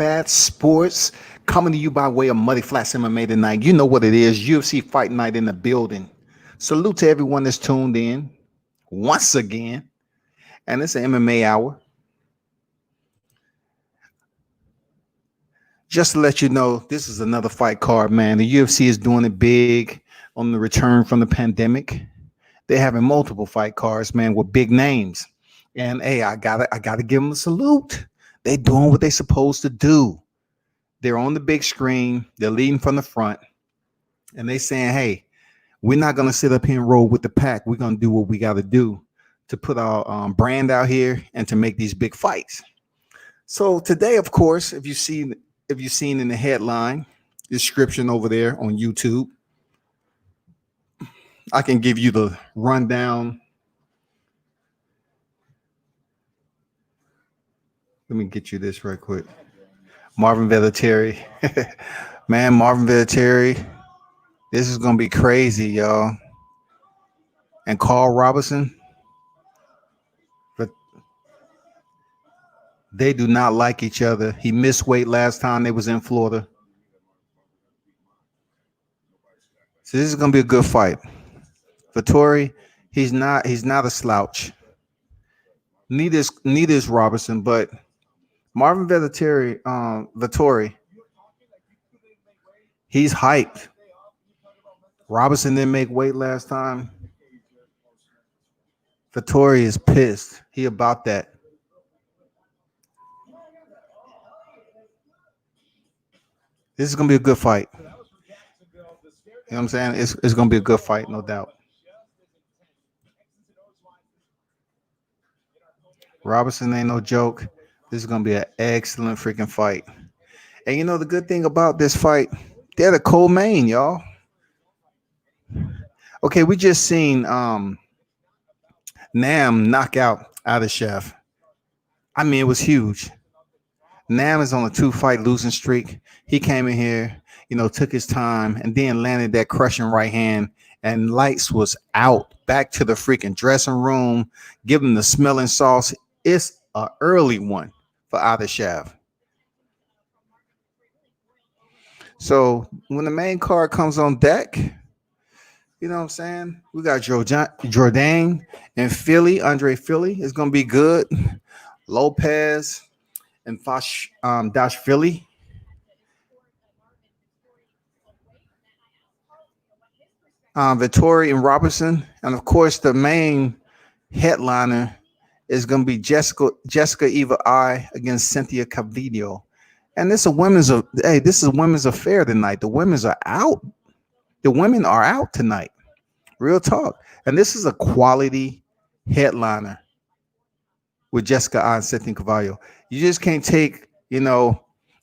Combat Sports, coming to you by way of Muddy Flats MMA tonight. You know what it is, UFC Fight Night in the building. Salute to everyone that's tuned in once again. And it's an MMA hour. Just to let you know, this is another fight card, man. The UFC is doing it big on the return from the pandemic. They're having multiple fight cards, man, with big names. And hey, I gotta give them a salute. They're doing what they're supposed to do. They're on the big screen. They're leading from the front. And they saying, hey, we're not going to sit up here and roll with the pack. We're going to do what we got to do to put our brand out here and to make these big fights. So today, of course, if you've seen in the headline description over there on YouTube, I can give you the rundown. Let me get you this right quick. Marvin Vettori. Man, Marvin Vettori. This is going to be crazy, y'all. And Carl Roberson. But they do not like each other. He missed weight last time they was in Florida. So this is going to be a good fight. Vettori, he's not a slouch. Neither is Roberson, but Marvin Vettori, he's hyped. Roberson didn't make weight last time. Vettori is pissed. He about that. This is going to be a good fight. You know what I'm saying? It's going to be a good fight, no doubt. Roberson ain't no joke. This is going to be an excellent freaking fight. And you know the good thing about this fight, they're the co-main, y'all. Okay, we just seen Nam knock out Adeshev. I mean, it was huge. Nam is on a 2-fight losing streak. He came in here, took his time and then landed that crushing right hand, and lights was out. Back to the freaking dressing room, give him the smelling sauce. It's an early one for Adeshev. So when the main card comes on deck, you know what I'm saying? We got Jordan and Philly. Andre Philly is going to be good. Lopez and Dvalishvili. Vettori and Roberson. And, of course, the main headliner is going to be Jessica Eva I against Cynthia Calvillo. And this is a women's affair tonight. The women's are out. The women are out tonight. Real talk. And this is a quality headliner with Jessica I and Cynthia Calvillo. You just can't take, their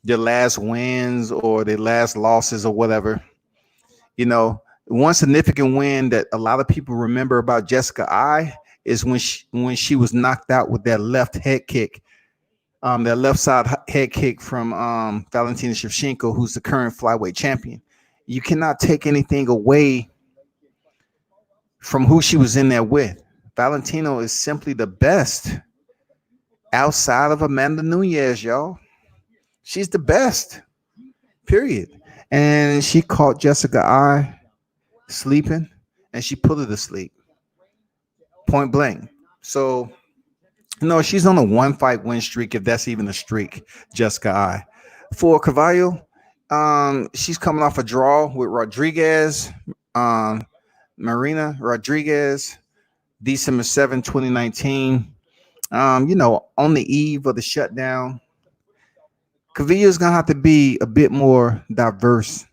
last wins or their last losses or whatever. One significant win that a lot of people remember about Jessica I is when she was knocked out with that left head kick, that left side head kick from Valentina Shevchenko, who's the current flyweight champion. You cannot take anything away from who she was in there with. Valentina is simply the best outside of Amanda Nunes, y'all. She's the best, period. And she caught Jessica I sleeping, and she put her to sleep, point blank. So, she's on a 1-fight win streak, if that's even a streak, Jessica I. For Calvillo, she's coming off a draw with Rodriguez, Marina Rodriguez, December 7, 2019. On the eve of the shutdown, Calvillo is going to have to be a bit more diverse.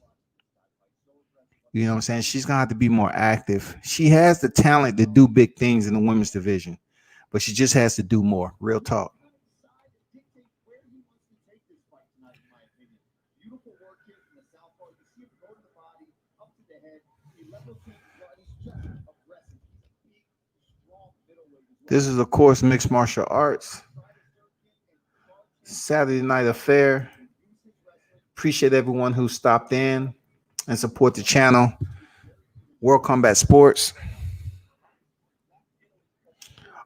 You know what I'm saying? She's going to have to be more active. She has the talent to do big things in the women's division, but she just has to do more. Real talk. This is, of course, mixed martial arts. Saturday night affair. Appreciate everyone who stopped in and support the channel. World Combat Sports.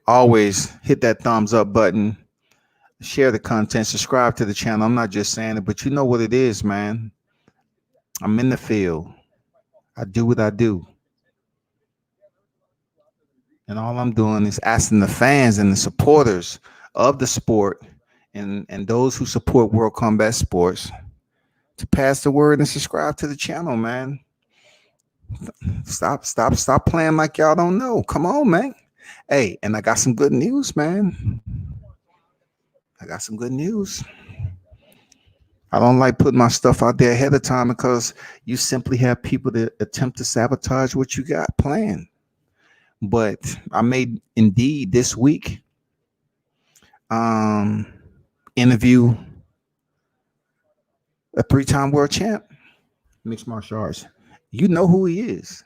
Always hit that thumbs up button. share the content, subscribe to the channel. I'm not just saying it, but you know what it is, man. I'm in the field. I do what I do. And all I'm doing is asking the fans and the supporters of the sport and those who support World Combat Sports to pass the word and subscribe to the channel, man. Stop playing like y'all don't know. Come on, man. Hey, and I got some good news, man. I got some good news. I don't like putting my stuff out there ahead of time because you simply have people that attempt to sabotage what you got planned. But I made Indeed this week interview a 3-time world champ, mixed martial arts. You know who he is.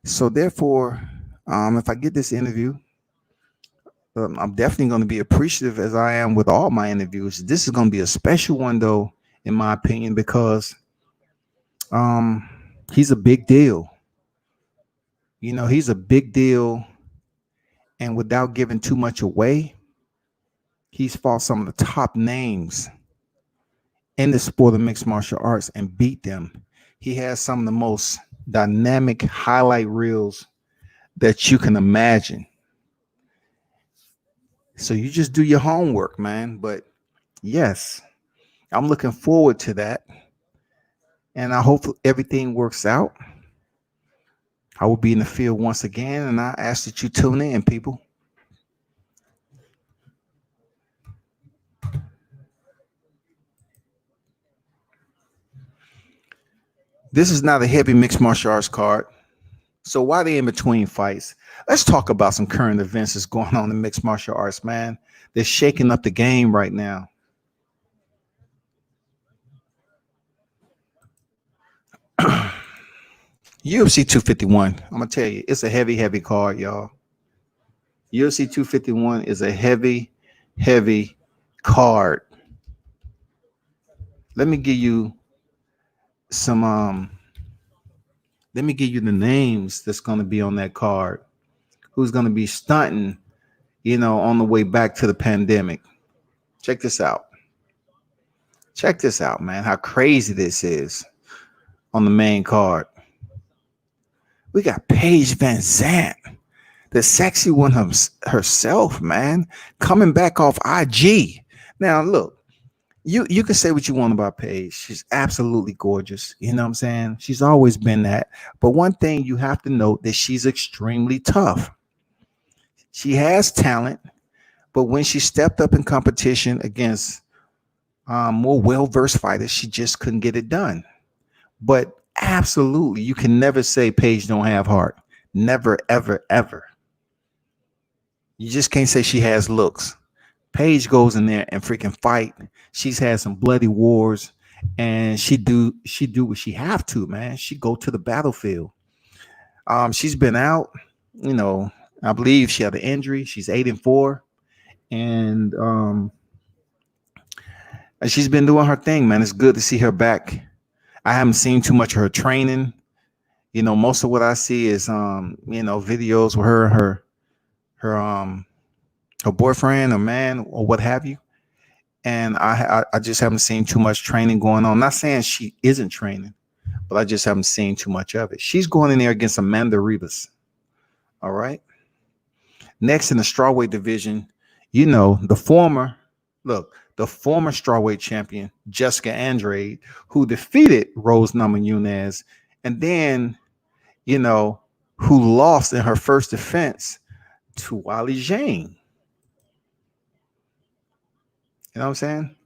So therefore, if I get this interview, I'm definitely going to be appreciative, as I am with all my interviews. This is going to be a special one, though, in my opinion, because he's a big deal. You know, he's a big deal. And without giving too much away, he's fought some of the top names in the sport of mixed martial arts and beat them. He has some of the most dynamic highlight reels that you can imagine. So you just do your homework, man. But yes, I'm looking forward to that. And I hope everything works out. I will be in the field once again, and I ask that you tune in, people. This is not a heavy mixed martial arts card. So while they're in between fights, let's talk about some current events that's going on in mixed martial arts, man. They're shaking up the game right now. UFC 251, I'm going to tell you, it's a heavy, heavy card, y'all. UFC 251 is a heavy, heavy card. Let me give you some let me give you the names that's going to be on that card. Who's going to be stunting, you know, on the way back to the pandemic. Check this out. Check this out, man. How crazy this is on the main card. We got Paige Van Zandt, the sexy one herself, man, coming back off IG. Now, look, you can say what you want about Paige. She's absolutely gorgeous. You know what I'm saying? She's always been that. But one thing you have to note that she's extremely tough. She has talent, but when she stepped up in competition against more well-versed fighters, she just couldn't get it done. But absolutely, you can never say Paige don't have heart. Never, ever, ever. You just can't say she has looks. Paige goes in there and freaking fight. She's had some bloody wars, and she do what she have to, man. She go to the battlefield. She's been out, you know. I believe she had an injury. She's 8-4, and she's been doing her thing, man. It's good to see her back. I haven't seen too much of her training. You know, most of what I see is you know, videos with her and her boyfriend or man or what have you. And I just haven't seen too much training going on. Not saying she isn't training, but I just haven't seen too much of it. She's going in there against Amanda Ribas. All right. Next in the strawweight division, you know, the former strawweight champion, Jessica Andrade, who defeated Rose Namajunas, and then, you know, who lost in her first defense to Weili Zhang. You know what I'm saying?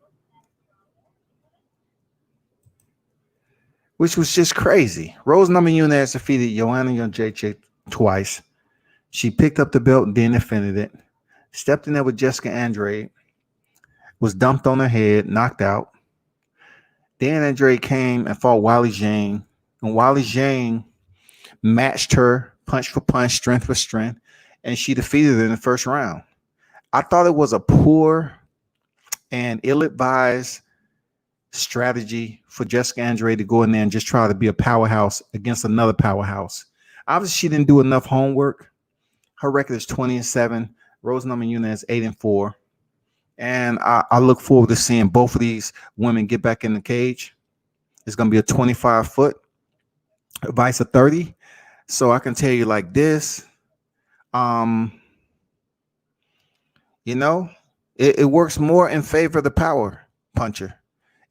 Which was just crazy. Rose Namajunas defeated Joanne Jędrzejczyk twice. She picked up the belt and then defended it. Stepped in there with Jessica Andrade. Was dumped on her head, knocked out. Then Andrade came and fought Weili Zhang. And Weili Zhang matched her punch for punch, strength for strength. And she defeated her in the first round. I thought it was a poor and ill-advised strategy for Jessica Andrade to go in there and just try to be a powerhouse against another powerhouse. Obviously, she didn't do enough homework. Her record is 20-7. Rose Namajunas is 8-4. And I look forward to seeing both of these women get back in the cage. It's going to be a 25-foot, vice a 30. So I can tell you like this, um, you know, it works more in favor of the power puncher,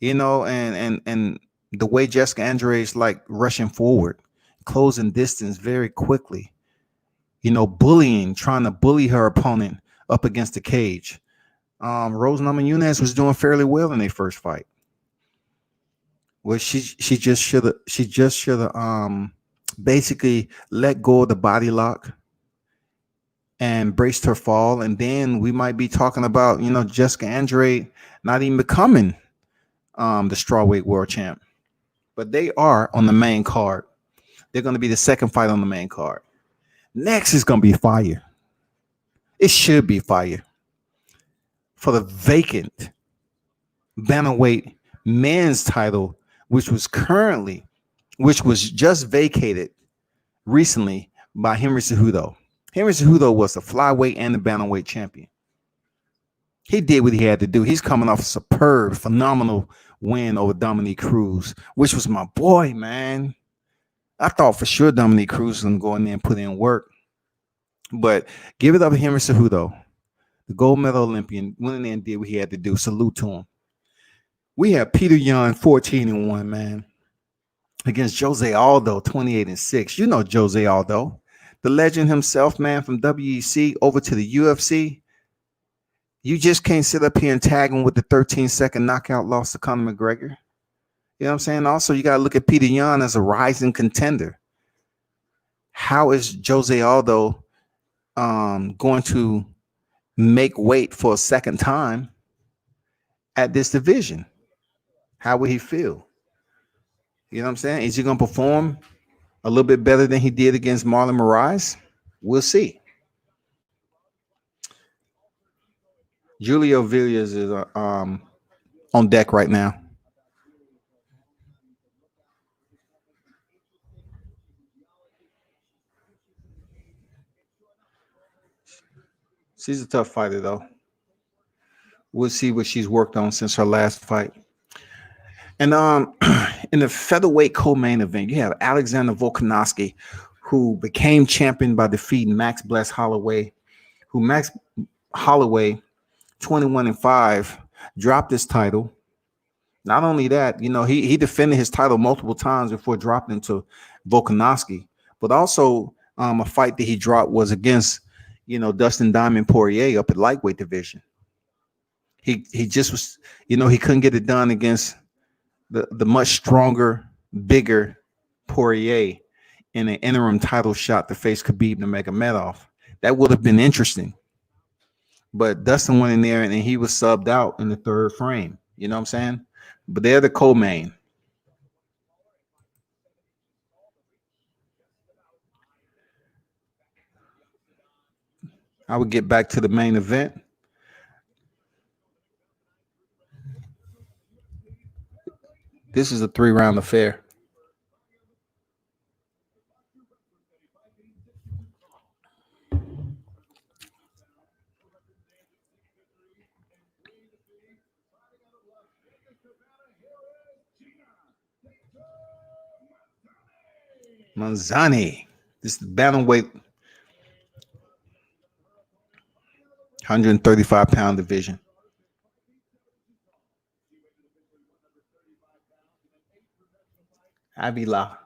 and the way Jessica Andre's like rushing forward, closing distance very quickly, bullying, trying to bully her opponent up against the cage. Rose Namajunas was doing fairly well in their first fight. Well, she just should have basically let go of the body lock and braced her fall, and then we might be talking about Jessica Andre not even becoming the strawweight world champ. But they are on the main card. They're going to be the second fight on the main card. Next is going to be fire. It should be fire for the vacant bantamweight men's title, which was just vacated recently by Henry Cejudo. Henry Cejudo was the flyweight and the bantamweight champion. He did what he had to do. He's coming off a superb, phenomenal win over Dominique Cruz, which was my boy, man. I thought for sure Dominique Cruz was going to go in there and put in work. But give it up to Henry Cejudo, the gold medal Olympian, went in there and did what he had to do. Salute to him. We have Peter Yan 14-1, man, against Jose Aldo 28-6. You know Jose Aldo, the legend himself, man, from WEC over to the UFC. You just can't sit up here and tag him with the 13-second knockout loss to Conor McGregor. You know what I'm saying? Also, you got to look at Peter Yan as a rising contender. How is Jose Aldo going to make weight for a second time at this division? How will he feel? You know what I'm saying? Is he going to perform a little bit better than he did against Marlon Moraes? We'll see. Julio Villas is on deck right now. She's a tough fighter, though. We'll see what she's worked on since her last fight. And in the featherweight co-main event, you have Alexander Volkanovski, who became champion by defeating Max Bless Holloway, Max Holloway, 21-5, dropped his title. Not only that, he defended his title multiple times before dropping to Volkanovski, but also a fight that he dropped was against, Dustin Diamond Poirier up at lightweight division. He just was, he couldn't get it done against the much stronger, bigger Poirier in an interim title shot to face Khabib Nurmagomedov. That would have been interesting. But Dustin went in there and he was subbed out in the third frame. You know what I'm saying? But they're the co-main. I would get back to the main event. This is a 3-round affair. Manzani. This is the bantamweight 135-pound division. Avila.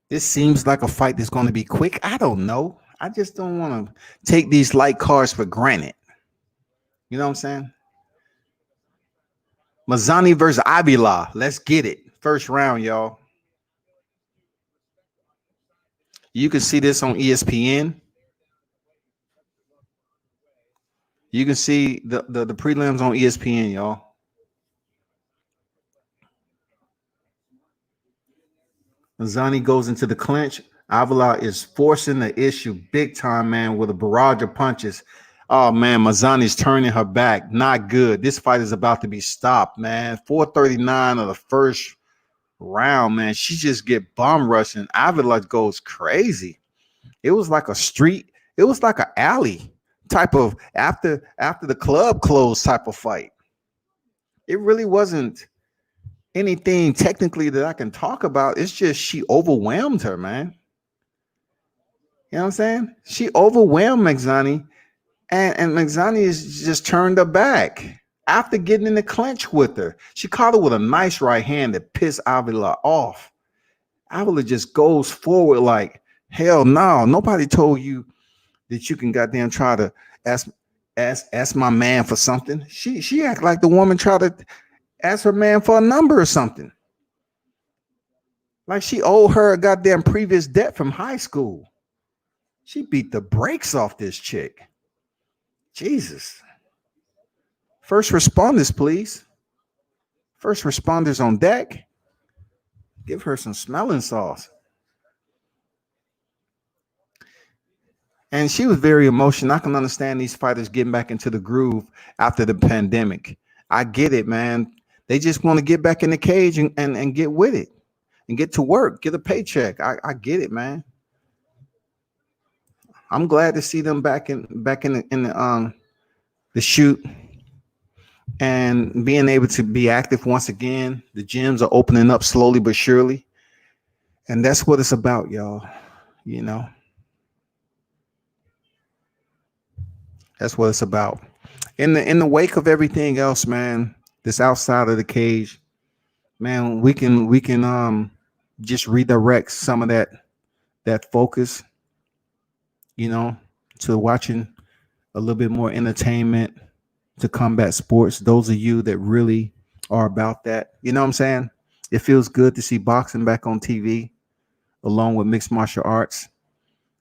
This seems like a fight that's going to be quick. I don't know. I just don't want to take these light cards for granted. You know what I'm saying? Manzani versus Avila. Let's get it. First round, y'all. You can see this on ESPN. You can see the prelims on ESPN, y'all. Manzani goes into the clinch. Avila is forcing the issue big time, man, with a barrage of punches. Oh man, Mazani's turning her back. Not good. This fight is about to be stopped, man. 4:39 of the first round, man. She just get bomb rushing. Avila goes crazy. It was like a street. It was like an alley type of after the club closed type of fight. It really wasn't anything technically that I can talk about. It's just she overwhelmed her, man. You know what I'm saying? She overwhelmed Magzani, and Magzani is just turned her back after getting in the clinch with her. She caught her with a nice right hand that pissed Avila off. Avila just goes forward like, hell no. Nobody told you that you can goddamn try to ask my man for something. She act like the woman tried to ask her man for a number or something. Like she owed her a goddamn previous debt from high school. She beat the brakes off this chick. Jesus. First responders, please. First responders on deck. Give her some smelling sauce. And she was very emotional. I can understand these fighters getting back into the groove after the pandemic. I get it, man. They just want to get back in the cage and get with it and get to work, get a paycheck. I get it, man. I'm glad to see them back in the shoot and being able to be active once again. The gyms are opening up slowly but surely. And that's what it's about, y'all. You know. That's what it's about. In the wake of everything else, man, this outside of the cage, man, we can just redirect some of that focus, you know, to watching a little bit more entertainment, to combat sports. Those of you that really are about that, you know what I'm saying? It feels good to see boxing back on TV along with mixed martial arts,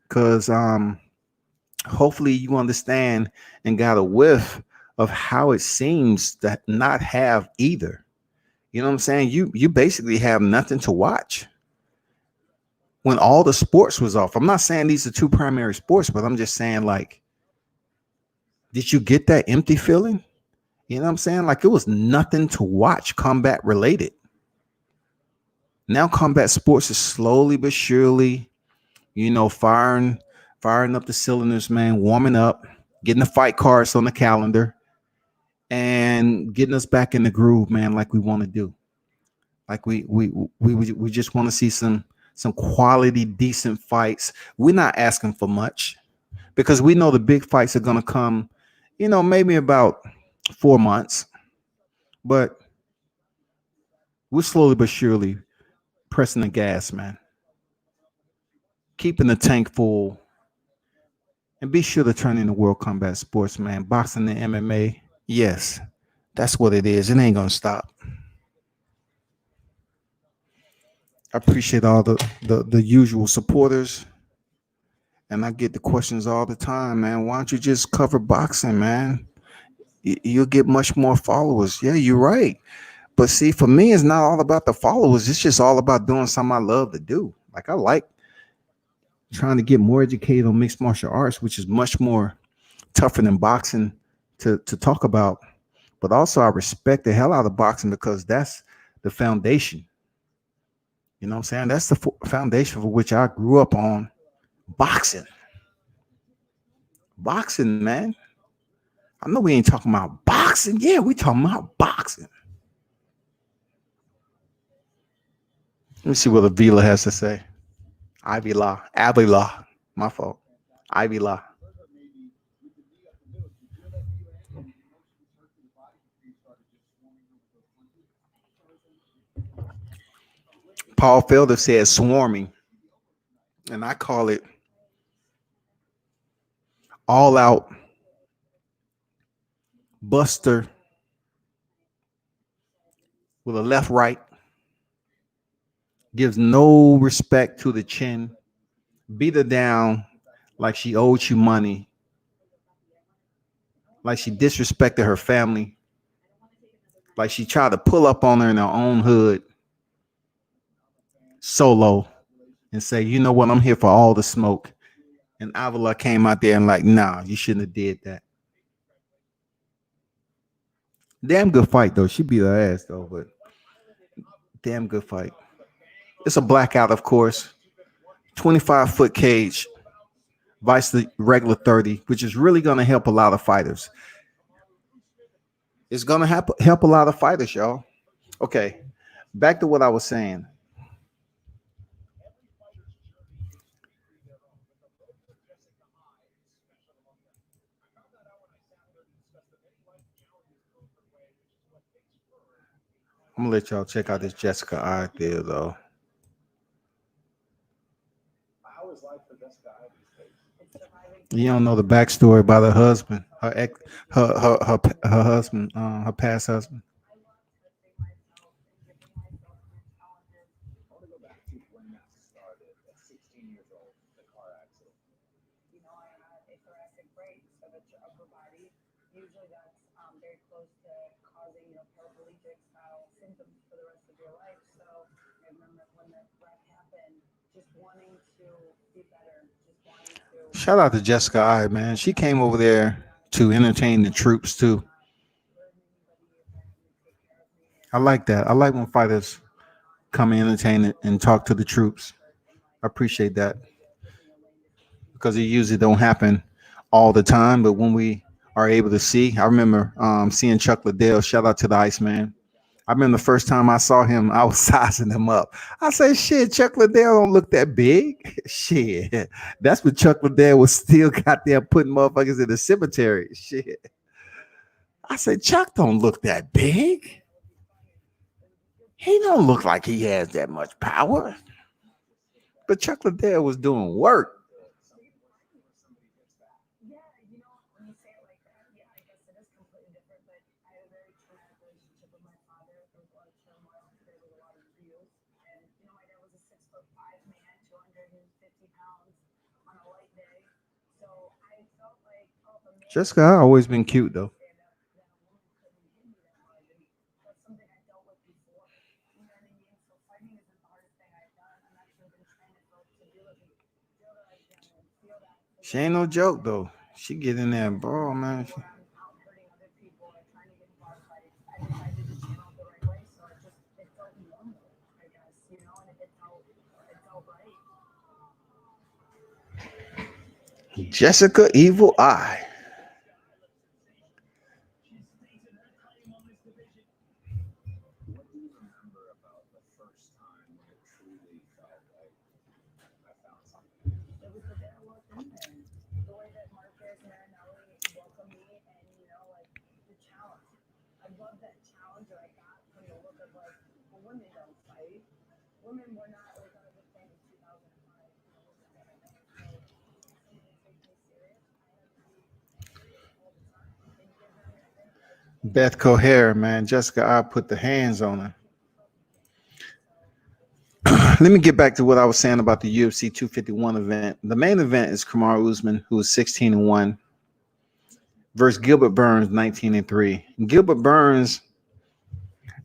because hopefully you understand and got a whiff of how it seems to not have either. You know what I'm saying? You basically have nothing to watch when all the sports was off. I'm not saying these are two primary sports, but I'm just saying, like, did you get that empty feeling? You know what I'm saying? Like, it was nothing to watch combat related. Now combat sports is slowly but surely, you know, firing up the cylinders, man, warming up, getting the fight cards on the calendar, and getting us back in the groove, man, like we want to do. Like we just want to see some quality, decent fights. We're not asking for much because we know the big fights are gonna come, you know, maybe about 4 months. But we're slowly but surely pressing the gas, man. Keeping the tank full. And be sure to turn into World Combat Sports, man. Boxing and MMA, yes, that's what it is. It ain't gonna stop. I appreciate all the usual supporters, and I get the questions all the time, man. Why don't you just cover boxing, man? You'll get much more followers. Yeah, you're right. But see, for me, it's not all about the followers. It's just all about doing something I love to do. Like, I like trying to get more educated on mixed martial arts, which is much more tougher than boxing to talk about. But also I respect the hell out of boxing because that's the foundation. You know what I'm saying? That's the foundation for which I grew up on. Boxing. Boxing, man. I know we ain't talking about boxing. Yeah, we talking about boxing. Let me see what Avila has to say. Avila. My fault. Avila. Paul Felder says swarming, and I call it all out buster with a left right, gives no respect to the chin, beat her down like she owed you money, like she disrespected her family, like she tried to pull up on her in her own hood solo and say, you know what, I'm here for all the smoke. And Avila came out there and like, nah, you shouldn't have did that. Damn good fight though. She beat her ass though, but damn good fight. It's a blackout, of course. 25-foot cage, vice the regular 30, which is really going to help a lot of fighters. It's going to help a lot of fighters, y'all. Okay, back to what I was saying. I'm gonna let y'all check out this Jessica Eye there, though. You don't know the backstory about her husband, her ex, her husband, her past husband. Shout out to Jessica Eye, man. She came over there to entertain the troops too. I like that. I like when fighters come and entertain it and talk to the troops. I appreciate that because it usually don't happen all the time, but when we are able to see, I remember seeing Chuck Liddell. Shout out to the Iceman. I remember the first time I saw him, I was sizing him up. I said, shit, Chuck Liddell don't look that big. Shit. That's when Chuck Liddell was still got there putting motherfuckers in the cemetery. Shit. I said, Chuck don't look that big. He don't look like he has that much power. But Chuck Liddell was doing work. Jessica I always been cute though. She ain't no joke though. She get in there and ball, man. Jessica Evil Eye. Beth Coher, man. Jessica I put the hands on her. Let me get back to what I was saying about the UFC 251 event. The main event is Kamaru Usman, who is 16-1, versus Gilbert Burns, 19-3. Gilbert Burns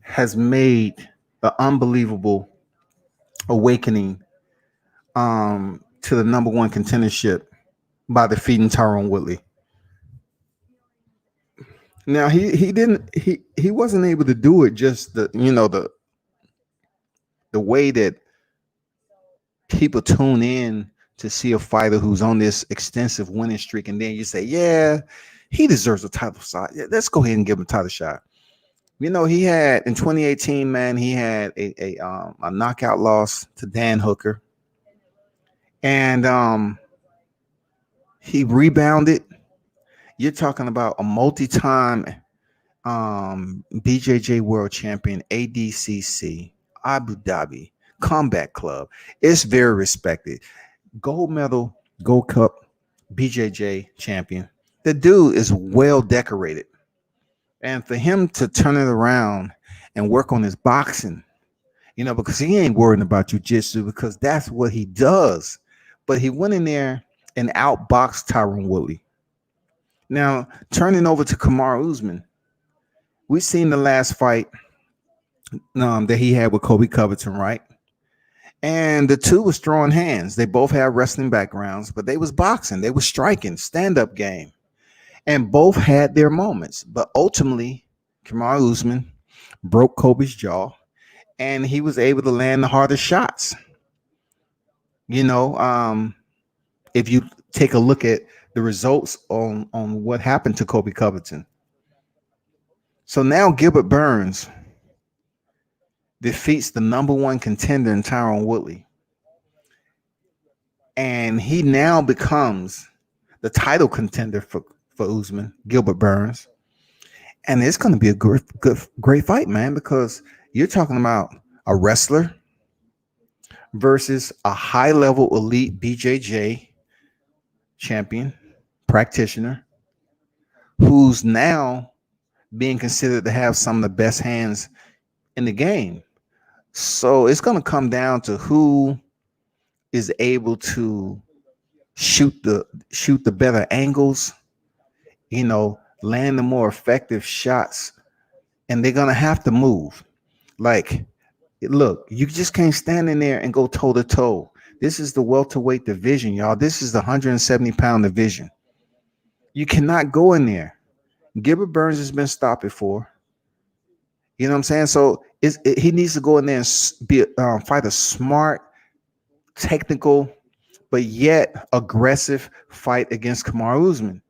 has made an unbelievable awakening to the number one contendership by defeating Tyrone Woodley. Now he wasn't able to do it just the way that people tune in to see a fighter who's on this extensive winning streak, and then you say, yeah, he deserves a title shot. Yeah, let's go ahead and give him a title shot. He had in 2018, man, he had a knockout loss to Dan Hooker, and he rebounded. You're talking about a multi-time BJJ World Champion, ADCC, Abu Dhabi Combat Club. It's very respected. Gold medal, Gold Cup, BJJ champion. The dude is well decorated. And for him to turn it around and work on his boxing, because he ain't worrying about jiu-jitsu because that's what he does. But he went in there and outboxed Tyrone Woodley. Now, turning over to Kamaru Usman, we've seen the last fight that he had with Kobe Covington, right? And the two was throwing hands. They both had wrestling backgrounds, but they was boxing. They was striking, stand-up game. And both had their moments. But ultimately, Kamaru Usman broke Kobe's jaw, and he was able to land the hardest shots. You know, if you take a look at the results on what happened to Kobe Covington. So now Gilbert Burns defeats the number one contender in Tyron Woodley. And he now becomes the title contender for Usman, Gilbert Burns. And it's going to be a great fight, man, because you're talking about a wrestler versus a high-level elite BJJ champion, practitioner, who's now being considered to have some of the best hands in the game. So it's going to come down to who is able to shoot the better angles, land the more effective shots, and they're going to have to move. Like, look, you just can't stand in there and go toe to toe. This is the welterweight division, y'all. This is the 170-pound division. You cannot go in there. Gilbert Burns has been stopped before. You know what I'm saying? So he needs to go in there and fight a smart, technical, but yet aggressive fight against Kamaru Usman.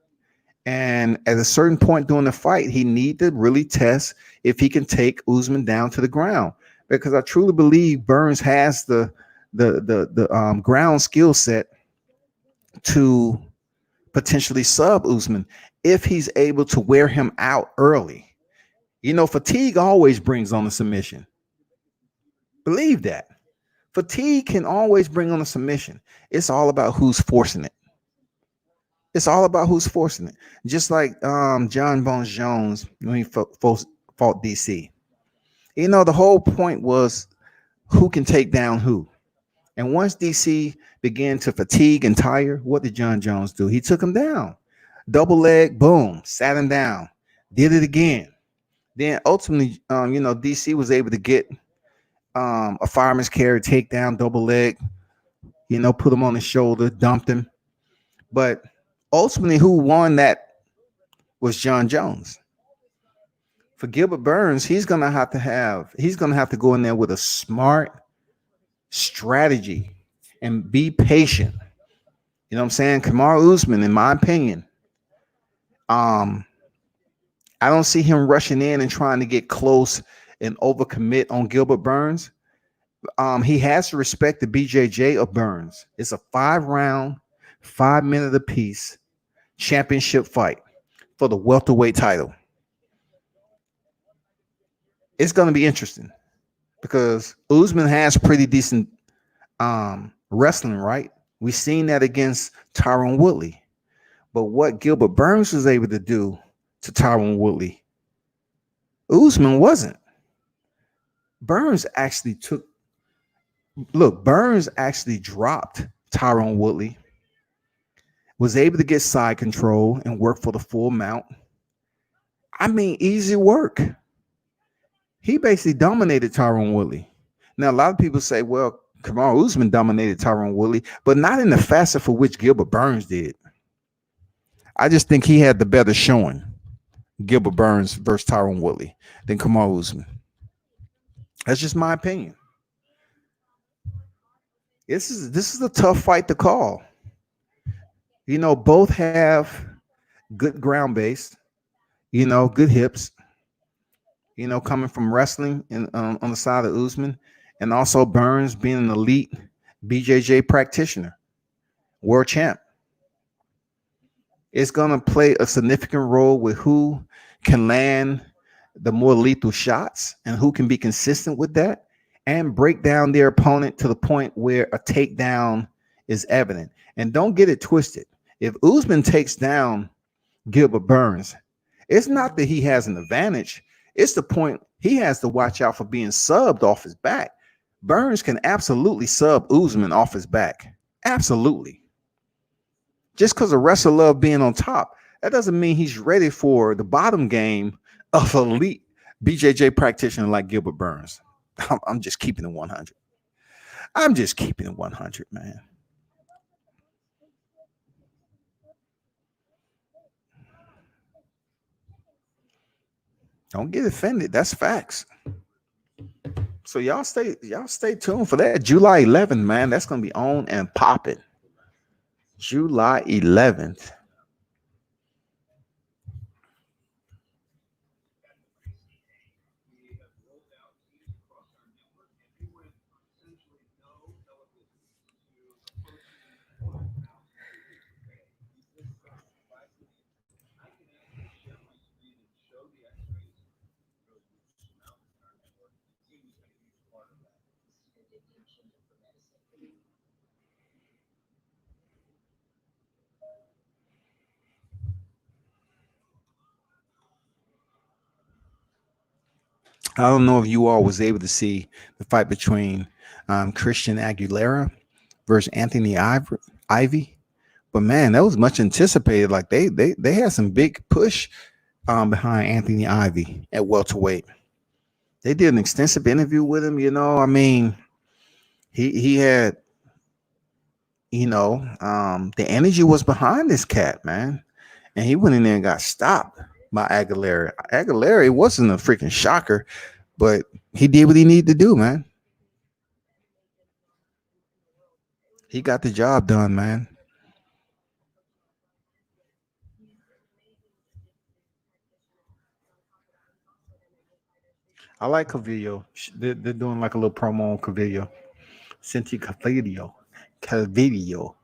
And at a certain point during the fight, he need to really test if he can take Usman down to the ground, because I truly believe Burns has the ground skill set to potentially sub Usman if he's able to wear him out early. Fatigue always brings on a submission. Believe that. Fatigue can always bring on a submission. It's all about who's forcing it. It's all about who's forcing it. Just like John Bones Jones when he fought DC. The whole point was who can take down who. And once DC began to fatigue and tire, what did John Jones do? He took him down. Double leg, boom, sat him down. Did it again. Then ultimately, DC was able to get a fireman's carry, takedown, double leg, put him on his shoulder, dumped him. But ultimately, who won that was John Jones. For Gilbert Burns, he's gonna have to go in there with a smart strategy and be patient. You know what I'm saying? Kamaru Usman, in my opinion, I don't see him rushing in and trying to get close and overcommit on Gilbert Burns. He has to respect the BJJ of Burns. It's a 5-round, 5-minute apiece championship fight for the welterweight title. It's going to be interesting because Usman has pretty decent wrestling, right? We've seen that against Tyron Woodley. But what Gilbert Burns was able to do to Tyron Woodley, Usman wasn't. Burns actually dropped Tyron Woodley, was able to get side control and work for the full mount. I mean, easy work. He basically dominated Tyron Woodley. Now, a lot of people say, well, Kamaru Usman dominated Tyron Woodley, but not in the facet for which Gilbert Burns did. I just think he had the better showing, Gilbert Burns versus Tyron Woodley, than Kamaru Usman. That's just my opinion. This is a tough fight to call. Both have good ground base, good hips, coming from wrestling and on the side of Usman, and also Burns being an elite BJJ practitioner, world champ. It's going to play a significant role with who can land the more lethal shots and who can be consistent with that and break down their opponent to the point where a takedown is evident. And don't get it twisted. If Usman takes down Gilbert Burns, it's not that he has an advantage. It's the point he has to watch out for being subbed off his back. Burns can absolutely sub Usman off his back. Absolutely. Just because a wrestler loves being on top, that doesn't mean he's ready for the bottom game of elite BJJ practitioner like Gilbert Burns. I'm just keeping it 100. I'm just keeping it 100, man. Don't get offended. That's facts. So y'all stay tuned for that. July 11th, man. That's gonna be on and popping. July 11th. I don't know if you all was able to see the fight between Christian Aguilera versus Ivy, but man, that was much anticipated. Like they had some big push behind Anthony Ivy at welterweight. They did an extensive interview with him. I mean, he had the energy was behind this cat, man, and he went in there and got stopped by Aguilera. Aguilera, it wasn't a freaking shocker, but he did what he needed to do, man. He got the job done, man. I like Calvillo. They're doing like a little promo on Calvillo. Cynthia Calvillo. Calvillo.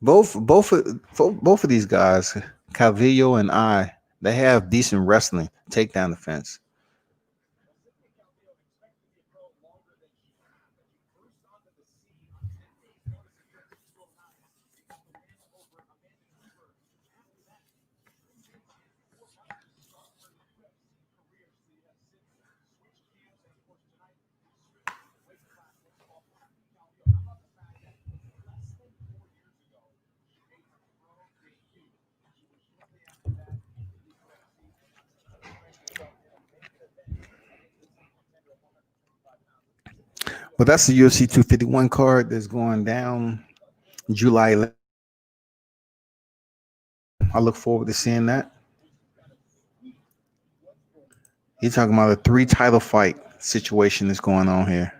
Both of these guys, Calvillo and they have decent wrestling, takedown defense. But that's the UFC 251 card that's going down July 11th. I look forward to seeing that. You're talking about a three title fight situation that's going on here.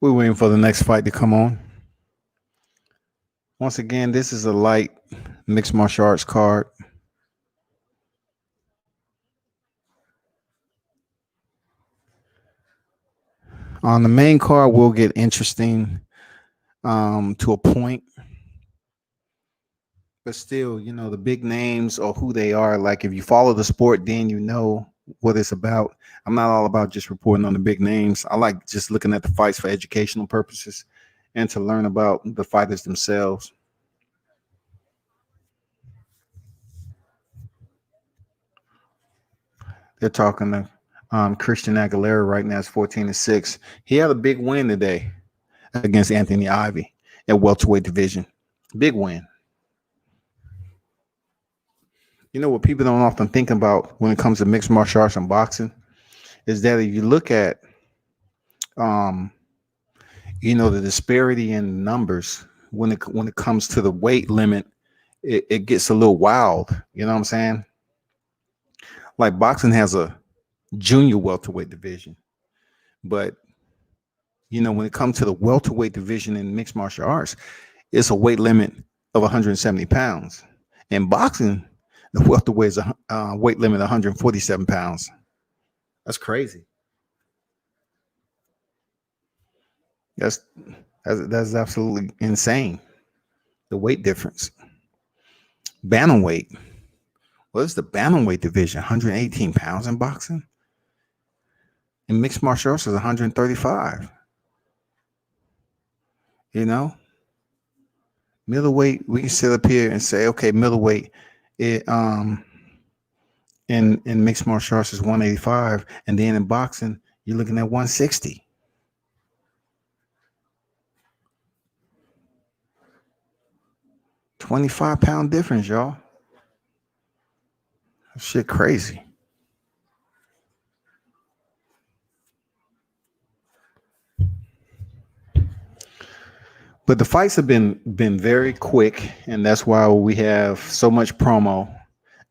We're waiting for the next fight to come on. Once again, this is a light mixed martial arts card. On the main card, we'll get interesting to a point. But still, you know, the big names or who they are. Like if you follow the sport, then you know what it's about. I'm not all about just reporting on the big names. I like just looking at the fights for educational purposes and to learn about the fighters themselves. They're talking to Christian Aguilera right now. It's 14-6. He had a big win today against Anthony Ivy at welterweight division. Big win. You know what people don't often think about when it comes to mixed martial arts and boxing is that if you look at, you know, the disparity in numbers when it comes to the weight limit, it gets a little wild. You know what I'm saying? Like boxing has a junior welterweight division, but you know when it comes to the welterweight division in mixed martial arts, it's a weight limit of 170 pounds. In boxing, the welterweight is a weight limit of 147 pounds. That's crazy. That's that's absolutely insane. The weight difference. Bantamweight. What is the bantamweight division? 118 pounds in boxing. In mixed martial arts is 135. You know, middleweight. We can sit up here and say, okay, middleweight. It in mixed martial arts is 185, and then in boxing you're looking at 160. £25 difference, y'all. Shit crazy. But the fights have been very quick, and that's why we have so much promo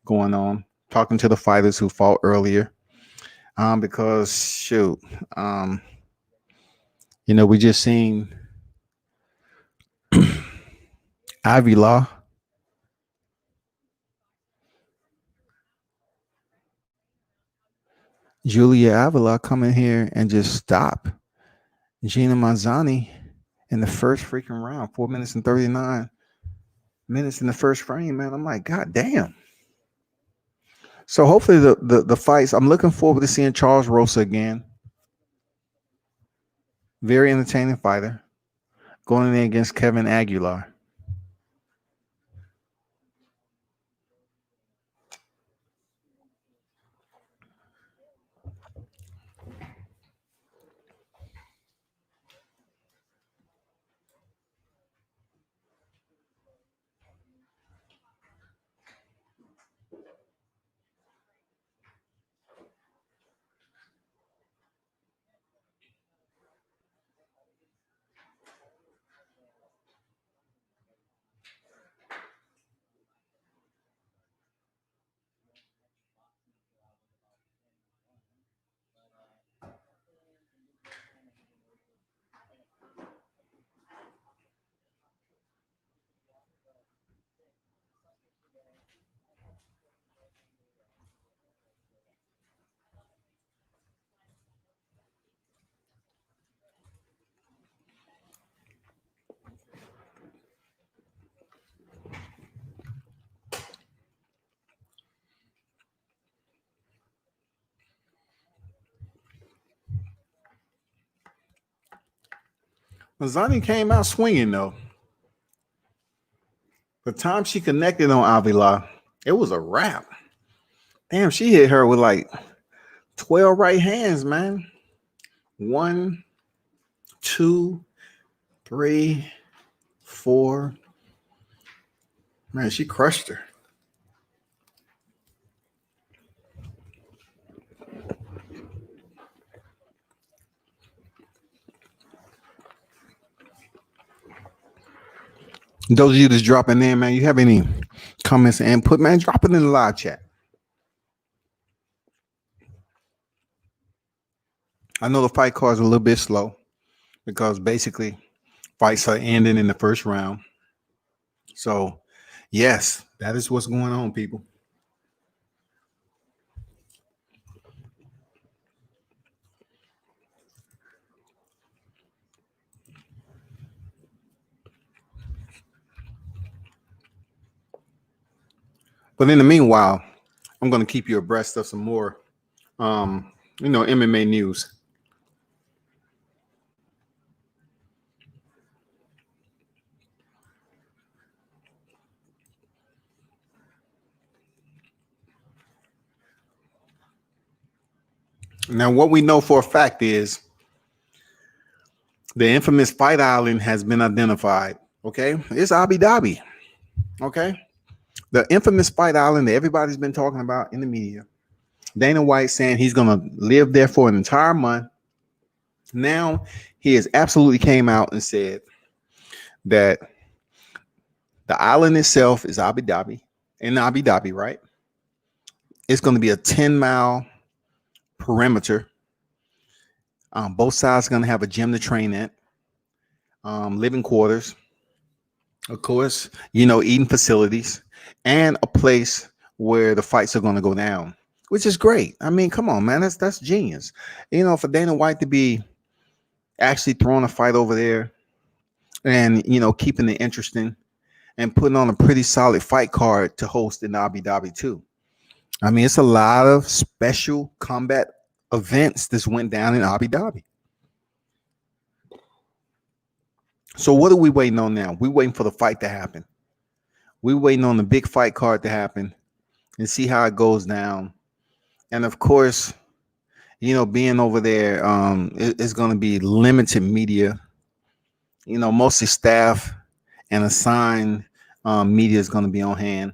going on. Talking to the fighters who fought earlier, because shoot, you know, we just seen Ivy Law. Julia Avila come in here and just stop Gina Manzani in the first freaking round, 4 minutes and 39 minutes in the first frame, man. I'm like, God damn. So hopefully the fights, I'm looking forward to seeing Charles Rosa again. Very entertaining fighter. Going in against Kevin Aguilar. Manzani came out swinging though. The time she connected on Avila, it was a wrap. Damn, she hit her with like 12 right hands, man. 1, 2, 3, 4. Man, she crushed her. Those of you that's dropping in, man, you have any comments and input, man, drop it in the live chat. I know the fight cards are a little bit slow because basically fights are ending in the first round. So, yes, that is what's going on, people. But in the meanwhile, I'm going to keep you abreast of some more, MMA news. Now, what we know for a fact is the infamous Fight Island has been identified. Okay, it's Abu Dhabi. Okay, the infamous Fight Island that everybody's been talking about in the media. Dana White saying he's going to live there for an entire month. Now he has absolutely came out and said that the island itself is Abu Dhabi, in Abu Dhabi, right? It's going to be a 10-mile perimeter. Both sides are going to have a gym to train at, living quarters, of course, eating facilities, and a place where the fights are going to go down, which is great. I mean, come on, man, that's genius. For Dana White to be actually throwing a fight over there and, keeping it interesting and putting on a pretty solid fight card to host in Abu Dhabi too. I mean, it's a lot of special combat events that went down in Abu Dhabi. So what are we waiting on now? We're waiting for the fight to happen. We're waiting on the big fight card to happen and see how it goes down. And of course, being over there, it's going to be limited media, mostly staff and assigned media is going to be on hand.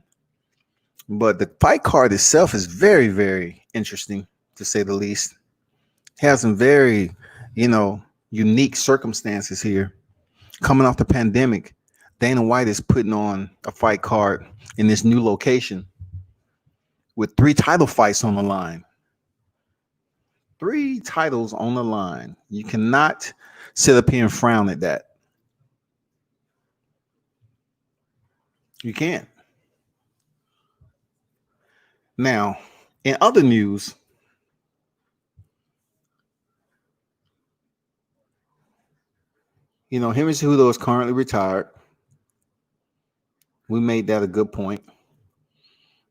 But the fight card itself is very, very interesting, to say the least. It has some very, unique circumstances here. Coming off the pandemic, Dana White is putting on a fight card in this new location with 3 title fights on the line. 3 titles on the line. You cannot sit up here and frown at that. You can't. Now, in other news, Henry Cejudo is currently retired. We made that a good point.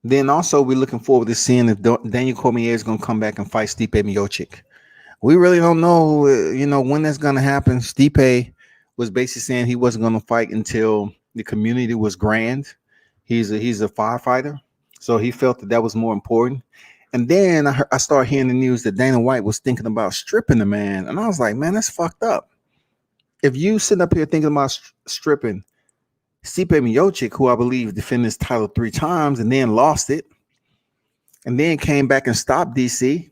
Then also, we're looking forward to seeing if Daniel Cormier is going to come back and fight Stipe Miocic. We really don't know, when that's going to happen. Stipe was basically saying he wasn't going to fight until the community was grand. He's a firefighter, so he felt that was more important. And then I started hearing the news that Dana White was thinking about stripping the man, and I was like, man, that's fucked up. If you sit up here thinking about stripping Stipe Miocic, who I believe defended his title 3 times and then lost it, and then came back and stopped DC.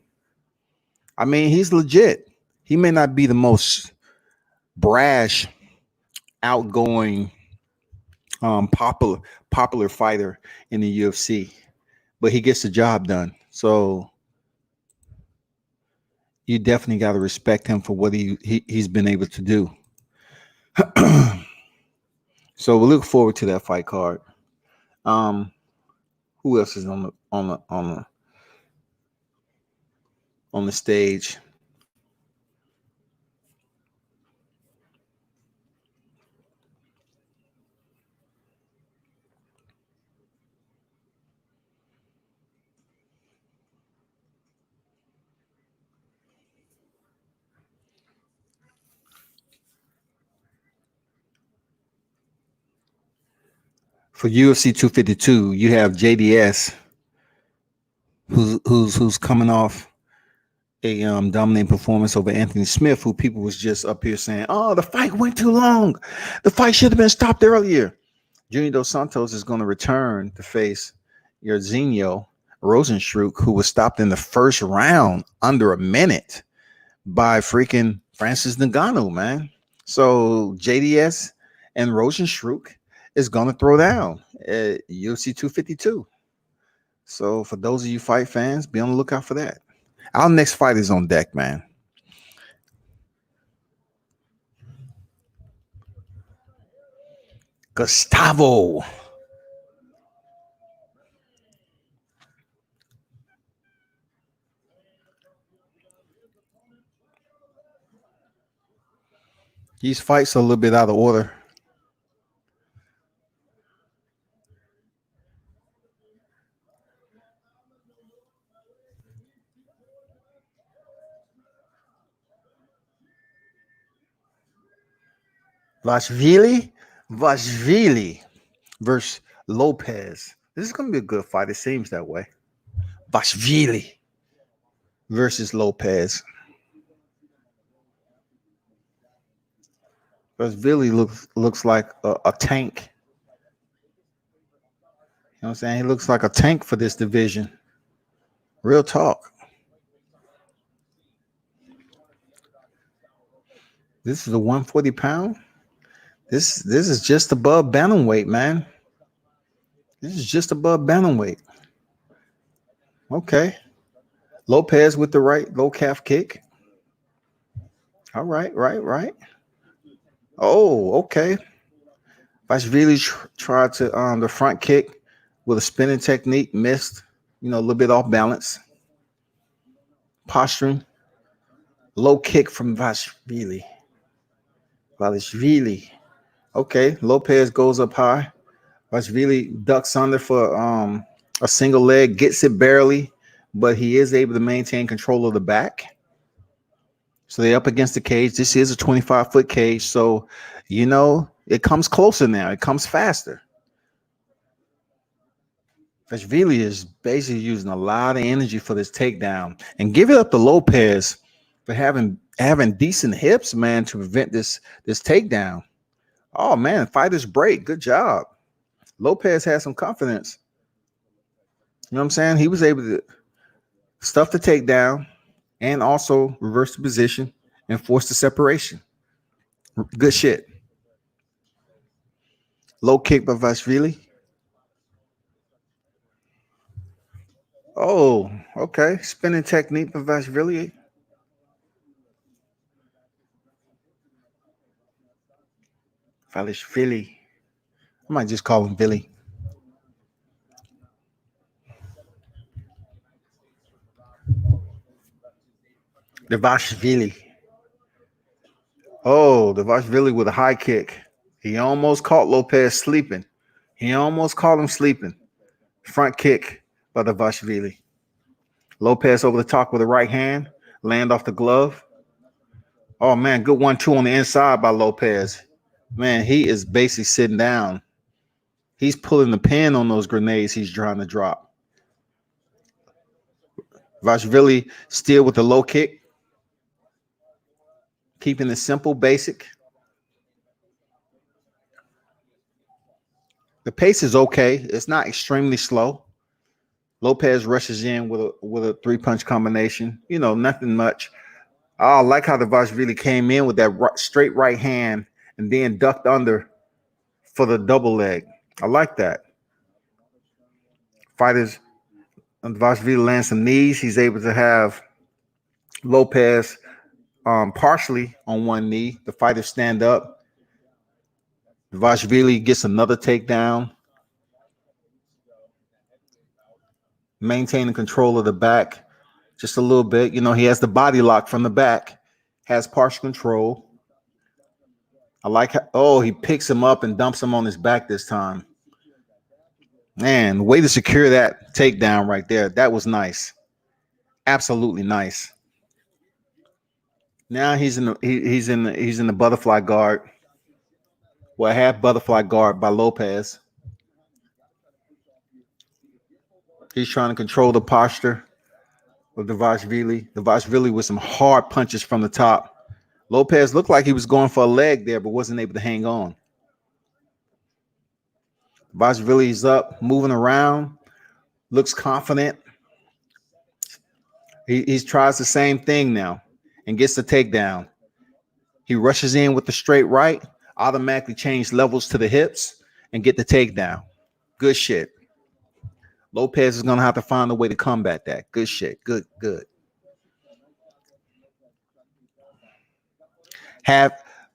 I mean, he's legit. He may not be the most brash, outgoing, popular fighter in the UFC, but he gets the job done. So you definitely got to respect him for what he's been able to do. So we look forward to that fight card. Who else is on the stage? For UFC 252, you have JDS, who's coming off a dominating performance over Anthony Smith, who people was just up here saying, "Oh, the fight went too long. The fight should have been stopped earlier." Junior Dos Santos is going to return to face Yerzinho Rosenstruck, who was stopped in the first round under a minute by freaking Francis Ngannou, man. So JDS and Rosenstruck is going to throw down at UFC 252. So for those of you fight fans, be on the lookout for that. Our next fight is on deck, man. Gustavo. These fights are a little bit out of order. Dvalishvili versus Lopez. This is going to be a good fight. It seems that way. Dvalishvili versus Lopez. Dvalishvili looks like a tank. You know what I'm saying? He looks like a tank for this division. Real talk. This is a 140 pound. This is just above bantamweight, man. This is just above bantamweight. Okay. Lopez with the right low calf kick. All right. Oh, okay. Dvalishvili tried to the front kick with a spinning technique, missed, a little bit off balance. Posturing. Low kick from Dvalishvili. Okay, Lopez goes up high. Dvalishvili ducks under for a single leg, gets it barely, but he is able to maintain control of the back. So they're up against the cage. This is a 25-foot cage, so it comes closer now. It comes faster. Dvalishvili is basically using a lot of energy for this takedown, and give it up to Lopez for having decent hips, man, to prevent this takedown. Oh man, fighters break. Good job. Lopez had some confidence. You know what I'm saying? He was able to stuff the takedown and also reverse the position and force the separation. Good shit. Low kick by Dvalishvili. Oh, okay. Spinning technique by Dvalishvili. Dvalishvili. I might just call him Billy. Dvalishvili. Oh, Dvalishvili with a high kick. He almost caught Lopez sleeping. He almost caught him sleeping. Front kick by Dvalishvili. Lopez over the top with the right hand. Land off the glove. Oh, man, good 1-2 on the inside by Lopez. Man, he is basically sitting down. He's pulling the pin on those grenades he's trying to drop. Dvalishvili still with the low kick. Keeping it simple, basic. The pace is okay. It's not extremely slow. Lopez rushes in with a 3-punch combination. Nothing much. I like how Dvalishvili came in with that straight right hand and then ducked under for the double leg. I like that. Fighters, Dvalishvili lands some knees. He's able to have Lopez partially on one knee. The fighters stand up. Dvalishvili gets another takedown. Maintaining control of the back just a little bit. He has the body lock from the back, has partial control. I like how, he picks him up and dumps him on his back this time. Man, way to secure that takedown right there. That was nice. Absolutely nice. Now he's in the butterfly guard. Well, half butterfly guard by Lopez. He's trying to control the posture of Dvalishvili. Dvalishvili with some hard punches from the top. Lopez looked like he was going for a leg there, but wasn't able to hang on. Dvalishvili's up, moving around, looks confident. He tries the same thing now and gets the takedown. He rushes in with the straight right, automatically change levels to the hips and get the takedown. Good shit. Lopez is going to have to find a way to combat that. Good shit. Good.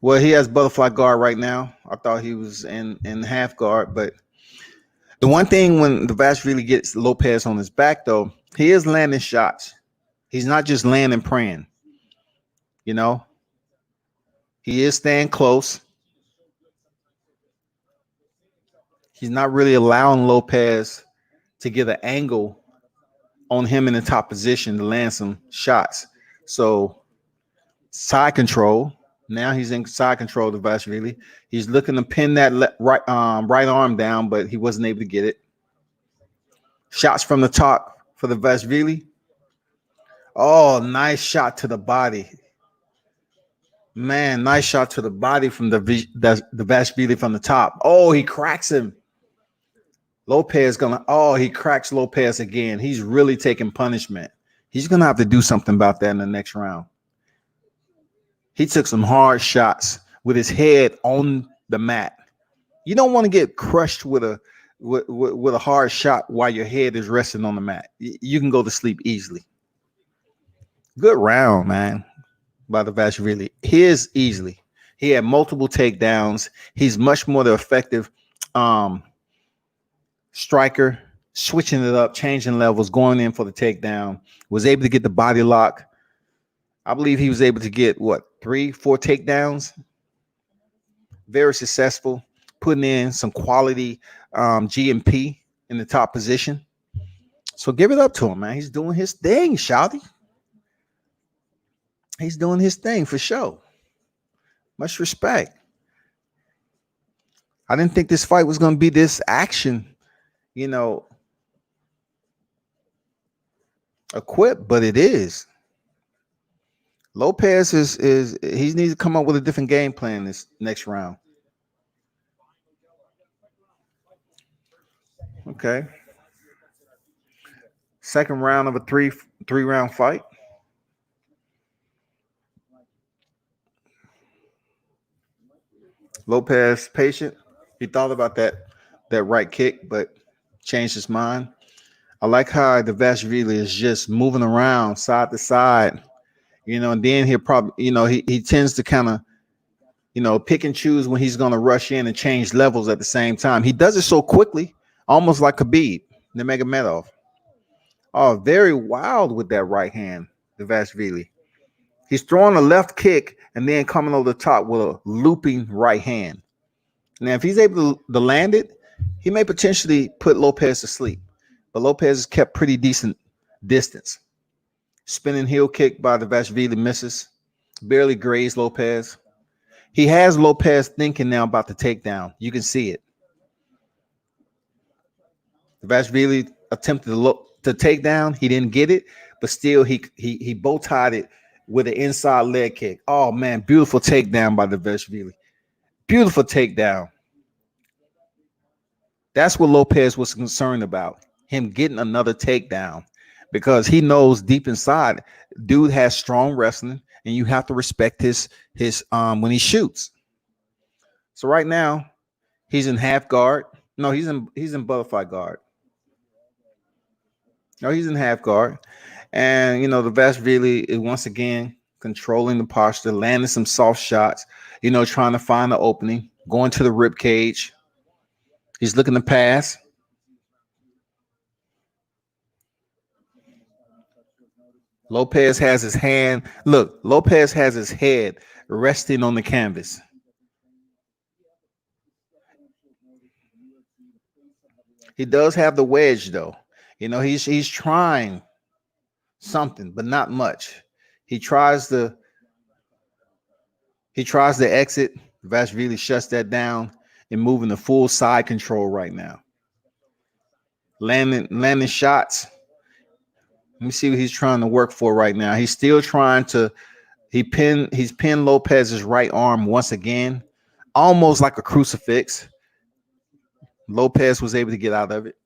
Well, he has butterfly guard right now. I thought he was in half guard, but the one thing when the Dvalishvili gets Lopez on his back, though, he is landing shots. He's not just landing praying. You know, he is staying close. He's not really allowing Lopez to get an angle on him in the top position to land some shots. So side control. Now he's in side control of Dvalishvili. He's looking to pin that right arm down, but he wasn't able to get it. Shots from the top for the Dvalishvili. Oh, nice shot to the body. Man, nice shot to the body from the Dvalishvili from the top. Oh, he cracks him. Lopez he cracks Lopez again. He's really taking punishment. He's gonna have to do something about that in the next round. He took some hard shots with his head on the mat. You don't want to get crushed with a hard shot while your head is resting on the mat. You can go to sleep easily. Good round, man, by the Dvalishvili. His easily. He had multiple takedowns. He's much more the effective striker, switching it up, changing levels, going in for the takedown. Was able to get the body lock. I believe he was able to get 3-4 takedowns. Very successful, putting in some quality GMP in the top position. So give it up to him, man. He's doing his thing, Shouty. He's doing his thing for sure. Much respect. I didn't think this fight was going to be this action, equipped, but it is. Lopez he needs to come up with a different game plan this next round. Okay. Second round of a three round fight. Lopez patient. He thought about that right kick, but changed his mind. I like how the Dvalishvili is just moving around side to side, and then he'll probably, he tends to kind of, pick and choose when he's going to rush in and change levels at the same time. He does it so quickly, almost like Khabib, Nurmagomedov. Oh, very wild with that right hand, the Dvalishvili. He's throwing a left kick and then coming over the top with a looping right hand. Now, if he's able to land it, he may potentially put Lopez to sleep. But Lopez has kept pretty decent distance. Spinning heel kick by the Dvalishvili misses. Barely grazed Lopez. He has Lopez thinking now about the takedown. You can see it. The Dvalishvili attempted to take down. He didn't get it, but still he bow tied it with an inside leg kick. Oh, man, beautiful takedown by the Dvalishvili. Beautiful takedown. That's what Lopez was concerned about, him getting another takedown, because he knows deep inside, dude has strong wrestling, and you have to respect his when he shoots. So right now, he's in half guard. No, he's in butterfly guard. No, he's in half guard. And, the Dvalishvili is once again controlling the posture, landing some soft shots, trying to find the opening, going to the rib cage. He's looking to pass. Lopez has his hand. Look, Lopez has his head resting on the canvas. He does have the wedge, though. He's trying something, but not much. He tries to exit. Dvalishvili shuts that down and moving the full side control right now. Landing shots. Let me see what he's trying to work for right now. He's still trying to. He's pinned Lopez's right arm once again, almost like a crucifix. Lopez was able to get out of it.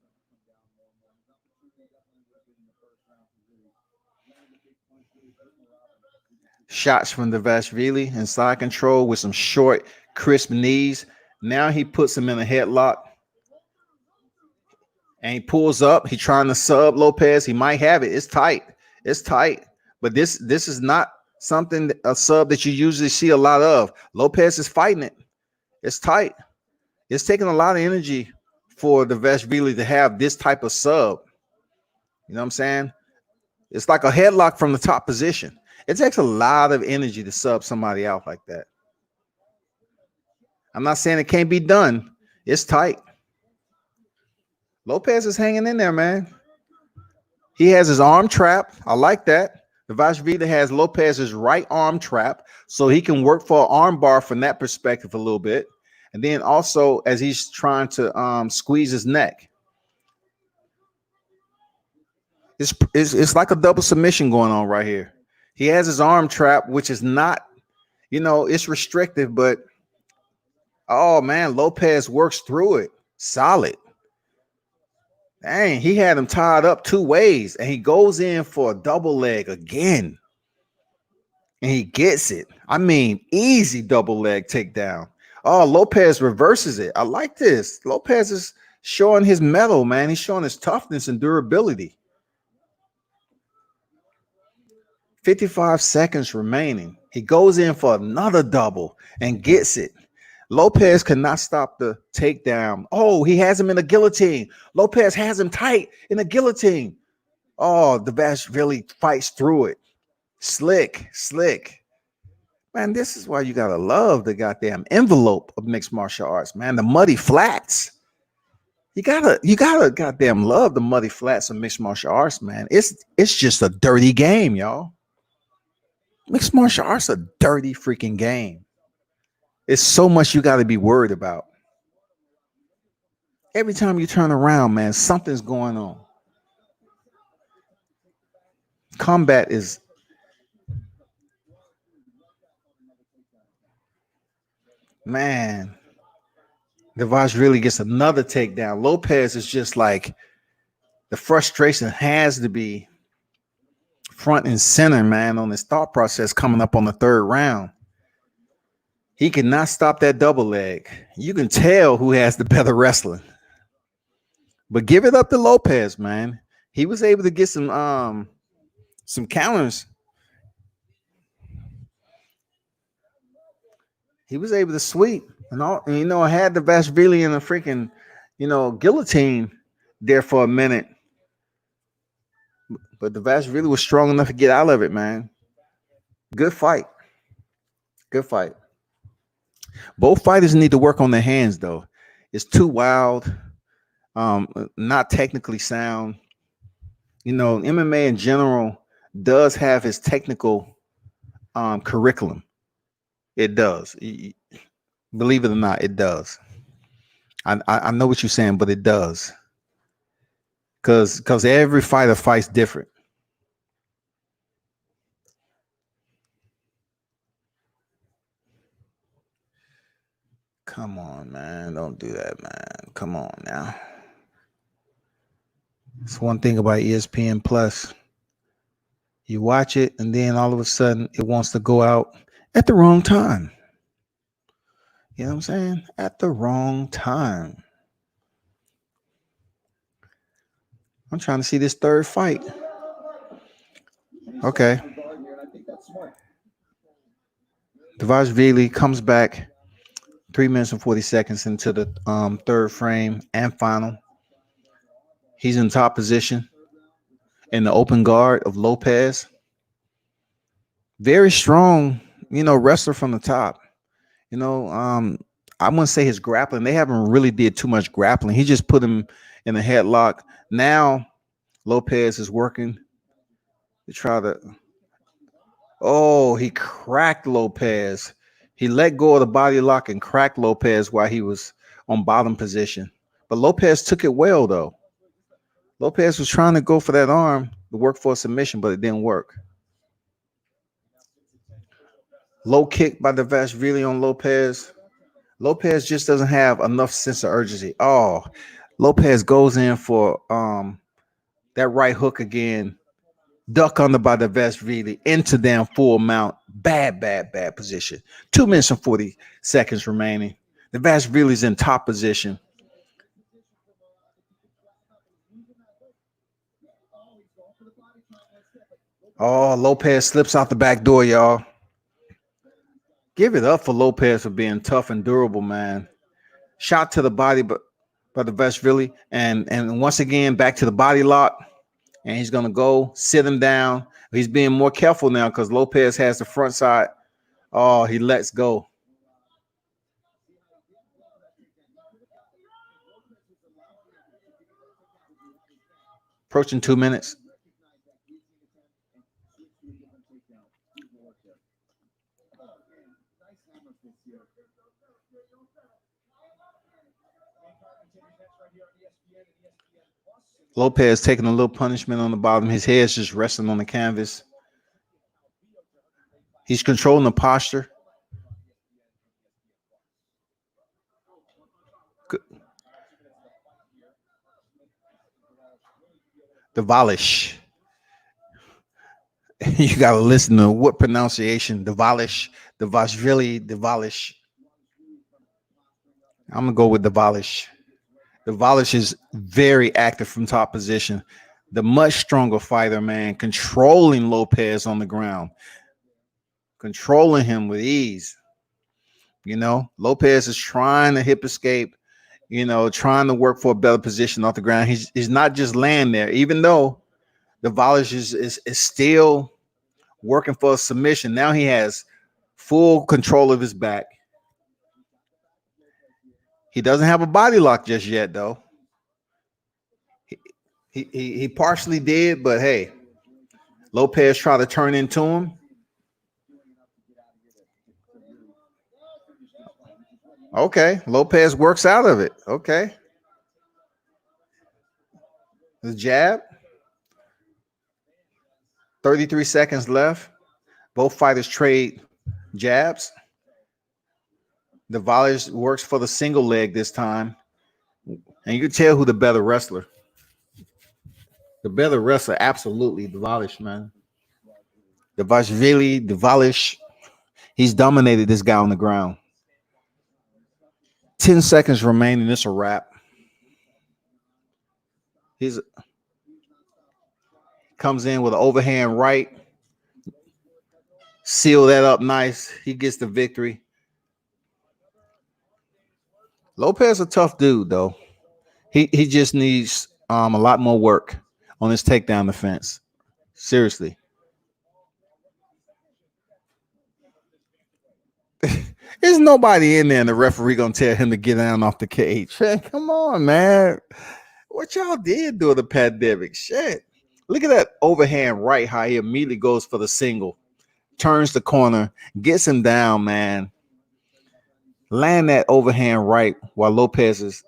Shots from the Dvalishvili inside control with some short, crisp knees. Now he puts him in a headlock. And he pulls up. He's trying to sub Lopez. He might have it. It's tight. But this is not a sub that you usually see a lot of. Lopez is fighting it. It's tight. It's taking a lot of energy for Dvalishvili to have this type of sub. You know what I'm saying? It's like a headlock from the top position. It takes a lot of energy to sub somebody out like that. I'm not saying it can't be done. It's tight. Lopez is hanging in there, man. He has his arm trapped. I like that. Dvalishvili has Lopez's right arm trapped, so he can work for an arm bar from that perspective a little bit. And then also as he's trying to squeeze his neck. It's like a double submission going on right here. He has his arm trapped, which is not, it's restrictive, but oh man, Lopez works through it. Solid. Dang, he had him tied up 2 ways, and he goes in for a double leg again. And he gets it. I mean, easy double leg takedown. Oh, Lopez reverses it. I like this. Lopez is showing his mettle, man. He's showing his toughness and durability. 55 seconds remaining. He goes in for another double and gets it. Lopez cannot stop the takedown. Oh, he has him in a guillotine. Lopez has him tight in a guillotine. Oh, Dvalishvili fights through it. Slick. Man, this is why you gotta love the goddamn envelope of mixed martial arts, man. The muddy flats. You gotta goddamn love the muddy flats of mixed martial arts, man. It's just a dirty game, y'all. Mixed martial arts a dirty freaking game. It's so much you got to be worried about. Every time you turn around, man, something's going on. Combat is man. Dvalishvili gets another takedown. Lopez is just like the frustration has to be front and center, man, on his thought process coming up on the 3rd round. He cannot stop that double leg. You can tell who has the better wrestling. But give it up to Lopez, man. He was able to get some counters. He was able to sweep. And I had Dvalishvili in a freaking, guillotine there for a minute. But Dvalishvili was strong enough to get out of it, man. Good fight. Both fighters need to work on their hands, though. It's too wild, not technically sound. MMA in general does have its technical curriculum. It does. Believe it or not, it does. I know what you're saying, but it does. Because every fighter fights different. Come on, man. Don't do that, man. Come on now. It's one thing about ESPN Plus. You watch it, and then all of a sudden, it wants to go out at the wrong time. You know what I'm saying? At the wrong time. I'm trying to see this 3rd fight. Okay. Dvalishvili comes back 3 minutes and 40 seconds into the 3rd frame and final. He's in top position in the open guard of Lopez. Very strong, wrestler from the top. I wouldn't say his grappling. They haven't really did too much grappling. He just put him in a headlock. Now Lopez is working to try to. Oh, he cracked Lopez. He let go of the body lock and cracked Lopez while he was on bottom position. But Lopez took it well, though. Lopez was trying to go for that arm to work for a submission, but it didn't work. Low kick by Dvalishvili on Lopez. Lopez just doesn't have enough sense of urgency. Oh, Lopez goes in for that right hook again. Duck under by Dvalishvili into damn full mount. Bad position. 2 minutes and 40 seconds remaining. Dvalishvili's in top position. Oh, Lopez slips out the back door, y'all. Give it up for Lopez for being tough and durable, man. Shot to the body, but by the Dvalishvili, and once again back to the body lock, and he's gonna go sit him down. He's being more careful now because Lopez has the front side. Oh, he lets go. Approaching 2 minutes. Lopez taking a little punishment on the bottom. His head's just resting on the canvas. He's controlling the posture. Good. Dvalish. You got to listen to what pronunciation. Dvalish, Dvalishvili, Dvalish. I'm going to go with Dvalish. Dvalish is very active from top position. The much stronger fighter, man, controlling Lopez on the ground. Controlling him with ease. You know, Lopez is trying to hip escape, you know, trying to work for a better position off the ground. He's not just laying there, even though Dvalish is still working for a submission. Now he has full control of his back. He doesn't have a body lock just yet, though. He partially did, but hey, Lopez tried to turn into him. Okay, Lopez works out of it. Okay. The jab. 33 seconds left. Both fighters trade jabs. Dvalish works for the single leg this time. And you can tell who the better wrestler. The better wrestler, absolutely, Dvalish, man. Dvalishvili, Dvalish. He's dominated this guy on the ground. 10 seconds remaining. It's a wrap. He's comes in with an overhand right. Seal that up nice. He gets the victory. Lopez a tough dude, though. He just needs a lot more work on his takedown defense. Seriously. There's nobody in there, and the referee gonna tell him to get down off the cage. Hey, come on, man. What y'all did during the pandemic? Shit. Look at that overhand right, how he immediately goes for the single, turns the corner, gets him down, man. Land that overhand right while Lopez is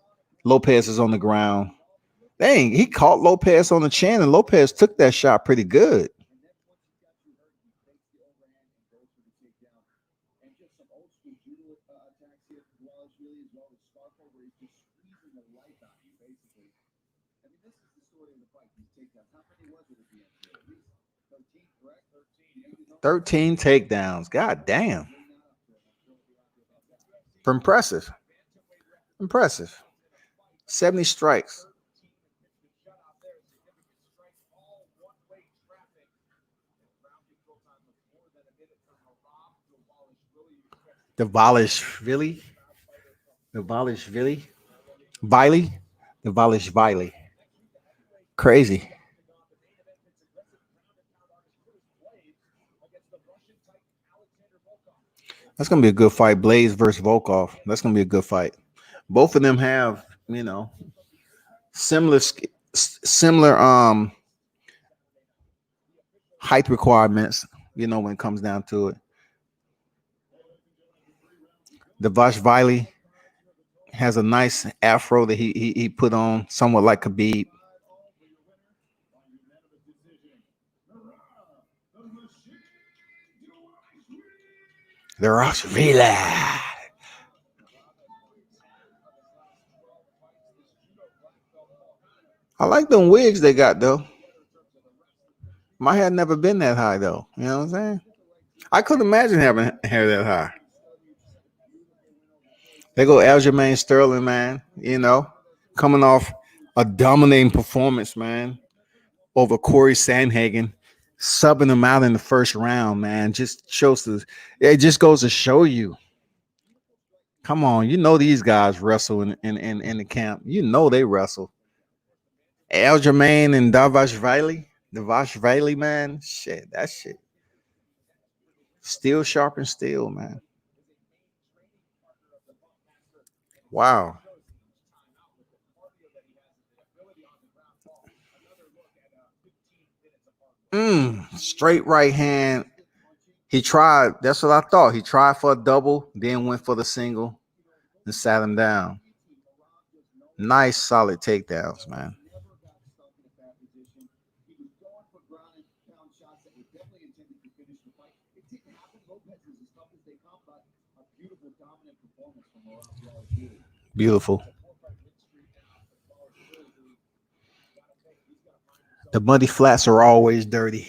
on the ground. Dang, he caught Lopez on the chin, and Lopez took that shot pretty good. "13 takedowns. God damn. Impressive. 70 strikes. Dvalishvili. Dvalishvili. Crazy. That's going to be a good fight. Blaze versus Volkov. That's going to be a good fight. Both of them have, similar height requirements, when it comes down to it. Dvalishvili has a nice afro that he put on, somewhat like Khabib. Dvalishvili. I like them wigs they got, though. My hair never been that high, though. You know what I'm saying? I couldn't imagine having hair that high. They go Aljamain Sterling, man. Coming off a dominating performance, man. over Corey Sandhagen, subbing him out in the first round, man. Just shows it just goes to show you. Come on, you know these guys wrestle in the camp. You know they wrestle. Aljamain and Davashvili, man. Shit, that shit. Steel sharpens steel, man. Wow. Straight right hand. He tried. That's what I thought. He tried for a double, then went for the single and sat him down. Nice, solid takedowns, man. Beautiful. The muddy flats are always dirty.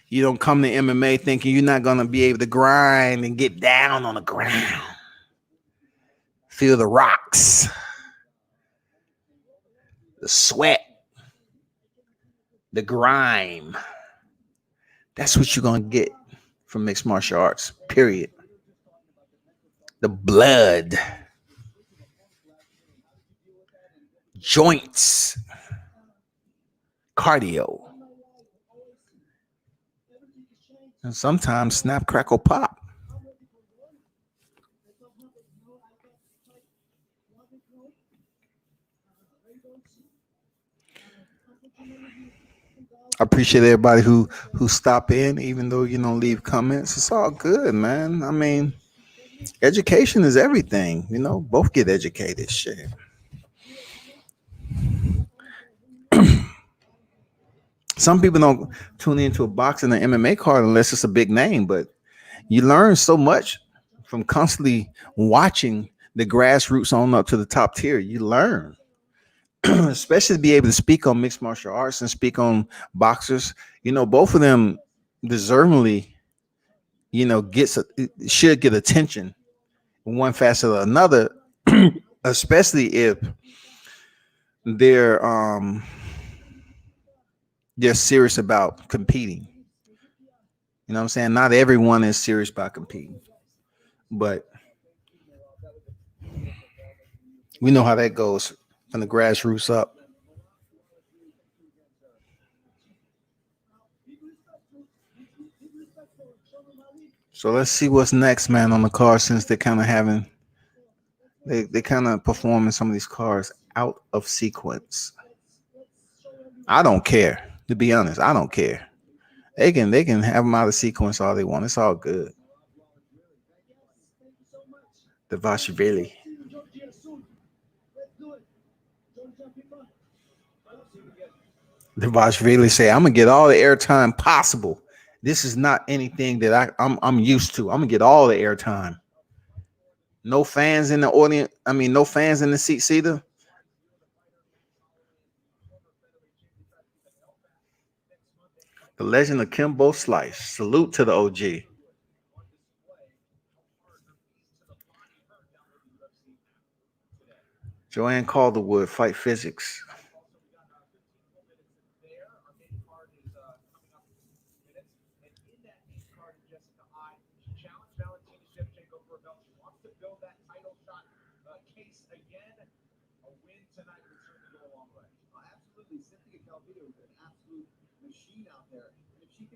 You don't come to MMA thinking you're not going to be able to grind and get down on the ground. Feel the rocks, the sweat, the grime. That's what you're going to get from mixed martial arts, period. The blood, joints, cardio, and sometimes snap, crackle, pop. I appreciate everybody who stop in, even though you don't leave comments. It's all good, man. I mean, education is everything. You know, both get educated. Shit. Some people don't tune into a boxing and MMA card unless it's a big name, but you learn so much from constantly watching the grassroots on up to the top tier. You learn, especially to be able to speak on mixed martial arts and speak on boxers. You know, both of them deservingly, you know, should get attention in one facet or another, especially if they're serious about competing. You know what I'm saying? Not everyone is serious about competing, but we know how that goes from the grassroots up. So let's see what's next, man, on the card, since they're kind of having they kind of performing some of these cards out of sequence. I don't care, to be honest. I don't care. They can have them out of sequence all they want. It's all good. Dvalishvili. Dvalishvili say, I'm gonna get all the airtime possible. This is not anything that I'm used to. I'm gonna get all the airtime. No fans in the audience. I mean, no fans in the seats either. The legend of Kimbo Slice. Salute to the OG. Joanne Calderwood, Fight Physics.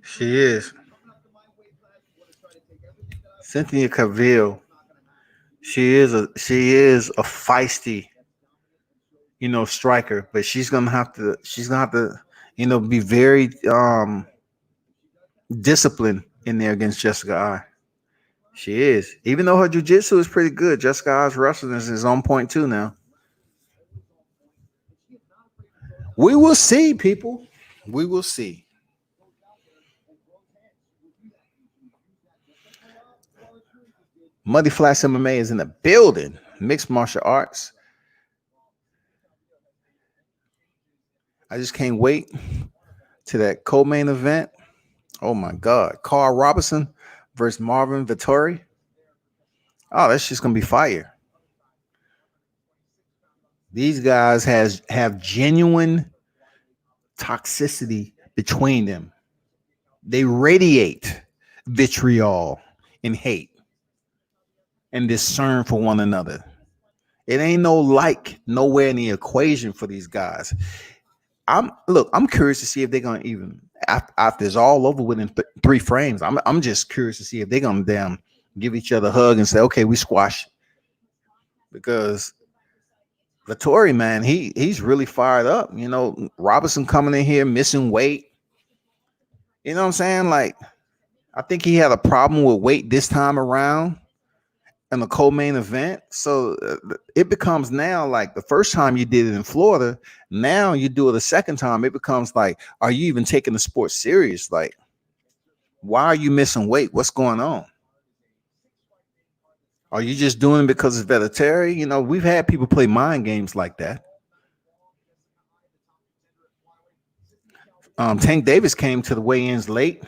She is. Cynthia Calvillo. She is a feisty, you know, striker, but she's gonna have to you know, be very disciplined in there against Jessica I. She is. Even though her jiu-jitsu is pretty good, Jessica I's wrestling is on point too now. We will see, people. We will see. Muddy Flats MMA is in the building. Mixed martial arts. I just can't wait to that co-main event. Oh my God. Karl Roberson versus Marvin Vettori. Oh, that's just gonna be fire. These guys have genuine toxicity between them. They radiate vitriol and hate and discern for one another. It ain't no like nowhere in the equation for these guys. I'm curious to see if they're gonna even after it's all over within 3 frames. I'm just curious to see if they're gonna damn give each other a hug and say, okay, we squash. Because Vettori, man, he's really fired up. You know, Roberson coming in here missing weight. You know what I'm saying? Like, I think he had a problem with weight this time around in the co-main event. So it becomes now like the first time you did it in Florida. Now you do it a second time. It becomes like, are you even taking the sport serious? Like, why are you missing weight? What's going on? Are you just doing it because it's Vettori? You know, we've had people play mind games like that. Tank Davis came to the weigh-ins late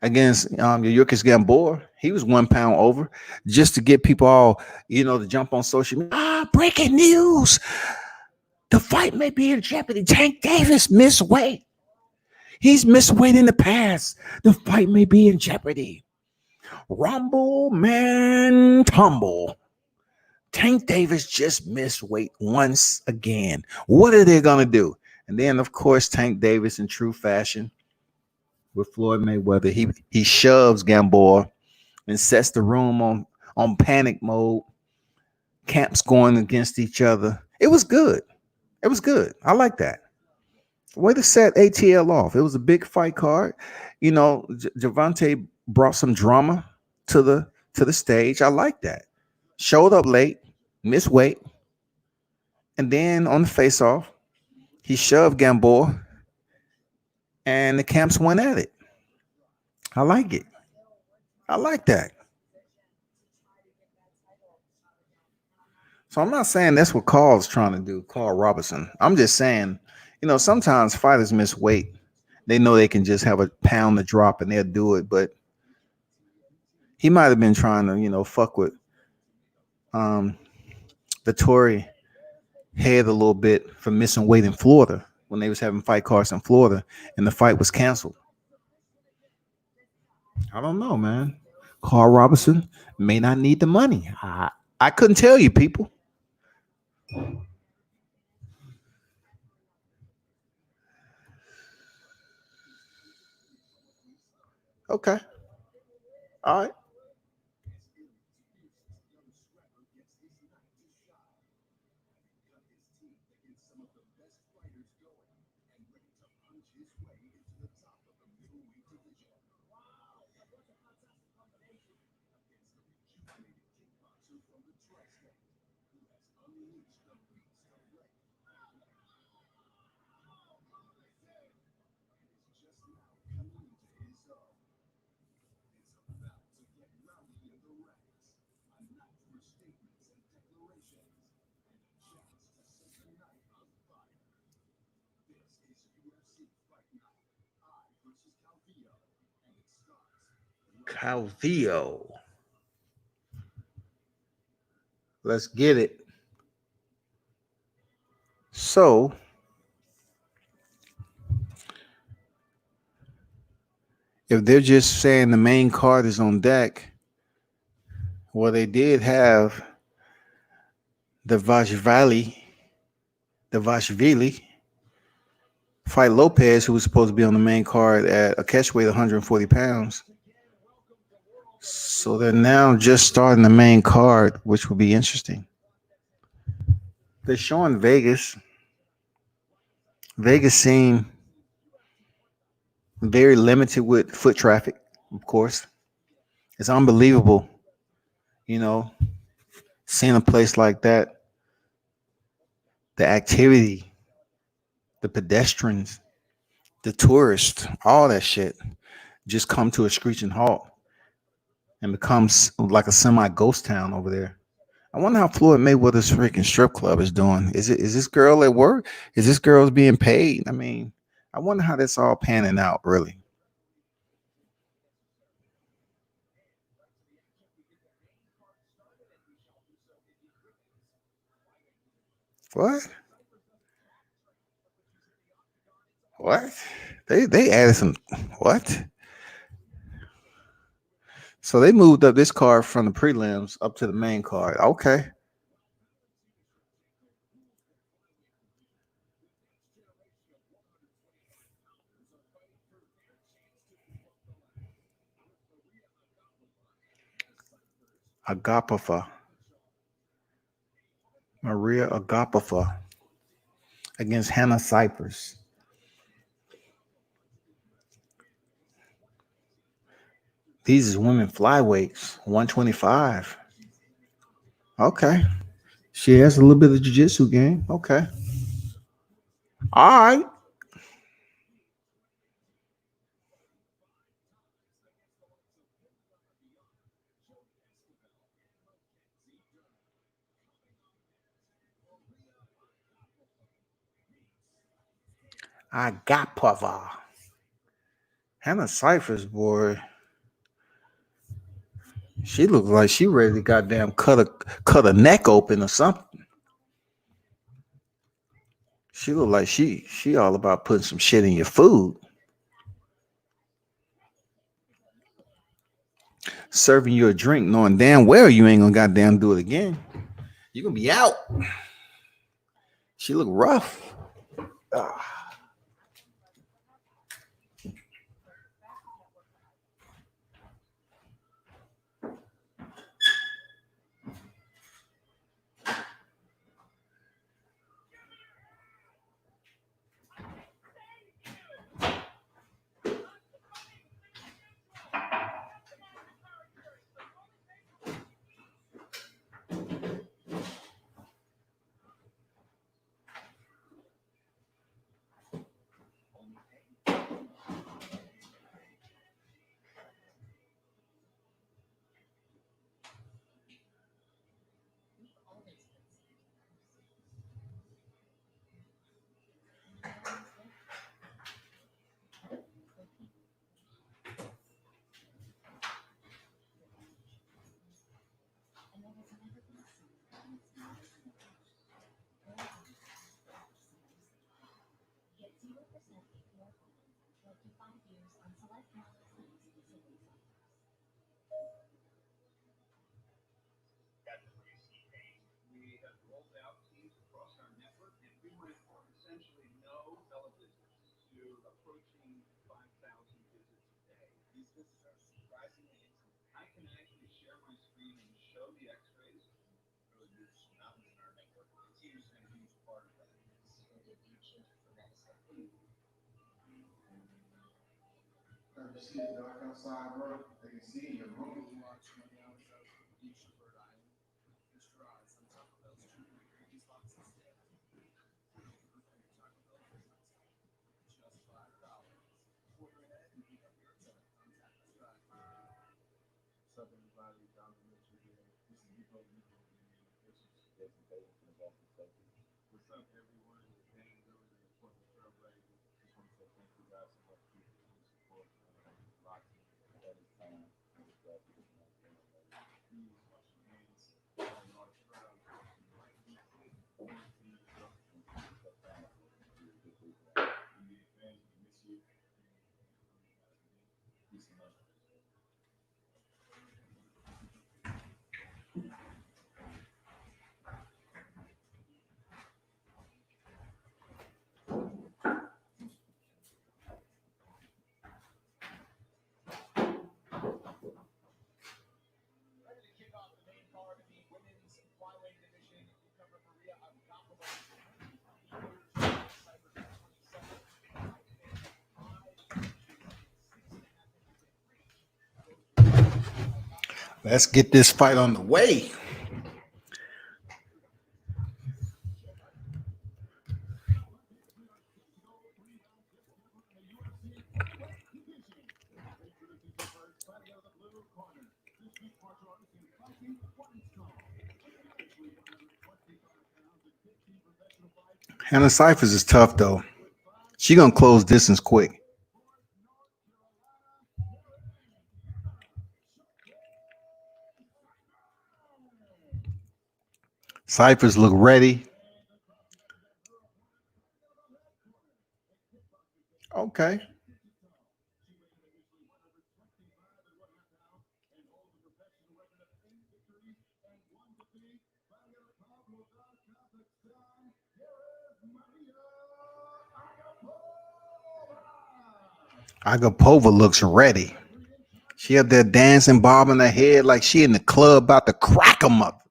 against Yurkis Gamboa. He was 1 pound over just to get people all, to jump on social media. Breaking news. The fight may be in jeopardy. Tank Davis missed weight. He's missed weight in the past. The fight may be in jeopardy. Rumble, man, tumble. Tank Davis just missed weight once again. What are they going to do? And then, of course, Tank Davis in true fashion with Floyd Mayweather, he shoves Gamboa and sets the room on panic mode. Camps going against each other. It was good. It was good. I like that. Way to set ATL off. It was a big fight card. Gervonta brought some drama to the stage. I like that. Showed up late, missed weight, and then on the face-off, he shoved Gamboa, and the camps went at it. I like it. I like that. So I'm not saying that's what Carl's trying to do, Carl Roberson. I'm just saying, sometimes fighters miss weight. They know they can just have a pound to drop and they'll do it, but he might have been trying to, fuck with Vettori head a little bit for missing weight in Florida when they was having fight cards in Florida and the fight was canceled. I don't know, man. Carl Robinson may not need the money. I couldn't tell you, people. Okay. All right. Calvillo. Let's get it. So, if they're just saying the main card is on deck, well, they did have the Vashvili fight Lopez, who was supposed to be on the main card at a catchweight 140 pounds. So they're now just starting the main card, which will be interesting. They're showing Vegas. Vegas seemed very limited with foot traffic, of course. It's unbelievable, you know, seeing a place like that, the activity, the pedestrians, the tourists, all that shit just come to a screeching halt and becomes like a semi ghost town over there. I wonder how Floyd Mayweather's freaking strip club is doing. Is this girl at work? Is this girl being paid? I mean, I wonder how that's all panning out, really. What? What? They added some what? So they moved up this card from the prelims up to the main card. Okay. Agapova. Maria Agapova against Hannah Cypress. These is women flyweights, 125. Okay. She has a little bit of jiu-jitsu game. Okay. All right. Agapova. Hannah Cyphers, boy. She looks like she ready to goddamn cut a neck open or something. She look like she all about putting some shit in your food. Serving you a drink knowing damn well you ain't gonna goddamn do it again. You gonna be out. She look rough. Ah. Let's get this fight on the way. Hannah Cyphers is tough though. She gonna close distance quick. Cyphers look ready. Okay. Agapova looks ready. She up there dancing, bobbing her head like she in the club about to crack them up.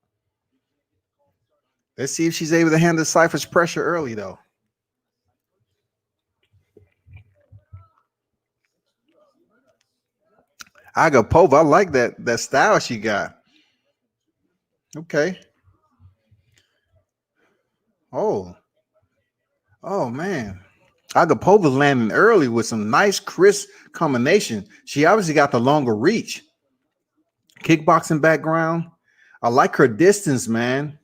Let's see if she's able to handle Cypher's pressure early, though. Agapova, I like that style she got. Okay. Oh, oh man. Agapova's landing early with some nice, crisp combination. She obviously got the longer reach. Kickboxing background. I like her distance, man.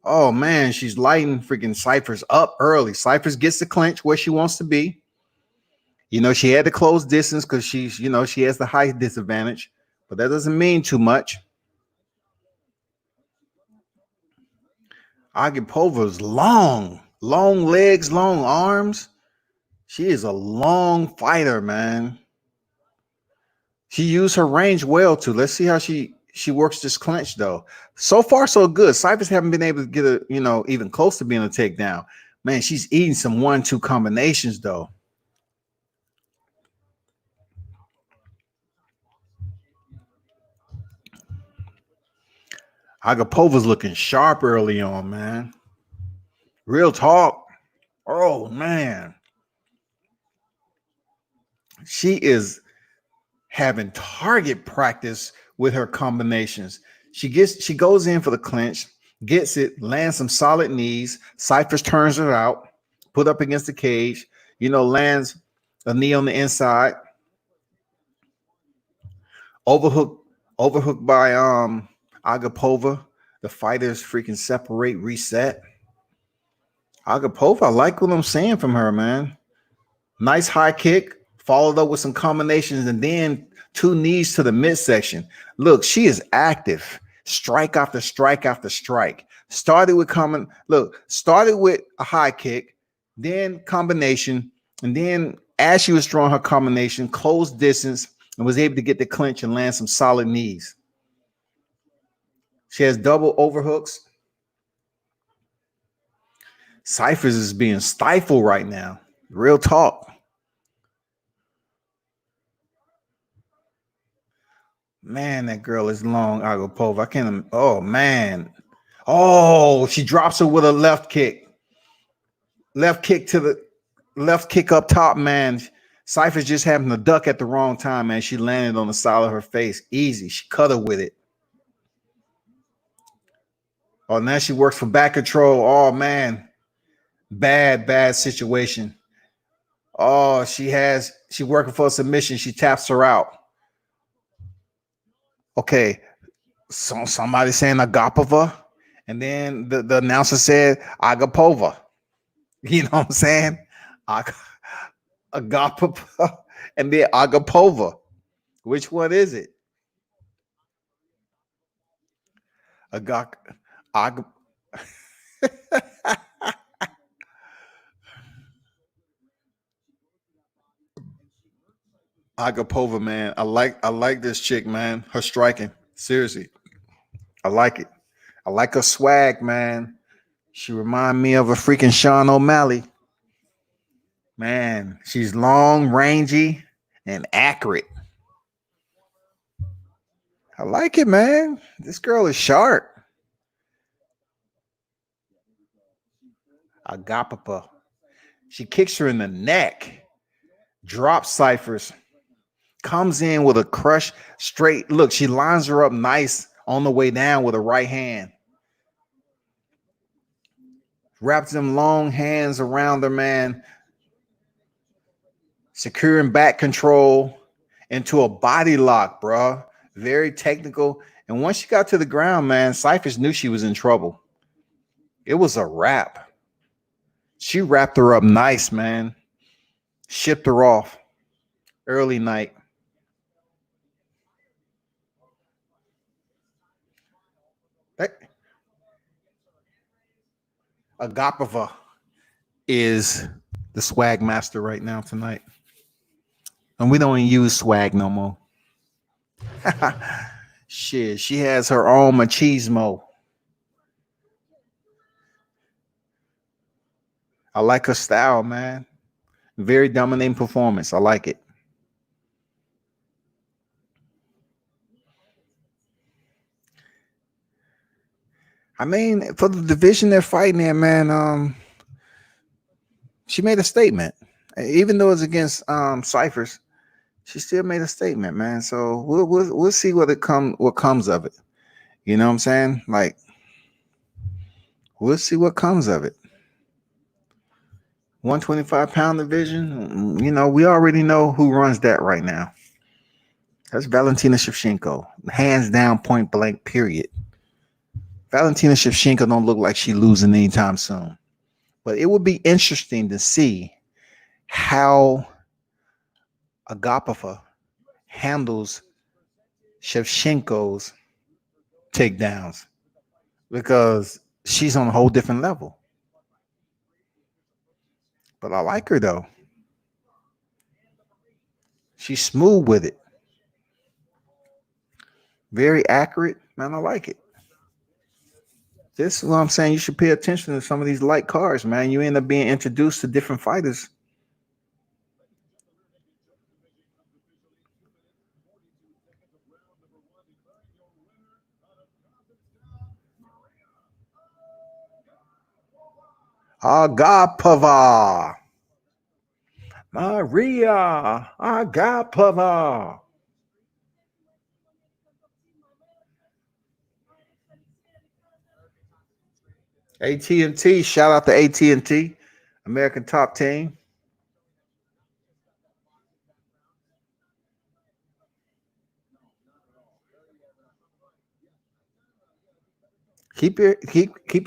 Oh man, she's lighting freaking Cyphers up early. Cyphers gets the clinch where she wants to be. She had to close distance because she has the height disadvantage, but that doesn't mean too much. Agapova's long legs, long arms. She is a long fighter, man. She used her range well too. Let's see how she works this clinch though. So far, so good. Cyphers haven't been able to get even close to being a takedown. Man, she's eating some 1-2 combinations though. Agapova's looking sharp early on, man. Real talk. Oh man. She is having target practice with her combinations. She goes in for the clinch, gets it, lands some solid knees. Cyphers turns her out, put up against the cage, lands a knee on the inside, overhook, overhook by Agapova. The fighters freaking separate, reset. Agapova, I like what I'm saying from her, man. Nice high kick, followed up with some combinations, and then two knees to the midsection. Look, she is active. Strike after strike after strike. Started with a high kick, then combination, and then as she was throwing her combination, closed distance, and was able to get the clinch and land some solid knees. She has double overhooks. Cyphers is being stifled right now. Real talk. Man, that girl is long, Agapova. I can't. Oh man. Oh, she drops her with a left kick. Left kick up top, man. Cypher's just having to duck at the wrong time, man. She landed on the side of her face. Easy. She cut her with it. Oh, now she works for back control. Oh man. Bad situation. Oh, she working for a submission. She taps her out. Okay. So somebody saying Agapova, and then the announcer said Agapova. You know what I'm saying? Ag- Agapova and then Agapova. Which one is it? Agak Ag Agapova, man. I like this chick, man. Her striking. Seriously. I like it. I like her swag, man. She remind me of a freaking Sean O'Malley. Man, she's long, rangy, and accurate. I like it, man. This girl is sharp. Agapapa. She kicks her in the neck, drops Cyphers, comes in with a crush straight. Look, she lines her up nice on the way down with a right hand. Wraps them long hands around her, man. Securing back control into a body lock, bro. Very technical. And once she got to the ground, man, Cyphers knew she was in trouble. It was a wrap. She wrapped her up nice, man. Shipped her off. Early night. That, Agapova. is the swag master right now tonight. And we don't even use swag no more. Shit, she has her own machismo. I like her style, man. Very dominating performance. I like it. I mean, for the division they're fighting in, man, she made a statement. Even though it's against Cyphers, she still made a statement, man. So we'll see what comes of it. You know what I'm saying? Like, we'll see what comes of it. 125-pound division, you know, we already know who runs that right now. That's Valentina Shevchenko. Hands down, point blank, period. Valentina Shevchenko don't look like she's losing anytime soon. But it would be interesting to see how Agapova handles Shevchenko's takedowns, because she's on a whole different level. But I like her, though. She's smooth with it. Very accurate. Man, I like it. This is what I'm saying. You should pay attention to some of these light cards, man. You end up being introduced to different fighters. Agapova. Maria Agapova. AT&T. Shout out to AT&T, American Top Team. Keep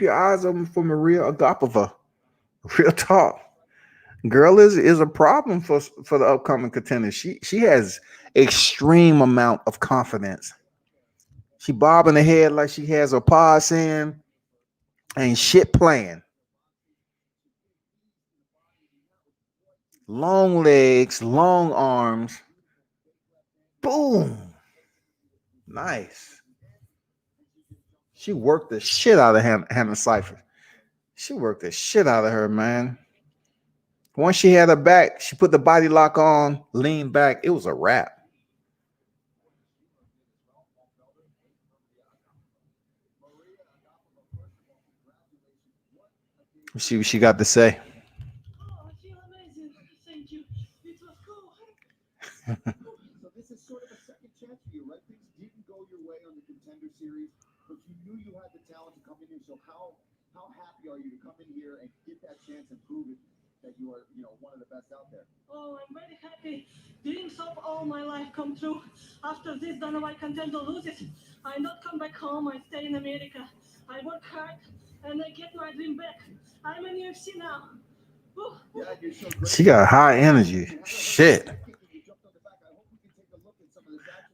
your eyes open for Maria Agapova. Real talk. Girl is a problem for the upcoming contenders. She has extreme amount of confidence. She bobbing her head like she has her paws in. Ain't shit playing. Long legs, long arms. Boom. Nice. She worked the shit out of Hannah Cypher. She worked the shit out of her, man. Once she had her back, she put the body lock on, leaned back. It was a wrap. Let's see what she got to say. Oh, I feel amazing. Thank you. It was cool. So this is sort of a second chance for you, right? Things didn't go your way on the Contender Series, but you knew you had the talent to come in here. So how happy are you to come in here and get that chance and prove it that you are, one of the best out there? Oh, I'm very happy. Dreams of all my life come true. After this Dynamite Contender loses, I not come back home. I stay in America. I work hard and I get my dream back. I'm in UFC now. Yeah, you're so great. She got high energy. Shit.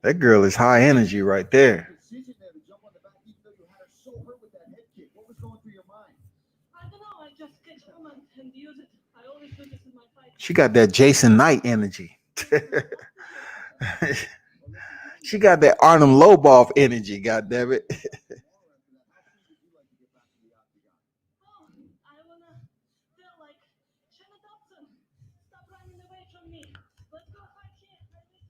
That girl is high energy right there. Decision there to jump on the back, even though you had her so hurt with that head kick. What was going through your mind? I don't know. I just catch a moment and use it. I always do this in my fight. She got that Jason Knight energy. She got that Artem Lobov energy, goddammit. Oh, I wanna feel like Shannon Dobson. Stop running away from me. Let's go fight here. I miss you.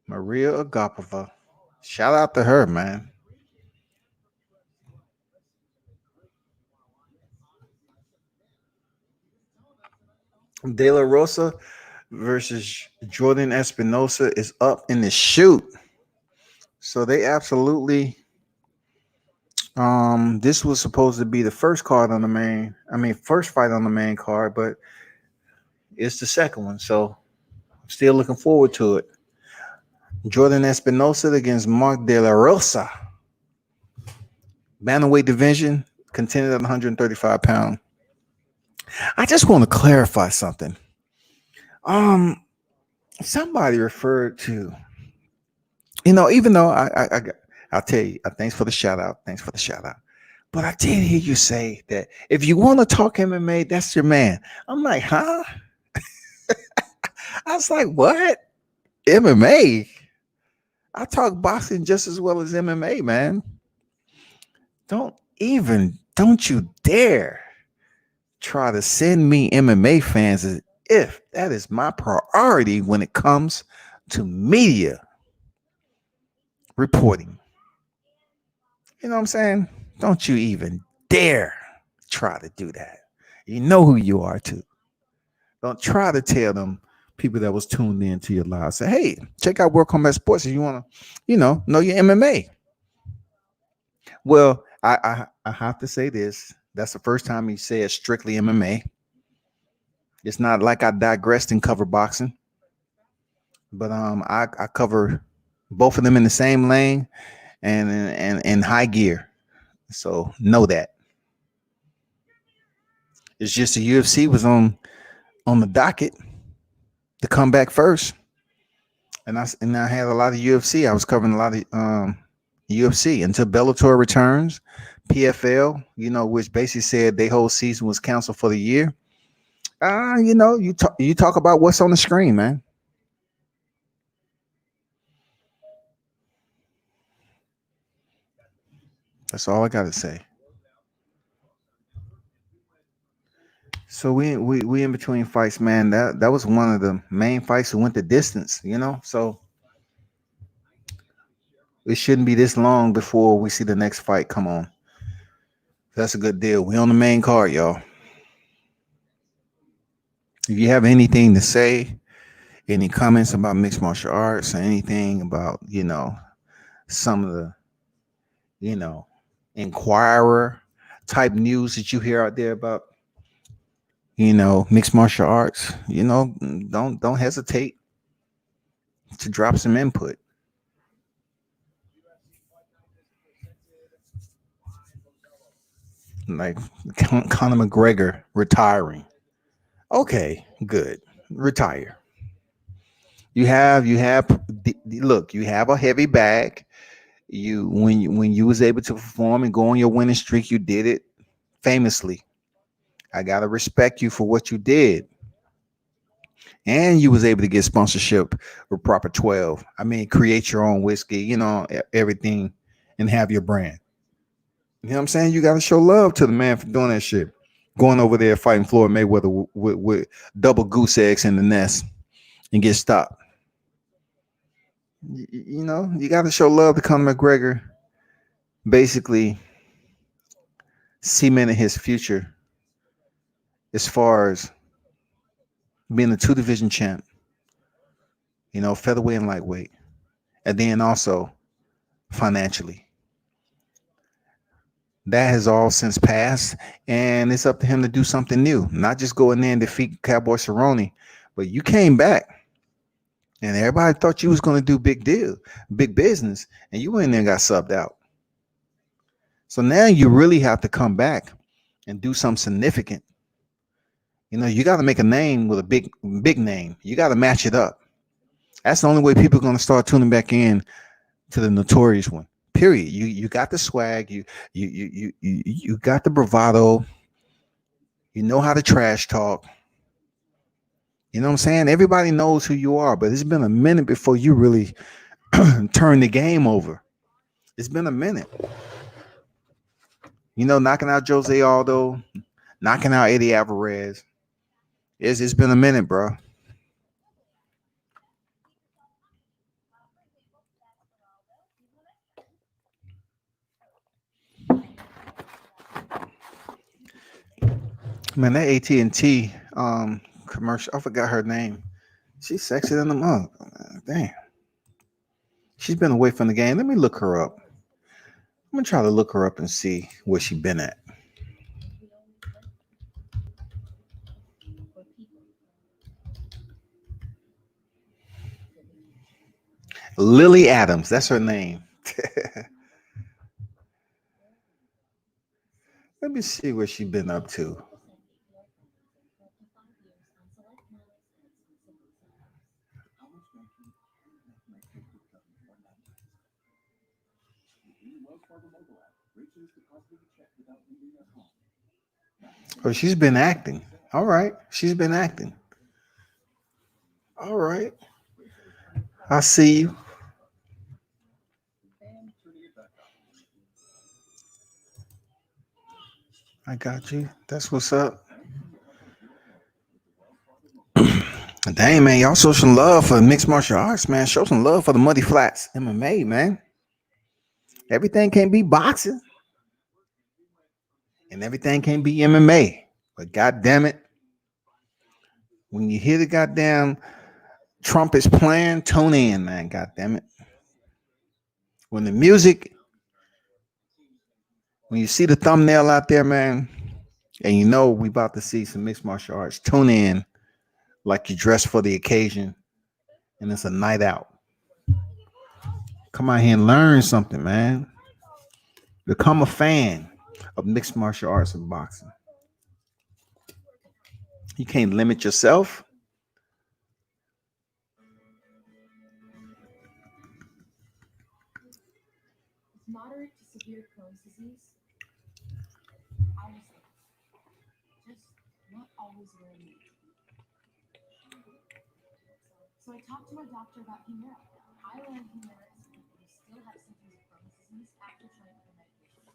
Maria Agapova. Shout out to her, man. De La Rosa versus Jordan Espinosa is up in the shoot. So they absolutely this was supposed to be the first fight on the main card, but it's the second one. So I'm still looking forward to it. Jordan Espinosa against Mark De La Rosa. Bantamweight division, contended at 135 pounds. I just want to clarify something. Somebody referred to, even though I I'll tell you. Thanks for the shout out. Thanks for the shout out. But I did hear you say that if you want to talk MMA, that's your man. I'm like, huh? I was like, what? MMA? I talk boxing just as well as MMA, man. Don't you dare try to send me MMA fans as if that is my priority when it comes to media reporting. You know what I'm saying? Don't you even dare try to do that. You know who you are too. Don't try to tell them people that was tuned in to your live. Say, hey, check out World Combat Sports if you want to, know your MMA. Well, I have to say this. That's the first time he said strictly MMA. It's not like I digressed and cover boxing, but I cover both of them in the same lane and in high gear. So know that. It's just the UFC was on the docket to come back first, and I had a lot of UFC. I was covering a lot of UFC until Bellator returns. PFL, which basically said their whole season was canceled for the year. You talk about what's on the screen, man. That's all I got to say. So we in between fights, man. That was one of the main fights that went the distance, So it shouldn't be this long before we see the next fight come on. That's a good deal. We on the main card, y'all. If you have anything to say, any comments about mixed martial arts, or anything about some of the Inquirer type news that you hear out there about mixed martial arts, don't hesitate to drop some input. Like Conor McGregor retiring. Okay, good. Retire. Look, you have a heavy bag. When you was able to perform and go on your winning streak, you did it famously. I gotta respect you for what you did. And you was able to get sponsorship with Proper 12. I mean, create your own whiskey, everything, and have your brand. You know what I'm saying? You got to show love to the man for doing that shit. Going over there fighting Floyd Mayweather with double goose eggs in the nest and get stopped. You got to show love to Conor McGregor. Basically, cementing his future as far as being a two division champ, featherweight and lightweight, and then also financially. That has all since passed, and it's up to him to do something new, not just go in there and defeat Cowboy Cerrone, but you came back, and everybody thought you was going to do big business, and you went in there and got subbed out. So now you really have to come back and do something significant. You got to make a name with a big name. You got to match it up. That's the only way people are going to start tuning back in to the Notorious one. Period. You got the swag. You got the bravado. You know how to trash talk. You know what I'm saying? Everybody knows who you are, but it's been a minute before you really turn the game over. It's been a minute. Knocking out Jose Aldo, knocking out Eddie Alvarez. It's been a minute, bro. Man, that AT&T commercial, I forgot her name. She's sexy than the mug. Damn. She's been away from the game. Let me look her up. I'm gonna try to look her up and see where she been at. Lily Adams, that's her name. Let me see where she been up to. Oh, she's been acting. All right. She's been acting. All right. I see you. I got you. That's what's up. Dang, man. Y'all show some love for mixed martial arts, man. Show some love for the Muddy Flats MMA, man. Everything can't be boxing. And everything can't be MMA. But God damn it. When you hear the goddamn trumpets playing, tune in, man. God damn it. When the music, when you see the thumbnail out there, man, and you know we about to see some mixed martial arts, tune in like you dress for the occasion and it's a night out. Come out here and learn something, man. Become a fan of mixed martial arts and boxing. You can't limit yourself. Moderate to severe Crohn's disease. Honestly, just not always where I need to be. So I talked to my doctor about Humira. I learned Humira is good when you still have symptoms of Crohn's disease after trying other medications.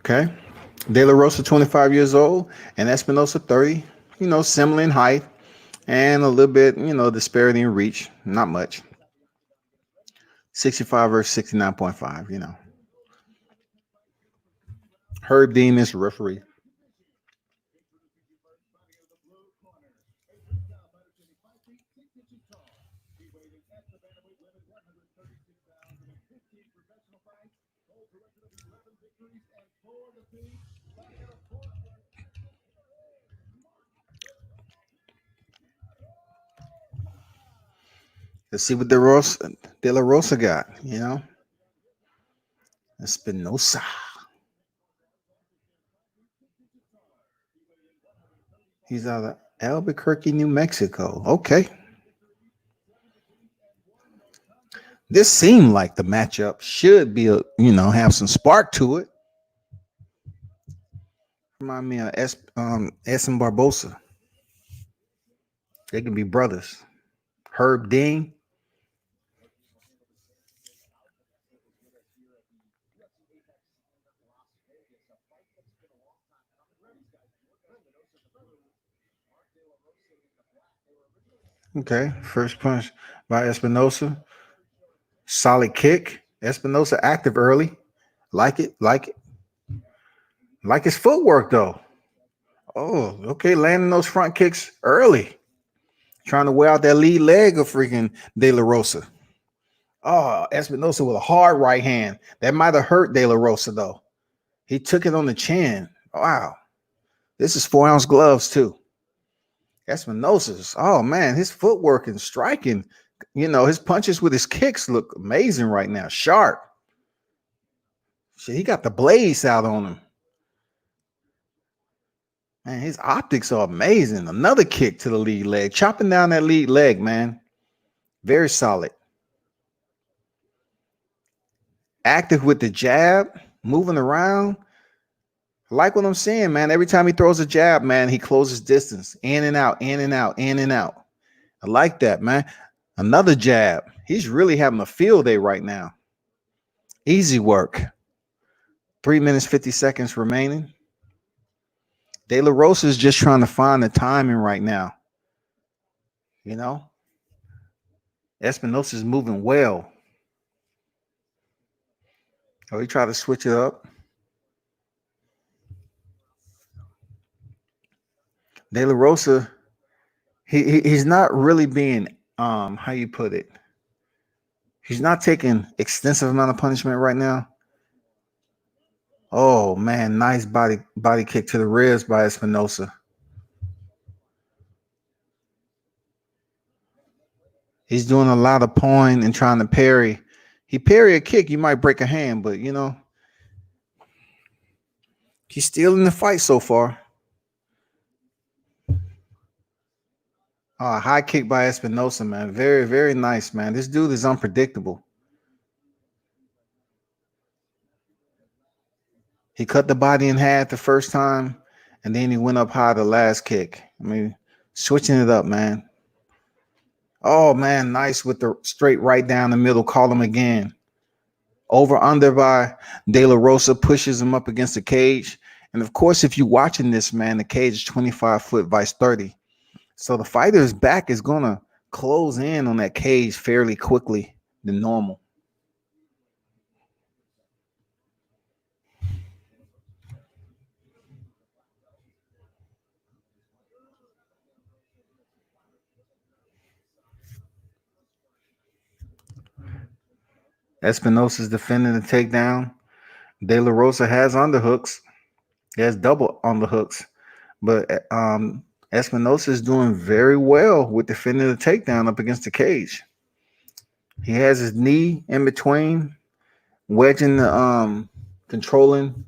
Okay. De La Rosa, 25 years old, and Espinosa, 30. Similar in height and a little bit, disparity in reach. Not much. 65 versus 69.5. Herb Dean is the referee. Let's see what De La Rosa got, Espinosa. He's out of Albuquerque, New Mexico. Okay. This seemed like the matchup should be, have some spark to it. Remind me of S and Barbosa. They can be brothers. Herb Dean. Okay, first punch by Espinosa. Solid kick. Espinosa active early. Like it. Like his footwork though. Oh, okay, landing those front kicks early. Trying to wear out that lead leg of freaking De La Rosa. Oh, Espinosa with a hard right hand. That might have hurt De La Rosa though. He took it on the chin. Wow. This is 4-ounce gloves too. Espinosa's, oh man, his footwork and striking, his punches with his kicks look amazing right now. Sharp. Shit, he got the blades out on him. Man, his optics are amazing. Another kick to the lead leg, chopping down that lead leg, man. Very solid. Active with the jab, moving around. I like what I'm saying, man. Every time he throws a jab, man, he closes distance. In and out, in and out, in and out. I like that, man. Another jab. He's really having a field day right now. Easy work. 3 minutes, 50 seconds remaining. De La Rosa is just trying to find the timing right now. Espinosa is moving well. Oh, he tried to switch it up. De La Rosa, he's not really being how you put it. He's not taking extensive amount of punishment right now. Oh man, nice body kick to the ribs by Espinosa. He's doing a lot of pawing and trying to parry. He parry a kick, you might break a hand, but he's still in the fight so far. High kick by Espinosa, man. Very, very nice, man. This dude is unpredictable. He cut the body in half the first time, and then he went up high the last kick. I mean, switching it up, man. Oh, man, nice with the straight right down the middle. Call him again. Over under by De La Rosa, pushes him up against the cage. And of course, if you're watching this, man, the cage is 25 foot vice 30. So the fighter's back is going to close in on that cage fairly quickly than normal. Espinosa's defending the takedown. De La Rosa has underhooks. He has double underhooks. But Espinosa is doing very well with defending the takedown up against the cage. He has his knee in between, wedging the controlling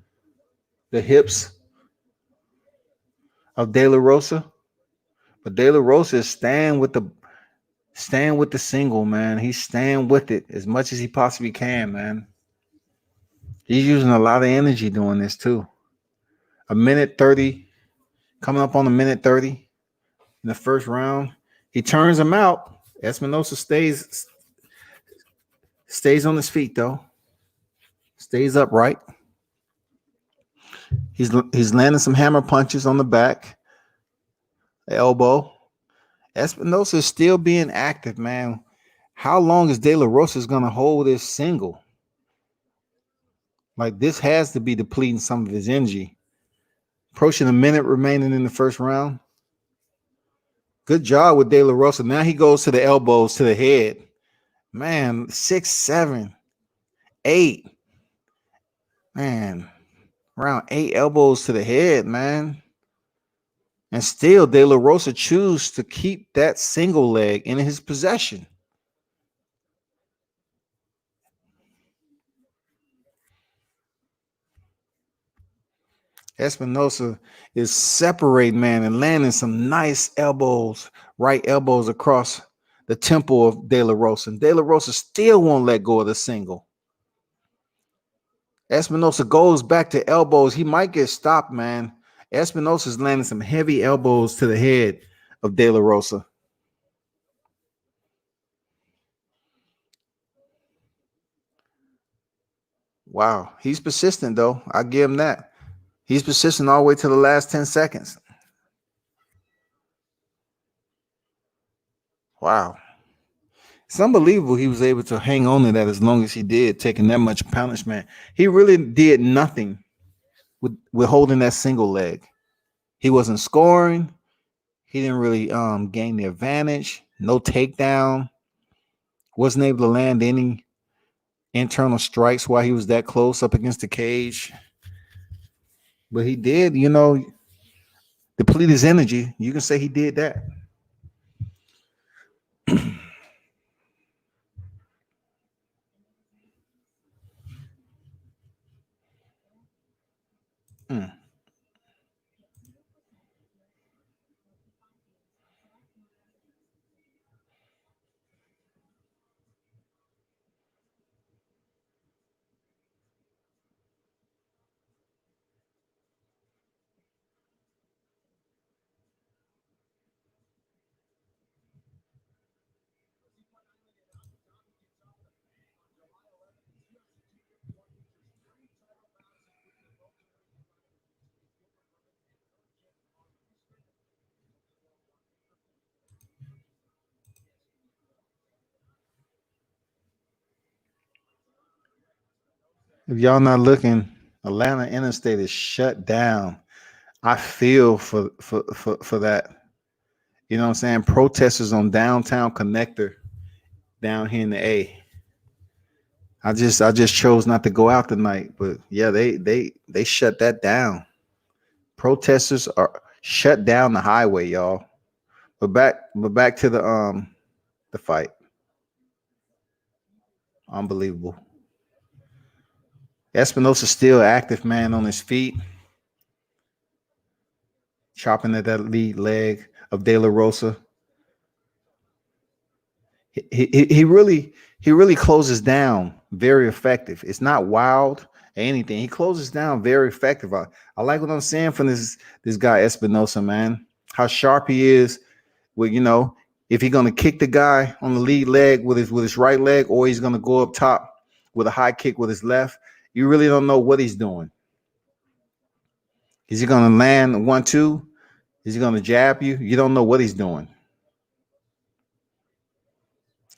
the hips of De La Rosa. But De La Rosa is staying with the single, man. He's staying with it as much as he possibly can, man. He's using a lot of energy doing this too. A minute 30, coming up on a minute 30 in the first round. He turns him out. Espinosa stays on his feet though. Stays upright. He's landing some hammer punches on the back, elbow. Espinosa is still being active, man. How long is De La Rosa going to hold this single? Like, this has to be depleting some of his energy. Approaching a minute remaining in the first round. Good job with De La Rosa. Now he goes to the elbows, to the head. Man, 6, 7, 8. Man, around 8 elbows to the head, man. And still, De La Rosa chooses to keep that single leg in his possession. Espinosa is separating, man, and landing some nice elbows, right elbows across the temple of De La Rosa. And De La Rosa still won't let go of the single. Espinosa goes back to elbows. He might get stopped, man. Espinosa's landing some heavy elbows to the head of De La Rosa. Wow. He's persistent, though. I give him that. He's persistent all the way to the last 10 seconds. Wow. It's unbelievable he was able to hang on to that as long as he did, taking that much punishment. He really did nothing with holding that single leg. He wasn't scoring. He didn't really gain the advantage. No takedown. Wasn't able to land any internal strikes while he was that close up against the cage. But he did, deplete his energy. You can say he did that. Mm. If y'all not looking, Atlanta Interstate is shut down. I feel for that. You know what I'm saying? Protesters on downtown connector down here in the A. I just chose not to go out tonight, but yeah, they shut that down. Protesters are shut down the highway, y'all. But back to the fight. Unbelievable. Espinosa still active, man, on his feet, chopping at that lead leg of De La Rosa. He really closes down very effective. It's not wild or anything. He closes down very effective. I like what I'm saying from this guy Espinosa, man. How sharp he is with, if he's gonna kick the guy on the lead leg with his right leg, or he's gonna go up top with a high kick with his left. You really don't know what he's doing. Is he gonna land 1-2? Is he gonna jab you? You don't know what he's doing.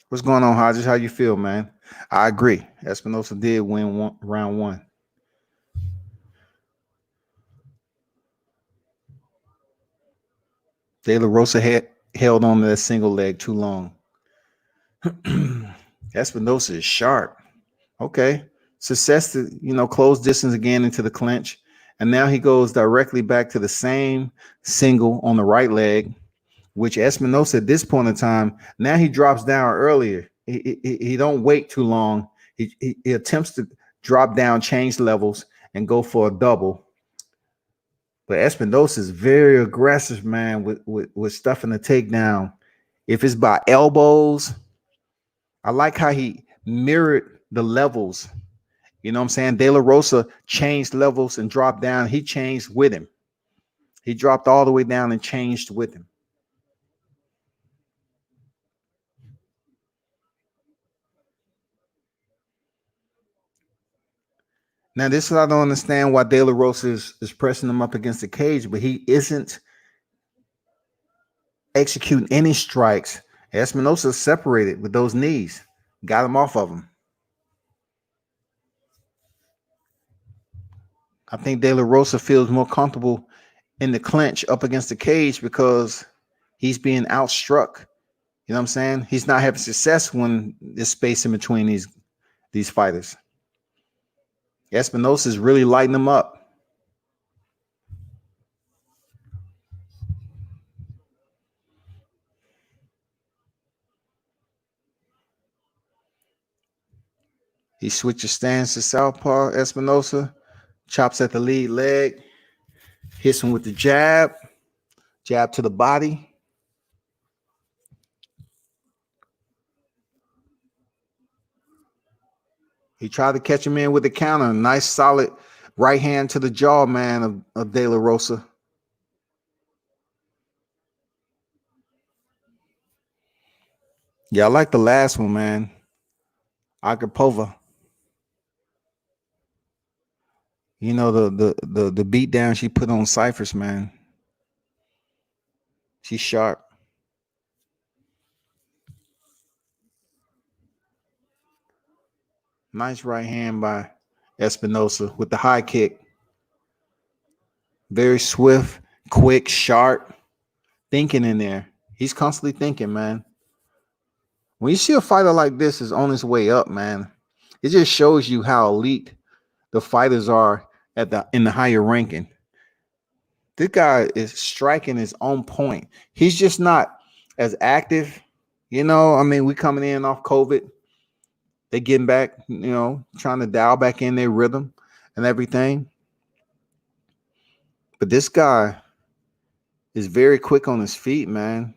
What's going on, Hodges? How you feel, man? I agree. Espinosa did win round one. De La Rosa held on to that single leg too long. Espinosa is sharp. Okay. Success to, close distance again into the clinch. And now he goes directly back to the same single on the right leg, which Espinosa at this point in time, now he drops down earlier. He don't wait too long. He attempts to drop down, change levels, and go for a double. But Espinosa is very aggressive, man, with stuffing the takedown. If it's by elbows, I like how he mirrored the levels. You know what I'm saying? De La Rosa changed levels and dropped down. He changed with him. He dropped all the way down and changed with him. Now, this is what I don't understand why De La Rosa is pressing him up against the cage, but he isn't executing any strikes. Espinosa separated with those knees, got him off of him. I think De La Rosa feels more comfortable in the clinch up against the cage because he's being outstruck. You know what I'm saying? He's not having success when there's space in between these fighters. Espinosa is really lighting him up. He switches stance to southpaw. Espinosa chops at the lead leg, hits him with the jab to the body. He tried to catch him in with the counter. Nice, solid right hand to the jaw, man, of De La Rosa. Yeah, I like the last one, man. Agapova. You know, the beat down she put on Cyphers, man. She's sharp. Nice right hand by Espinosa with the high kick. Very swift, quick, sharp, thinking in there. He's constantly thinking, man. When you see a fighter like this is on his way up, man, it just shows you how elite the fighters are in the higher ranking. This guy is striking his own point. He's just not as active. I mean, we coming in off COVID. They getting back, trying to dial back in their rhythm and everything. But this guy is very quick on his feet, man.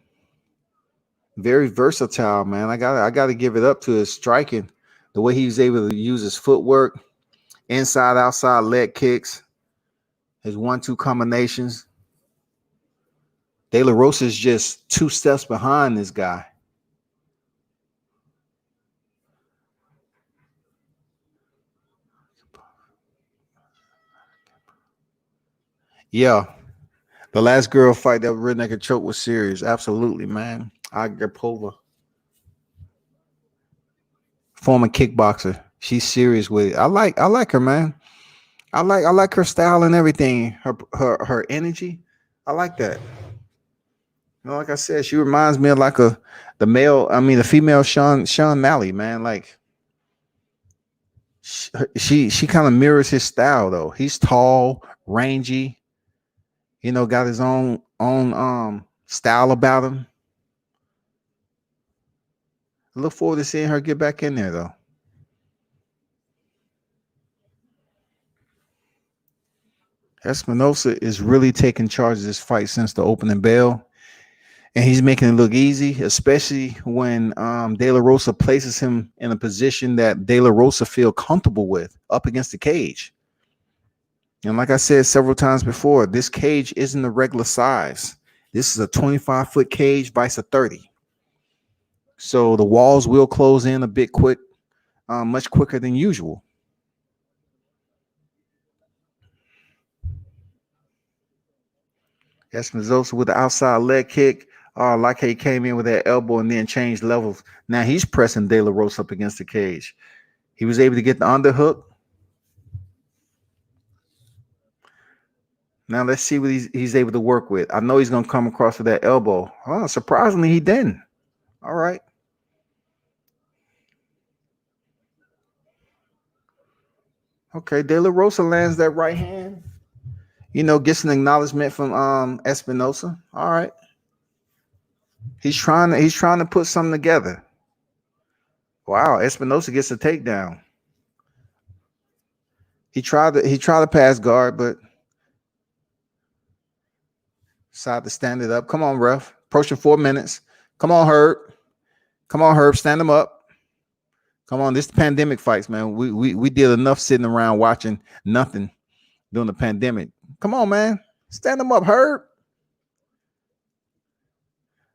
Very versatile, man. I gotta give it up to his striking. The way he was able to use his footwork, inside, outside leg kicks, his 1-2 combinations. De La Rosa is just 2 steps behind this guy. Yeah. The last girl fight that rear naked choke was serious. Absolutely, man. Agapova. Former kickboxer. She's serious with it. I like her, man. I like her style and everything. Her energy. I like that. Like I said, she reminds me of like the female Sean Malley, man. Like she kind of mirrors his style though. He's tall, rangy, got his own style about him. I look forward to seeing her get back in there though. Espinosa is really taking charge of this fight since the opening bell, and he's making it look easy, especially when De La Rosa places him in a position that De La Rosa feel comfortable with up against the cage. And like I said several times before, this cage isn't a regular size. This is a 25-foot cage vice a 30. So the walls will close in a bit quick, much quicker than usual. Espinosa with the outside leg kick. Like how he came in with that elbow and then changed levels. Now he's pressing De La Rosa up against the cage. He was able to get the underhook. Now let's see what he's able to work with. I know he's going to come across with that elbow. Surprisingly, he didn't. All right. Okay, De La Rosa lands that right hand. Gets an acknowledgement from Espinosa. All right. He's trying to put something together. Wow, Espinosa gets a takedown. He tried to pass guard, but decided to stand it up. Come on, ref. Approaching 4 minutes. Come on, Herb. Stand him up. Come on, this is pandemic fights, man. We did enough sitting around watching nothing during the pandemic. Come on, man. Stand him up, Herb.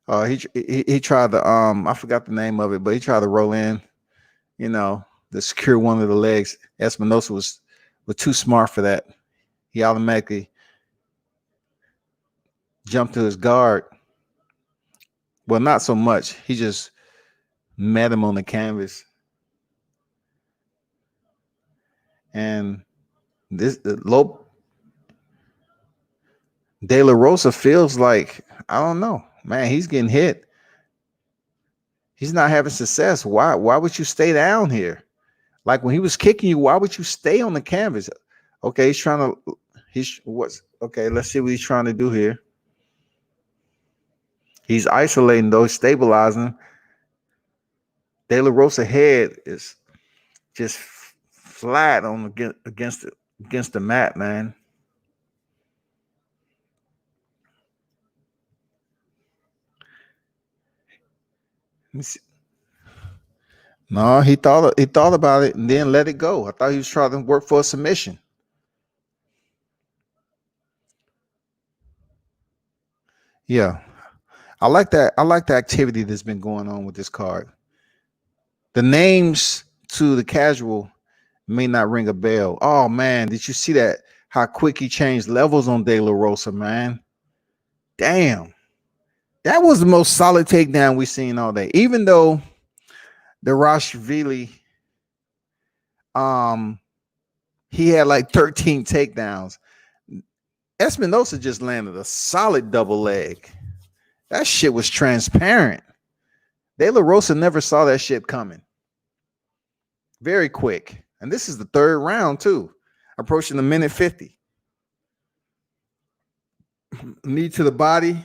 He tried to I forgot the name of it, but he tried to roll in, to secure one of the legs. Espinosa was too smart for that. He automatically jumped to his guard. Well, not so much. He just met him on the canvas. And De La Rosa feels like, I don't know, man, he's getting hit. He's not having success. Why would you stay down here? Like when he was kicking you, why would you stay on the canvas? Okay, let's see what he's trying to do here. He's isolating though, stabilizing. De La Rosa head is just flat on against the mat, man. Let me see. No, he thought about it and then let it go. I thought he was trying to work for a submission. Yeah. I like that. I like the activity that's been going on with this card. The names to the casual may not ring a bell. Oh man, did you see that? How quick he changed levels on De La Rosa, man. Damn. That was the most solid takedown we've seen all day. Even though Dvalishvili, he had like 13 takedowns. Espinosa just landed a solid double leg. That shit was transparent. De La Rosa never saw that shit coming. Very quick. And this is the third round, too. Approaching the minute 50. Knee to the body.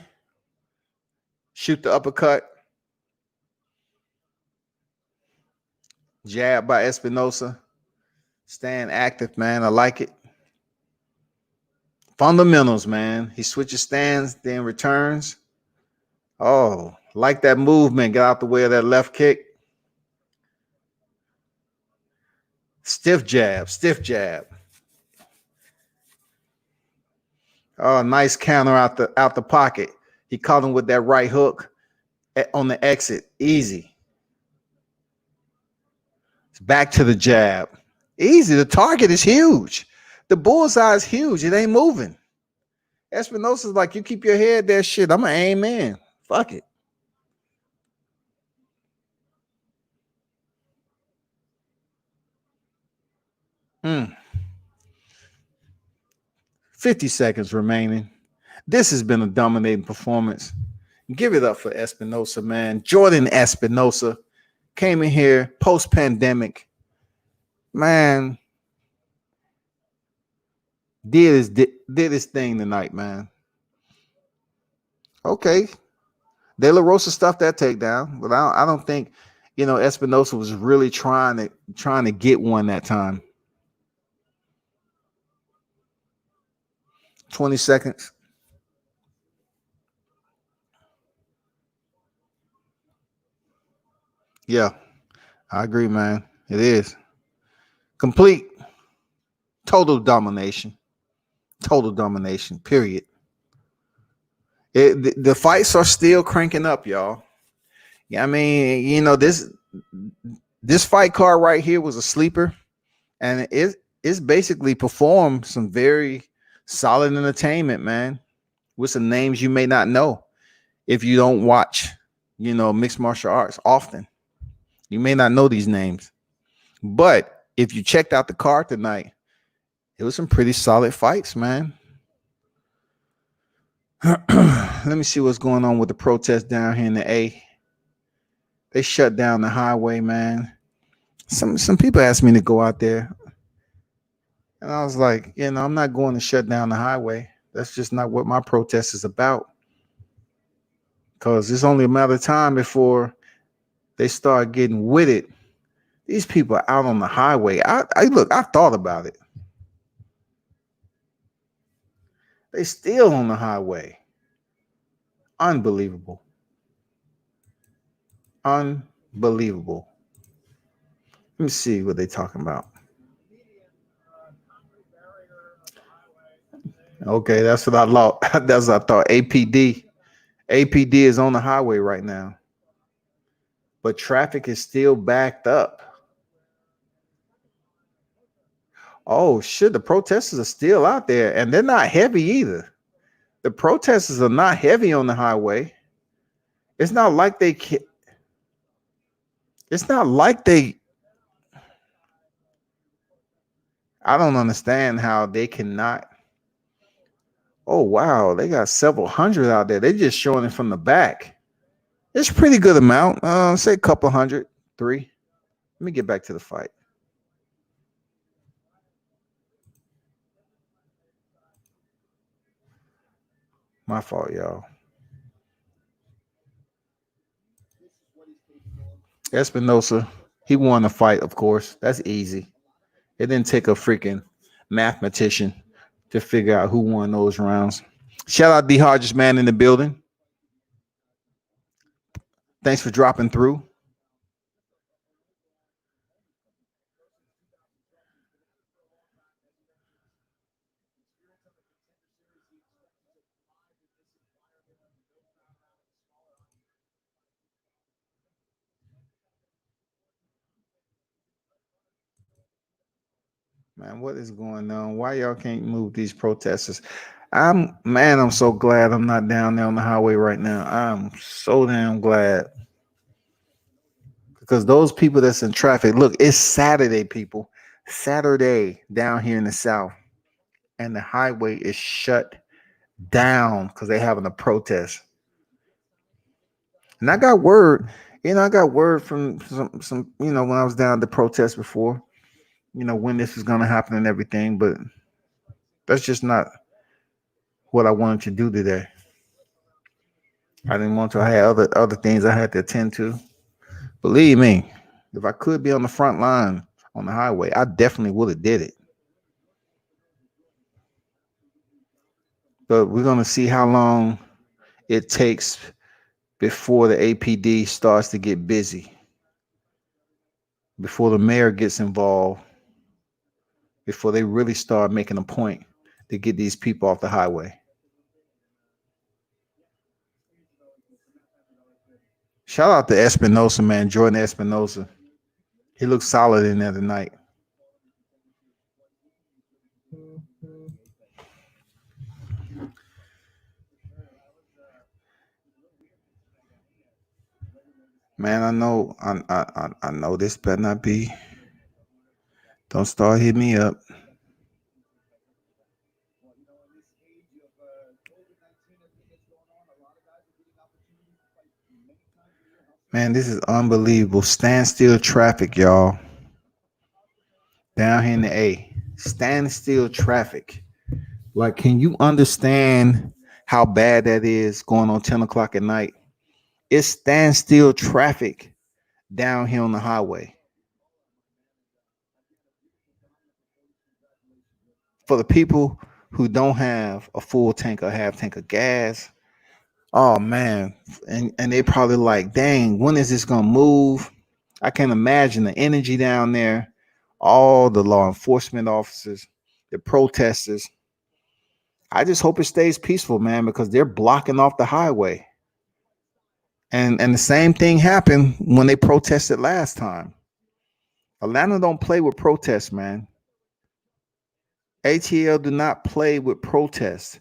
Shoot the uppercut. Jab by Espinosa. Staying active, man. I like it. Fundamentals, man. He switches stands, then returns. Oh, like that movement. Get out the way of that left kick. Stiff jab, stiff jab. Oh, nice counter out the pocket. He caught him with that right hook on the exit. Easy. It's back to the jab. Easy. The target is huge. The bullseye is huge. It ain't moving. Espinosa's like, you keep your head there, shit. I'm going to aim in. Fuck it. Mm. 50 seconds remaining. This has been a dominating performance. Give it up for Espinosa, man. Jordan Espinosa came in here post-pandemic. Man, did his thing tonight, man. Okay. De La Rosa stuffed that takedown, but I don't think, Espinosa was really trying to get one that time. 20 seconds. Yeah, I agree, man. It is complete, total domination. Total domination, period. The fights are still cranking up, y'all. Yeah, I mean, this fight card right here was a sleeper, and it's basically performed some very solid entertainment, man, with some names you may not know if you don't watch, mixed martial arts often. You may not know these names, but if you checked out the card tonight, it was some pretty solid fights, man. Let me see what's going on with the protest down here in the A. They shut down the highway, man. Some people asked me to go out there, and I was like, I'm not going to shut down the highway. That's just not what my protest is about. Because it's only a matter of time before they start getting with it. These people are out on the highway. I thought about it. They still on the highway. Unbelievable. Unbelievable. Let me see what they're talking about. Okay, that's what I thought. That's what I thought. APD. APD is on the highway right now. But traffic is still backed up. Oh, shit. The protesters are still out there, and they're not heavy either. The protesters are not heavy on the highway. It's not like they it's not like they I don't understand how they cannot. Oh, wow. They got several hundred out there. They're just showing it from the back. It's a pretty good amount. Say a couple hundred, 3. Let me get back to the fight. My fault, y'all. Espinosa, he won the fight, of course. That's easy. It didn't take a freaking mathematician to figure out who won those rounds. Shout out D Hodges, man, in the building. Thanks for dropping through. Man, what is going on? Why y'all can't move these protesters? I'm so glad I'm not down there on the highway right now. I'm so damn glad. Because those people that's in traffic, look, it's Saturday, people. Saturday down here in the South. And the highway is shut down because they're having a protest. And I got word, from some, when I was down at the protest before, when this is gonna happen and everything, but that's just not what I wanted to do today. I didn't want to. I had other things I had to attend to. Believe me, if I could be on the front line on the highway, I definitely would have did it. But we're gonna see how long it takes before the APD starts to get busy, before the mayor gets involved, before they really start making a point to get these people off the highway. Shout out to Espinosa, man. Jordan Espinosa. He looks solid in there tonight. Man, I know this better not be Don't start hitting me up. Well, in this age of COVID-19, everything that's going on, a lot of guys are getting opportunities to fight many times a year. Man, this is unbelievable. Standstill traffic, y'all. Down here in the A. Standstill traffic. Like, can you understand how bad that is going on 10 o'clock at night? It's standstill traffic down here on the highway. For the people who don't have a full tank or half tank of gas, oh man, and they probably like, dang, when is this gonna move? I can't imagine the energy down there, all the law enforcement officers, the protesters. I just hope it stays peaceful, man, because they're blocking off the highway. And the same thing happened when they protested last time. Atlanta don't play with protests, man. ATL do not play with protests.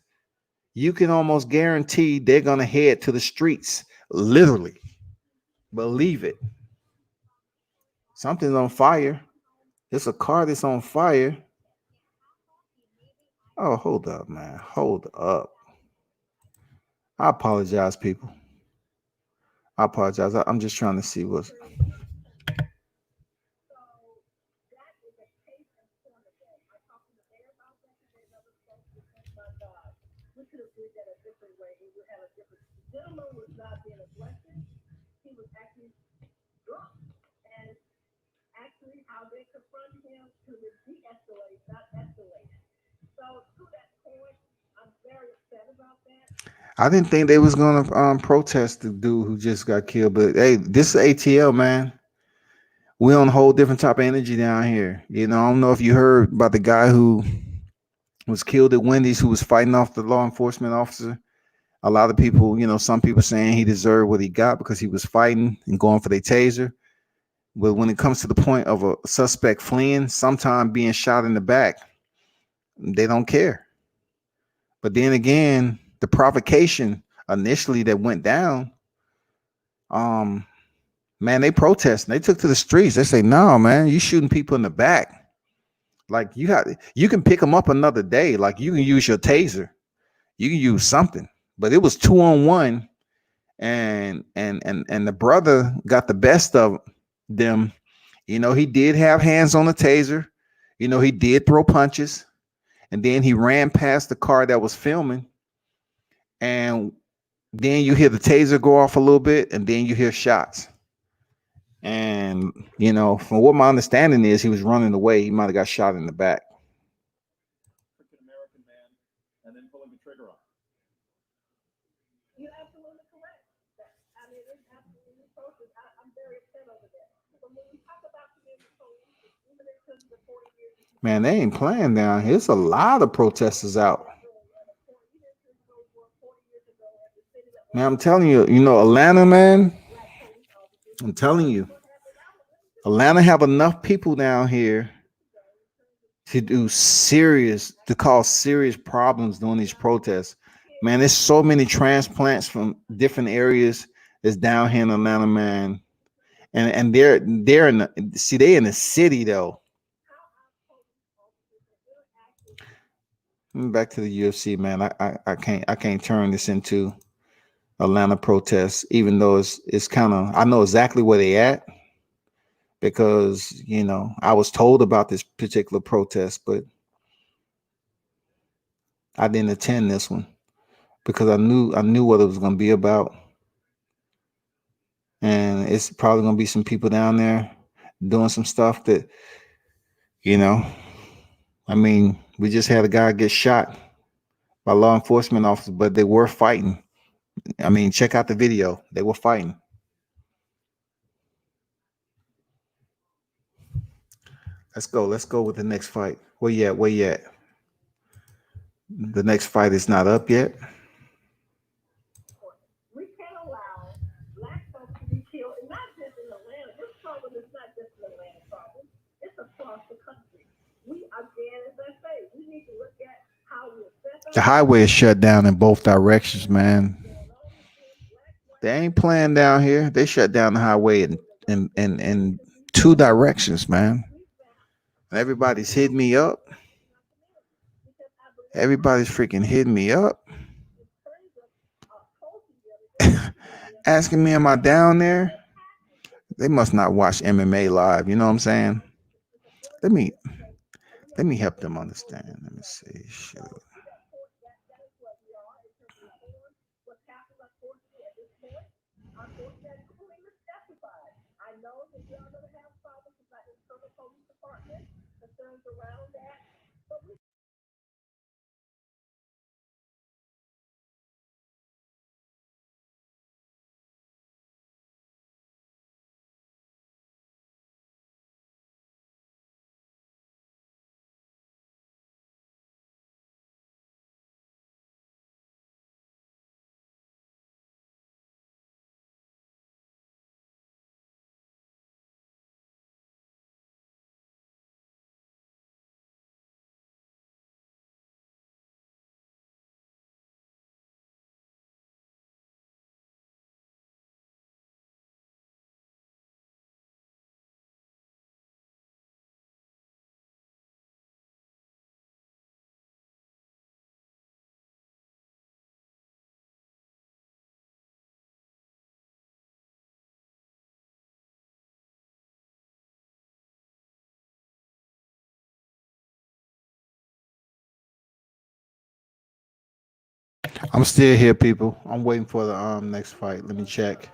You can almost guarantee they're gonna head to the streets, literally. Believe it. Something's on fire. It's a car that's on fire. Oh, hold up, man. Hold up. I apologize, people. I apologize. I'm just trying to see what's. We could have did that a different way. We would have a different. Gentleman was not being aggressive. He was actually drunk, and actually how they confronted him to de-escalate, not escalate. So to that point, I'm very upset about that. I didn't think they was gonna protest the dude who just got killed, but hey, this is ATL, man. We on a whole different type of energy down here. You know, I don't know if you heard about the guy who was killed at Wendy's, who was fighting off the law enforcement officer. A lot of people, you know, some people saying he deserved what he got because he was fighting and going for their taser. But when it comes to the point of a suspect fleeing, sometime being shot in the back, they don't care. But then again, the provocation initially that went down, man, they protested. They took to the streets. They say, no, man, you shooting people in the back. Like you can pick them up another day. Like you can use your taser. You can use something. But it was 2-on-1, and the brother got the best of them. You know, he did have hands on the taser. You know, he did throw punches, and then he ran past the car that was filming, and then you hear the taser go off a little bit, and then you hear shots. And you know, from what my understanding is, he was running away. He might have got shot in the back. African American man, and then pulling the trigger on. You're absolutely correct. I mean, it's absolutely process. I'm very upset over that. But when we talk about community police, even because of the 40 years, Man, they ain't playing down here. There's a lot of protesters out. Man, I'm telling you, you know, Atlanta, man. I'm telling you, Atlanta have enough people down here to cause serious problems during these protests. Man, there's so many transplants from different areas that's down here in Atlanta, man. And they're in they in the city though. Back to the UFC, man. I can't turn this into Atlanta protests, even though it's kind of, I know exactly where they at because, you know, I was told about this particular protest, but I didn't attend this one because I knew what it was going to be about. And it's probably going to be some people down there doing some stuff that, you know, I mean, we just had a guy get shot by law enforcement officers, but they were fighting. I mean, check out the video. They were fighting. Let's go. Let's go with the next fight. Where you at? Where you at? The next fight is not up yet. we can't allow black folks to be killed, and not just in Atlanta. This problem is not just an Atlanta problem. It's across the country. We, again, as I say, we need to look at how we assess The highway is shut down in both directions, man. They ain't playing down here. They shut down the highway in two directions, man. And everybody's hitting me up. Everybody's freaking hitting me up. Asking me, am I down there? They must not watch MMA live. You know what I'm saying? Let me help them understand. Let me see. Shoot. I'm still here, people. I'm waiting for the next fight. Let me check.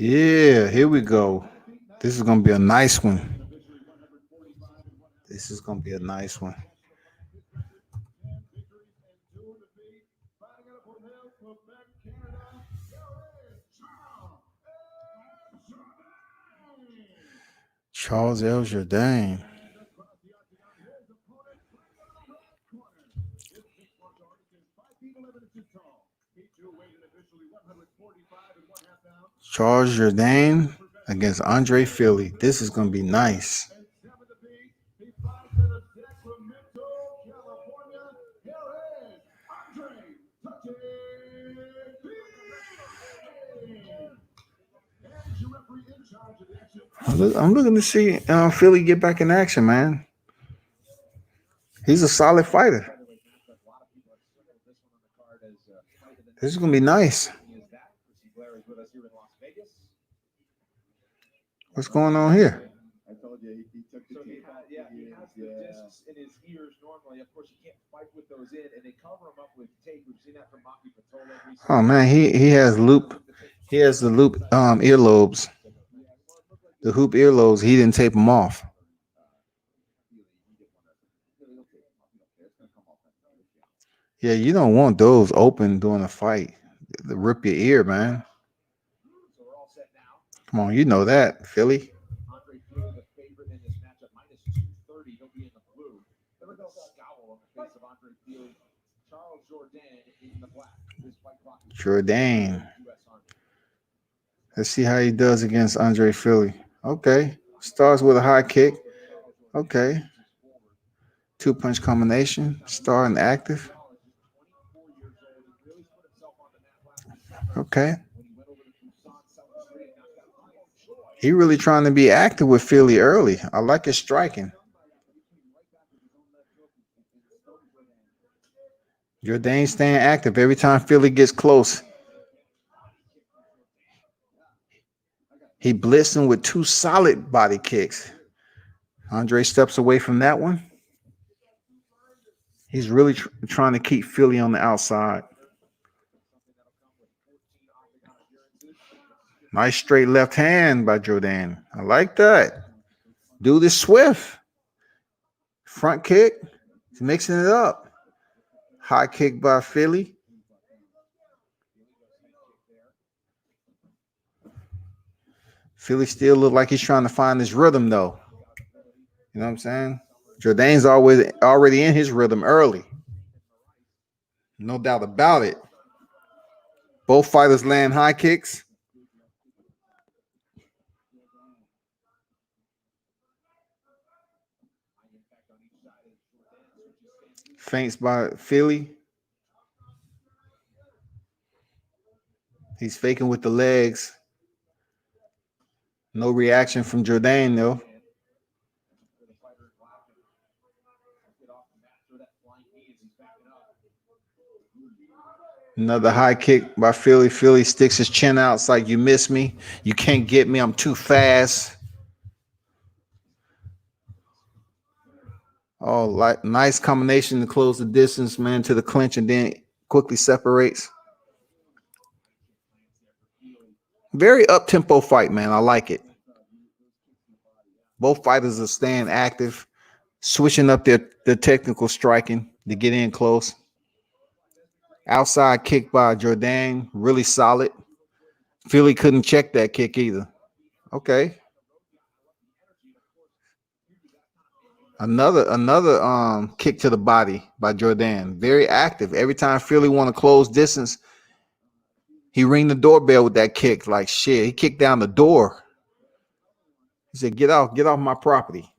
Yeah, here we go. This is gonna be a nice one. This is gonna be a nice one. Charles El Jourdain. Charles Jourdain against Andre Philly. This is gonna be nice. I'm looking to see Philly get back in action, man. He's a solid fighter. This is gonna be nice. What's going on here? I told you he took the tape off. He has the discs in his ears normally. Of course, you can't fight with those in, and they cover him up with tape. We've seen that from Maki Patola recently. Oh man, he has loop. He has the loop earlobes. The hoop earlobes. He didn't tape them off. Yeah, you don't want those open during a fight. They rip your ear, man. So we're all set now. Come on, you know that, Philly. Andre Philly, the favorite in this matchup, minus 230. He'll be in the blue. Look at the scowl on the face of Andre Philly. Charles Jourdain in the black. This fight clock is Jourdain. U.S. Army. Let's see how he does against Andre Philly. Okay. Starts with a high kick. Okay. 2-punch combination. Starting active. Okay. He really trying to be active with Philly early. I like his striking. Jordan staying active every time Philly gets close. He blitzing with 2 solid body kicks. Andre steps away from that one. He's really trying to keep Philly on the outside. Nice straight left hand by Jordan. I like that. Dude is swift. Front kick. He's mixing it up. High kick by Philly. Philly still look like he's trying to find his rhythm, though. You know what I'm saying? Jordan's already in his rhythm early. No doubt about it. Both fighters land high kicks. Feints by Philly. He's faking with the legs. No reaction from Jordan, though. Another high kick by Philly. Philly sticks his chin out. It's like, you miss me. You can't get me. I'm too fast. Oh, like nice combination to close the distance, man, to the clinch, and then quickly separates. Very up-tempo fight, man. I like it. Both fighters are staying active, switching up their technical striking to get in close. Outside kick by Jordan, really solid. Philly couldn't check that kick either. Okay. Another kick to the body by Jordan. Very active. Every time Philly want to close distance, he ring the doorbell with that kick. Like shit. He kicked down the door. He said, get off my property.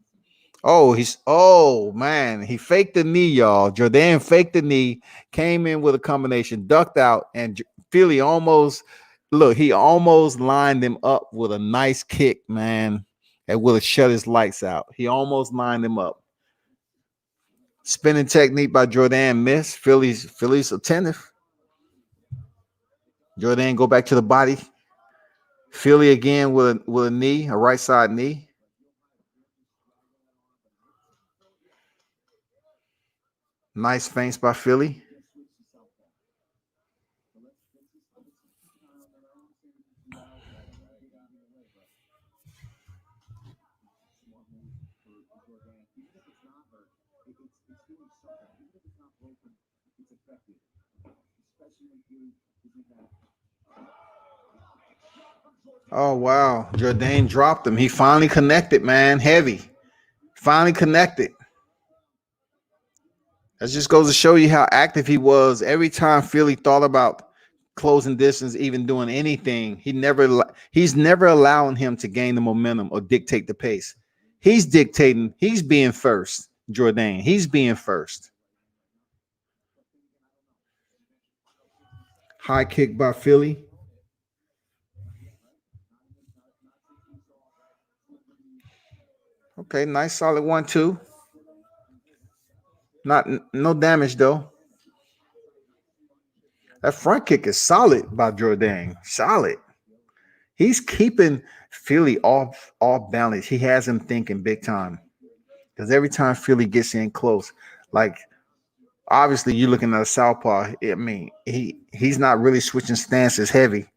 Oh man, he faked the knee, y'all. Jordan faked the knee, came in with a combination, ducked out, and Philly almost lined him up with a nice kick, man. That would have shut his lights out. He almost lined him up. Spinning technique by Jordan missed. Philly's attentive. Jordan go back to the body. Philly again with a knee, a right side knee. Nice feints by Philly. Oh, wow. Jordan dropped him. He finally connected, man. Heavy. Finally connected. That just goes to show you how active he was. Every time Philly thought about closing distance, even doing anything, he's never allowing him to gain the momentum or dictate the pace. He's dictating. He's being first, Jordan. He's being first. High kick by Philly. Okay, nice solid 1-2. No damage though. That front kick is solid by Jordan. Solid. He's keeping Philly off balance. He has him thinking big time. Because every time Philly gets in close, like obviously you're looking at a southpaw. I mean, he's not really switching stances heavy.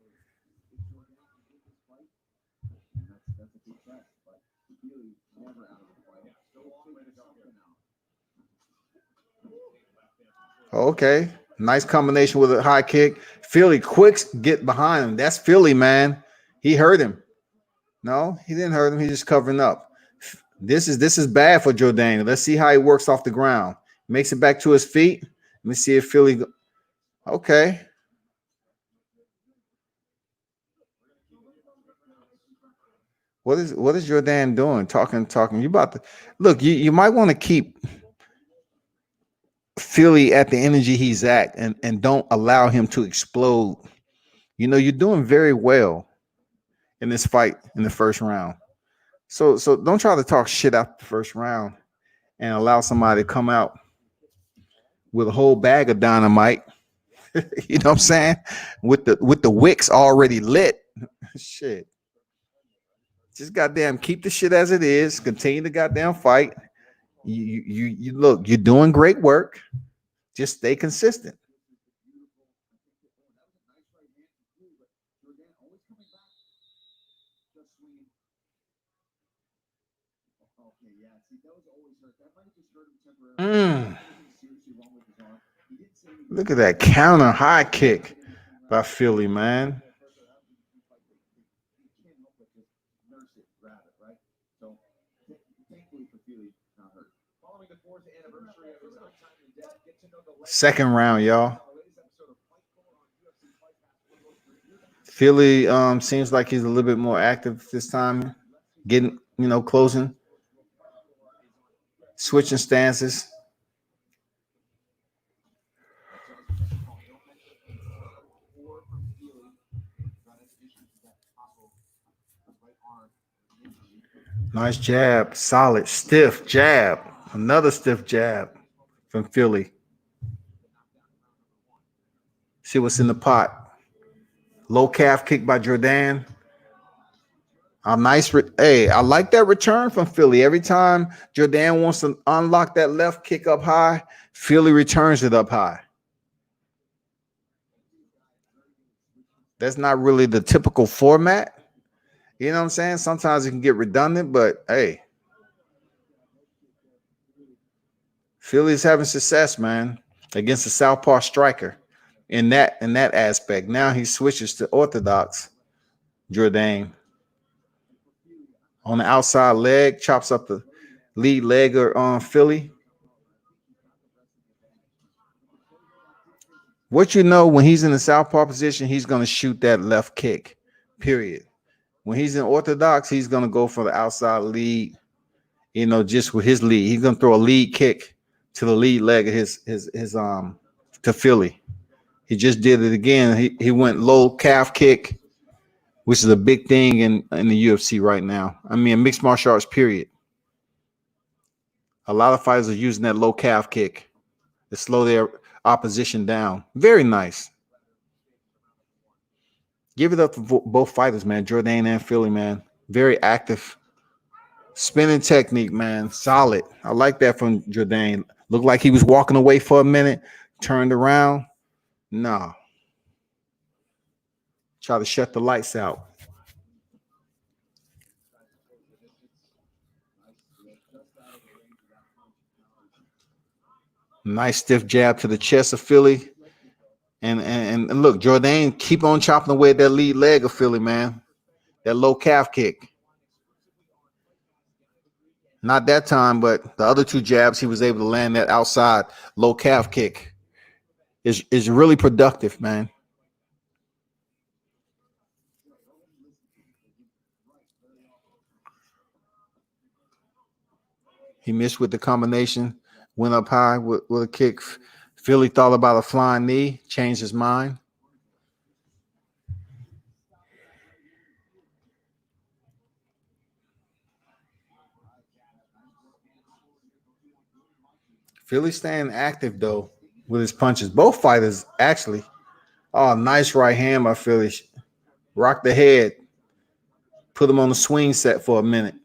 Okay. Nice combination with a high kick. Philly quick get behind him. That's Philly, man. He hurt him. No, he didn't hurt him. He's just covering up. This is bad for Jordan. Let's see how he works off the ground. Makes it back to his feet. Let me see if Philly. Okay. What is Jordan doing? Talking. You about to look. You might want to keep Philly at the energy he's at and don't allow him to explode. You know, you're doing very well in this fight in the first round. So don't try to talk shit after the first round and allow somebody to come out with a whole bag of dynamite. You know what I'm saying? With the wicks already lit. Shit. Just goddamn keep the shit as it is. Continue the goddamn fight. You look, you're doing great work. Just stay consistent. Look at that counter high kick by Philly, man. Second round, y'all. Philly seems like he's a little bit more active this time, getting, closing, switching stances. Nice jab, solid, stiff jab. Another stiff jab from Philly. See what's in the pot. Low calf kick by Jordan. A nice, I like that return from Philly. Every time Jordan wants to unlock that left kick up high, Philly returns it up high. That's not really the typical format. You know what I'm saying? Sometimes it can get redundant, but hey, Philly's having success, man, against a southpaw striker in that aspect. Now he switches to orthodox. Jordan on the outside leg, chops up the lead legger on Philly. What when he's in the southpaw position, he's going to shoot that left kick, period. When he's in orthodox, he's going to go for the outside lead, just with his lead. He's going to throw a lead kick to the lead leg of his to Philly. He just did it again. He went low calf kick, which is a big thing in the UFC right now. I mean, mixed martial arts, period. A lot of fighters are using that low calf kick to slow their opposition down. Very nice. Give it up for both fighters, man. Jordan and Philly, man. Very active. Spinning technique, man. Solid. I like that from Jordan. Looked like he was walking away for a minute. Turned around. No. Try to shut the lights out. Nice stiff jab to the chest of Philly. And look, Jordan keep on chopping away at that lead leg of Philly, man. That low calf kick. Not that time, but the other two jabs, he was able to land that outside low calf kick. Is really productive, man. He missed with the combination, went up high with a kick. Philly thought about a flying knee, changed his mind. Philly staying active, though, with his punches. Both fighters, actually. Oh, nice right hand by Philly. Rock the head. Put him on the swing set for a minute.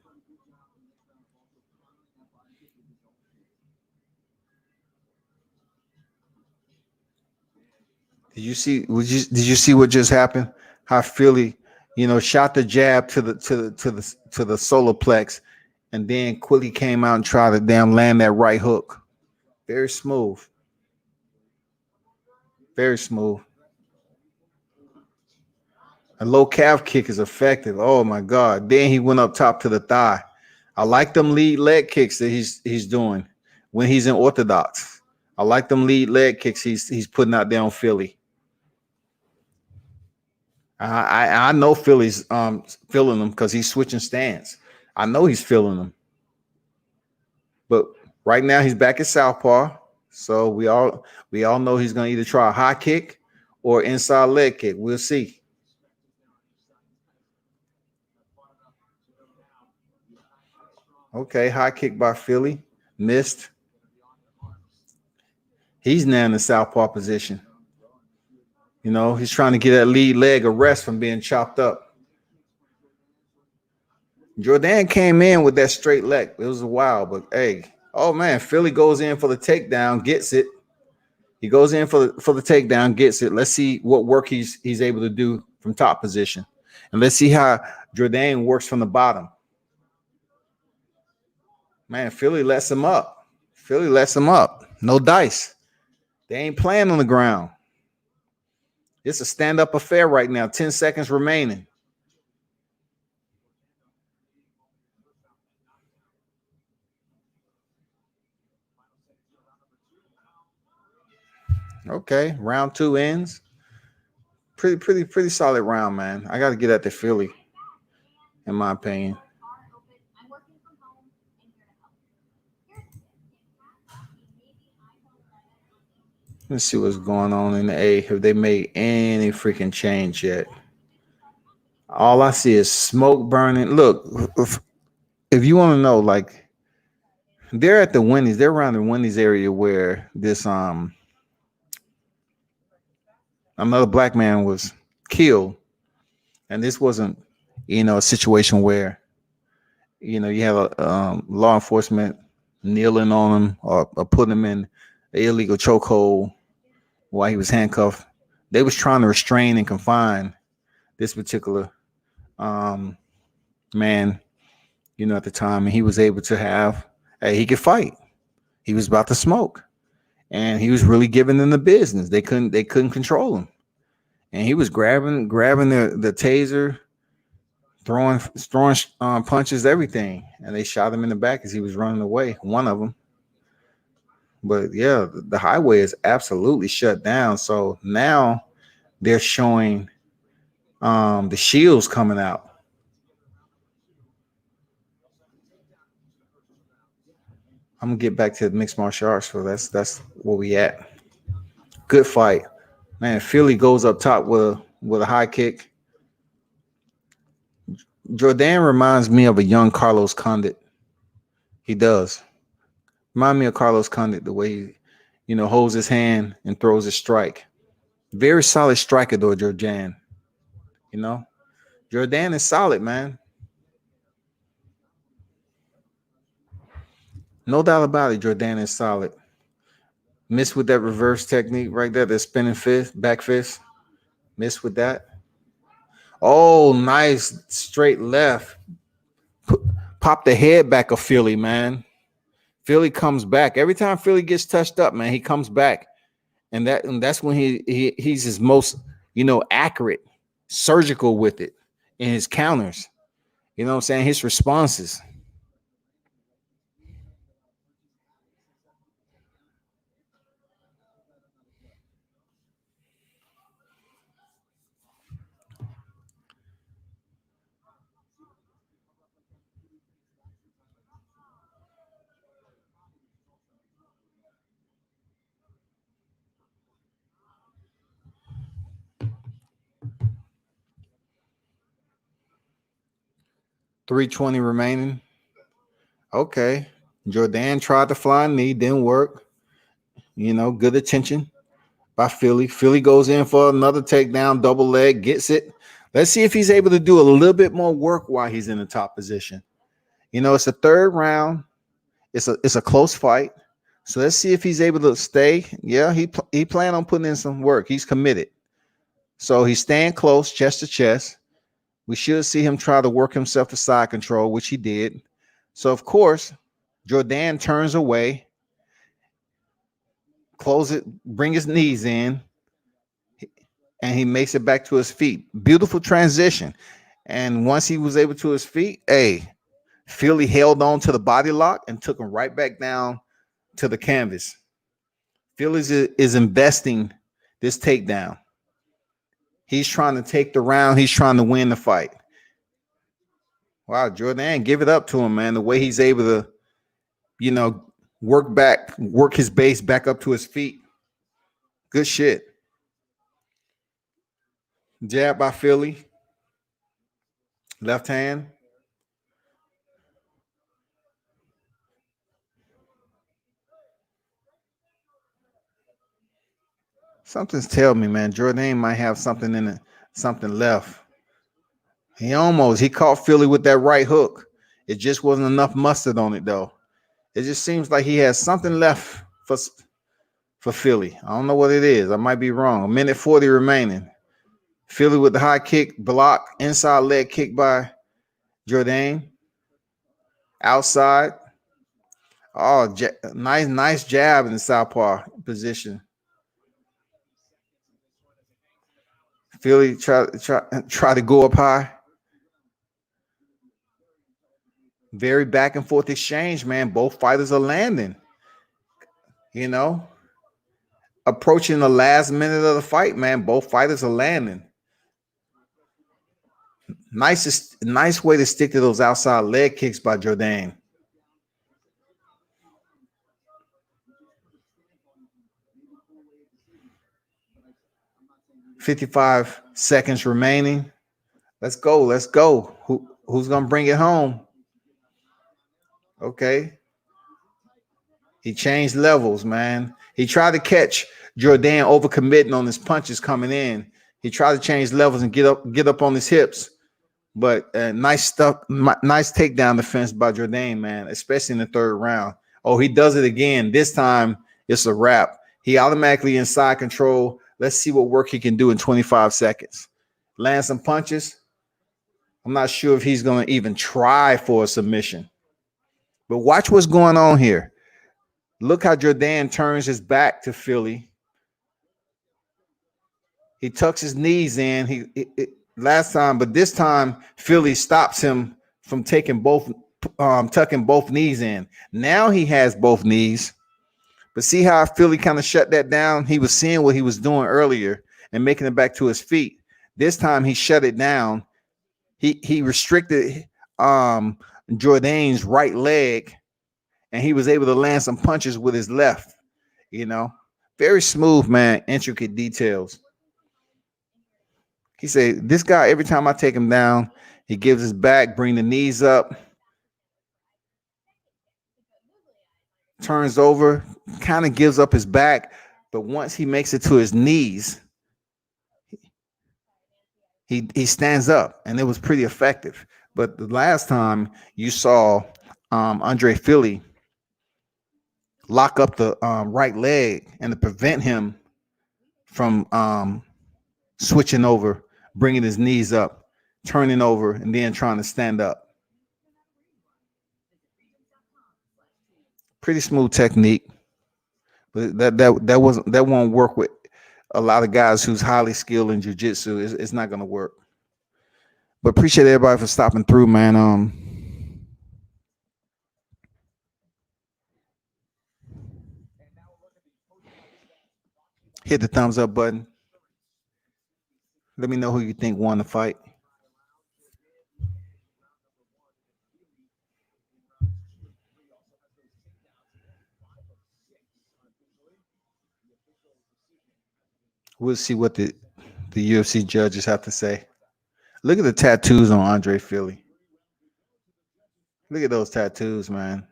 Did you see what just happened? How Philly, shot the jab to the solar plex, and then quickly came out and tried to land that right hook. Very smooth. Very smooth. A low calf kick is effective. Oh my God. Then he went up top to the thigh. I like them lead leg kicks that he's doing when he's in orthodox. I like them lead leg kicks he's putting out there on Philly. I know Philly's feeling them because he's switching stance. I know he's feeling them. But right now he's back at southpaw. So we all know he's going to either try a high kick or inside leg kick. We'll see. Okay, high kick by Philly. Missed. He's now in the southpaw position. You know, he's trying to get that lead leg a rest from being chopped up. Jordan came in with that straight leg. It was a while, but hey, oh man, Philly goes in for the takedown, gets it. He goes in for the takedown, gets it. Let's see what work he's able to do from top position. And let's see how Jordan works from the bottom. Man, Philly lets him up. Philly lets him up. No dice. They ain't playing on the ground. It's a stand-up affair right now. 10 seconds remaining. Okay, round 2 ends. Pretty solid round, man. I got to get at the Philly, in my opinion. I'm working from home and here to help. Let's see what's going on in the A. Have they made any freaking change yet? All I see is smoke burning. Look, if you want to know, like, they're at the Wendy's. They're around the Wendy's area where this another black man was killed, and this wasn't, a situation where, you have a law enforcement kneeling on him or putting him in an illegal chokehold while he was handcuffed. They was trying to restrain and confine this particular man, at the time, and he was able to he could fight. He was about to smoke, and he was really giving them the business. They couldn't control him, and he was grabbing the taser, throwing punches, everything, and they shot him in the back as he was running away. One of them. But yeah, the highway is absolutely shut down. So now they're showing the shields coming out. I'm gonna get back to the mixed martial arts. So that's where we at. Good fight, man. Philly goes up top with a high kick. Jordan reminds me of a young Carlos Condit. He does remind me of Carlos Condit, the way he, holds his hand and throws a strike. Very solid striker, though, Jordan. Jordan is solid, man. No doubt about it. Jordan is solid. Missed with that reverse technique right there, the spinning fist, back fist. Missed with that. Oh, nice straight left. Pop the head back of Philly, man. Philly comes back. Every time Philly gets touched up, man, he comes back. And that's when he's his most, accurate, surgical with it in his counters. You know what I'm saying? His responses. .320 remaining. Okay. Jordan tried to fly knee, didn't work. Good attention by Philly. Philly goes in for another takedown, double leg, gets it. Let's see if he's able to do a little bit more work while he's in the top position. It's the third round. It's a close fight. So let's see if he's able to stay. Yeah, he planned on putting in some work. He's committed. So he's staying close, chest to chest. We should see him try to work himself to side control, which he did. So, of course, Jordan turns away, close it, bring his knees in, and he makes it back to his feet. Beautiful transition. And once he was able to his feet, Philly held on to the body lock and took him right back down to the canvas. Philly is investing this takedown. He's trying to take the round. He's trying to win the fight. Wow, Jordan, give it up to him, man. The way he's able to, work his base back up to his feet. Good shit. Jab by Philly. Left hand. Something's telling me, man, Jordan might have something in it, something left. He caught Philly with that right hook. It just wasn't enough mustard on it though. It just seems like he has something left for Philly. I don't know what it is. I might be wrong. A minute 40 remaining. Philly with the high kick block, inside leg kick by Jordan. Outside. Oh, nice jab in the southpaw position. Philly try to go up high. Very back and forth exchange, man. Both fighters are landing. You know, approaching the last minute of the fight, man. Both fighters are landing. Nice way to stick to those outside leg kicks by Jordan. 55 seconds remaining. Let's go. Who's gonna bring it home? Okay. He changed levels, man. He tried to catch Jordan overcommitting on his punches coming in. He tried to change levels and get up on his hips. But nice stuff, nice takedown defense by Jordan, man, especially in the third round. Oh, he does it again. This time it's a wrap. He automatically inside control. Let's see what work he can do in 25 seconds. Land some punches. I'm not sure if he's going to even try for a submission. But watch what's going on here. Look how Jordan turns his back to Philly. He tucks his knees in. Last time, but this time Philly stops him from tucking both knees in. Now he has both knees. But see how Philly kind of shut that down? He was seeing what he was doing earlier and making it back to his feet. This time he shut it down. He restricted Jordan's right leg, and he was able to land some punches with his left. You know, very smooth, man. Intricate details. He said, this guy, every time I take him down, he gives his back, bring the knees up, turns over, kind of gives up his back. But once he makes it to his knees, he stands up, and it was pretty effective. But the last time you saw Andre Philly lock up the right leg and to prevent him from switching over, bringing his knees up, turning over, and then trying to stand up. Pretty smooth technique, but that won't work with a lot of guys who's highly skilled in jiu-jitsu. It's not going to work. But appreciate everybody for stopping through, man. Hit the thumbs up button. Let me know who you think won the fight. We'll see what the UFC judges have to say. Look at the tattoos on Andre Philly. Look at those tattoos, man.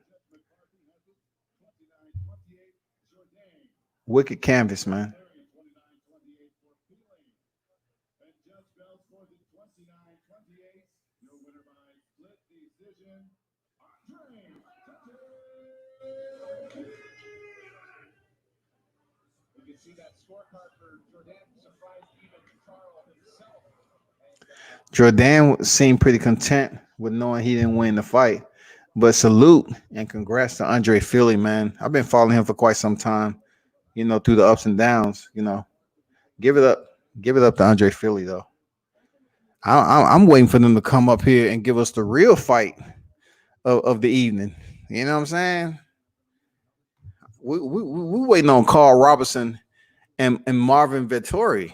Wicked canvas, man. Jordan seemed pretty content with knowing he didn't win the fight. But salute and congrats to Andre Philly, man. I've been following him for quite some time, you know, through the ups and downs, you know. Give it up to Andre Philly, though. I'm waiting for them to come up here and give us the real fight of the evening. You know what I'm saying? We waiting on Carl Roberson and Marvin Vettori.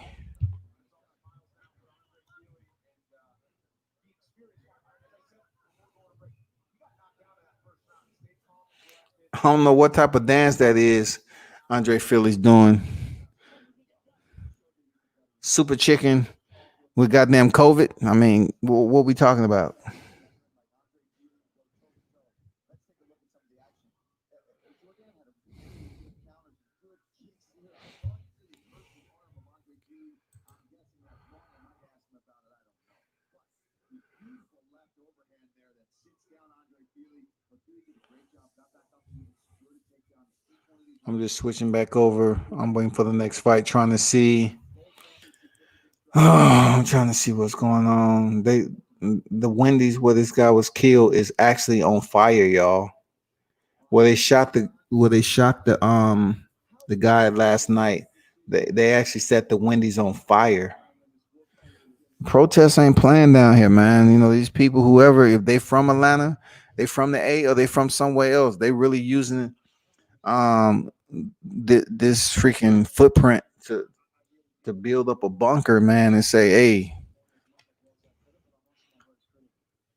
I don't know what type of dance that is Andre Philly's doing. Super chicken with goddamn COVID. I mean, what we talking about? I'm just switching back over. I'm waiting for the next fight, trying to see. I'm trying to see what's going on. The Wendy's where this guy was killed is actually on fire, y'all. Where they shot the guy last night. They actually set the Wendy's on fire. Protests ain't playing down here, man. You know, these people, whoever, if they from Atlanta, they from the A or they from somewhere else, they really using this freaking footprint to build up a bunker, man, and say, hey,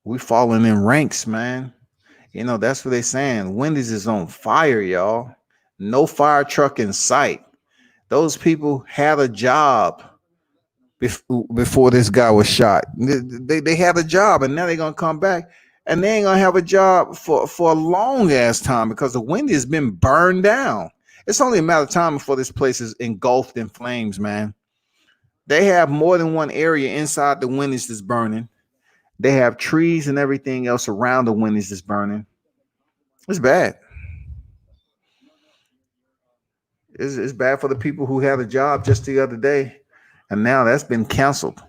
we falling in ranks, man. You know, that's what they saying. Wendy's is on fire, y'all. No fire truck in sight. Those people had a job before this guy was shot. They had a job, and now they're gonna come back, and they ain't gonna have a job for a long ass time because the Wendy's has been burned down. It's only a matter of time before this place is engulfed in flames, man. They have more than one area inside the Wendy's that's burning. They have trees and everything else around the Wendy's that's burning. It's bad. It's bad for the people who had a job just the other day, and now that's been canceled.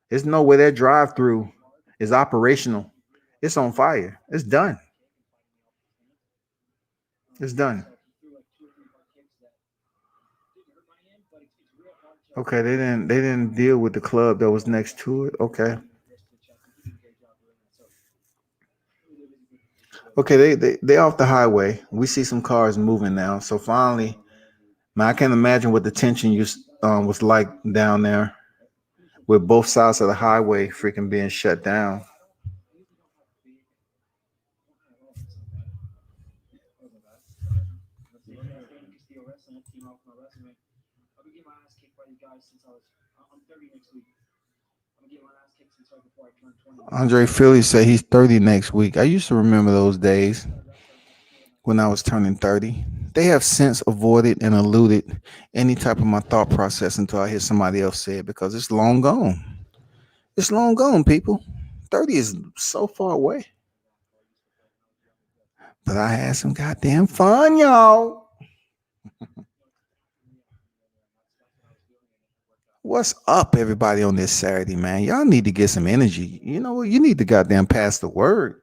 There's no way that drive-through is operational. It's on fire. It's done. It's done. Okay, they didn't deal with the club that was next to it. Okay. Okay, they off the highway. We see some cars moving now. So finally, man, I can't imagine what the tension was like down there with both sides of the highway freaking being shut down. Andre Philly said he's 30 next week. I used to remember those days when I was turning 30. They have since avoided and eluded any type of my thought process until I hear somebody else say it because it's long gone. It's long gone, people. 30 is so far away. But I had some goddamn fun, y'all. What's up, everybody, on this Saturday, man? Y'all need to get some energy. You know what? You need to goddamn pass the word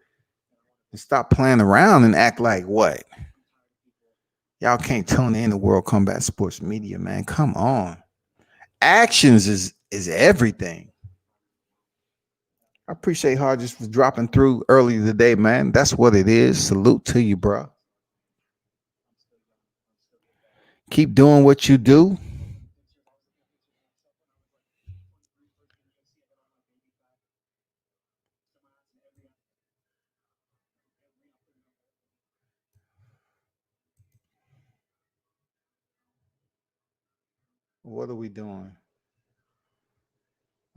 and stop playing around and act like what? Y'all can't tune in to World Combat Sports Media, man. Come on. Actions is everything. I appreciate Hodges for dropping through early today, man. That's what it is. Salute to you, bro. Keep doing what you do. What are we doing?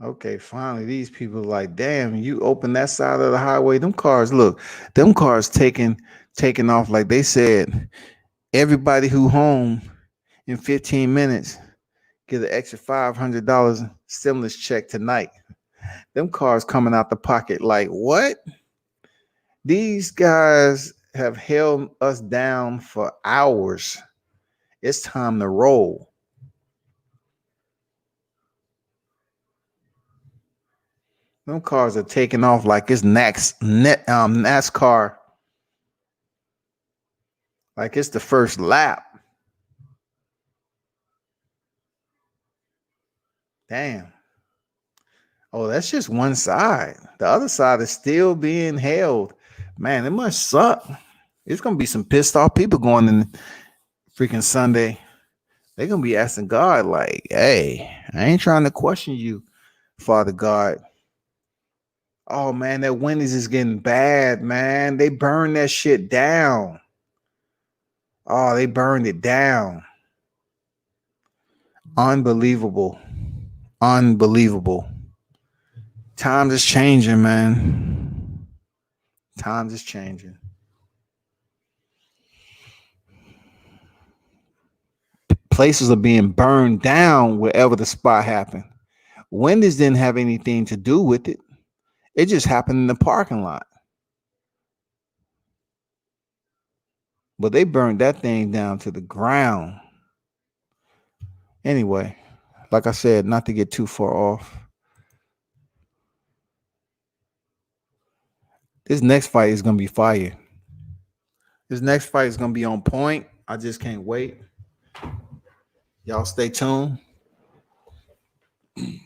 Okay, finally, these people are like, damn, you open that side of the highway. Them cars, look, them cars taking off like they said. Everybody who home in 15 minutes get an extra $500 stimulus check tonight. Them cars coming out the pocket like, what? These guys have held us down for hours. It's time to roll. Them cars are taking off like it's NASCAR. Like it's the first lap. Damn. Oh, that's just one side. The other side is still being held. Man, it must suck. It's going to be some pissed off people going in freaking Sunday. They're going to be asking God like, hey, I ain't trying to question you, Father God. Oh, man, that Wendy's is getting bad, man. They burned that shit down. Oh, they burned it down. Unbelievable. Unbelievable. Times is changing, man. Times is changing. Places are being burned down wherever the spot happened. Wendy's didn't have anything to do with it. It just happened in the parking lot. But they burned that thing down to the ground. Anyway, like I said, not to get too far off. This next fight is gonna be fire. This next fight is gonna be on point. I just can't wait. Y'all stay tuned. Hey,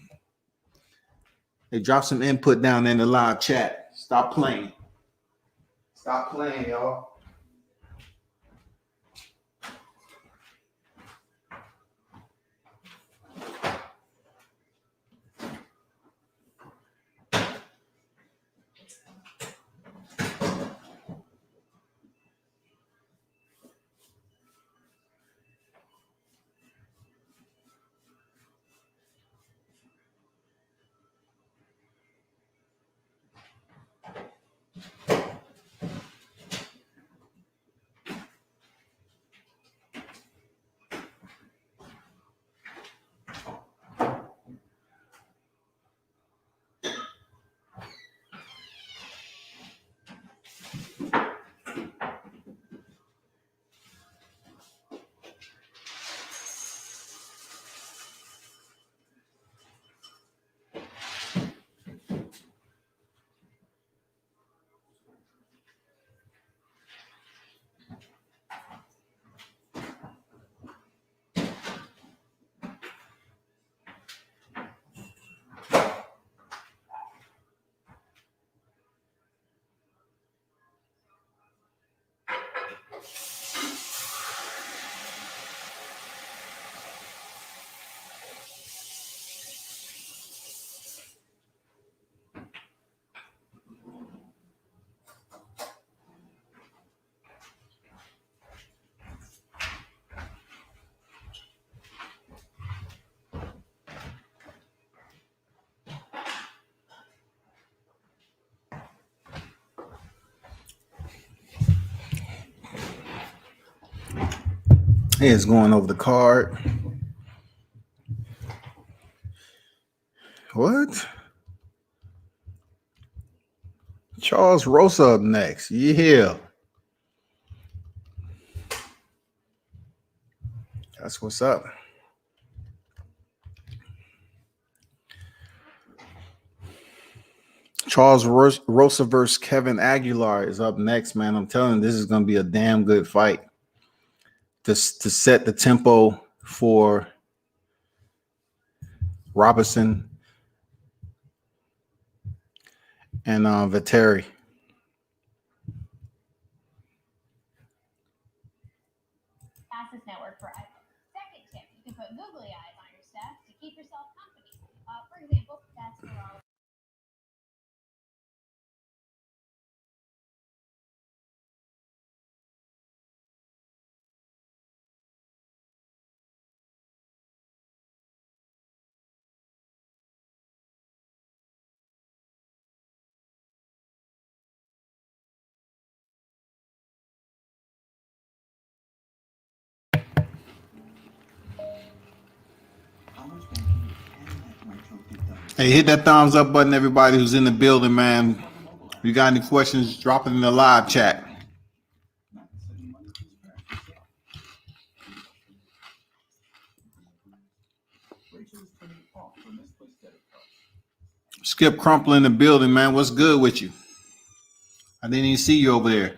drop some input down in the live chat. Stop playing. Stop playing, y'all. Here's going over the card. What? Charles Rosa up next. Yeah. That's what's up. Charles Rosa versus Kevin Aguilar is up next, man. I'm telling you, this is going to be a damn good fight to set the tempo for Roberson and Vettori. Fastest network for iPhone. Second tip, you can put googly eyes on your stuff to keep yourself company. For example, that's for all. Hey, hit that thumbs up button, everybody who's in the building, man. If you got any questions, drop it in the live chat. Skip Crumple in the building, man. What's good with you? I didn't even see you over there.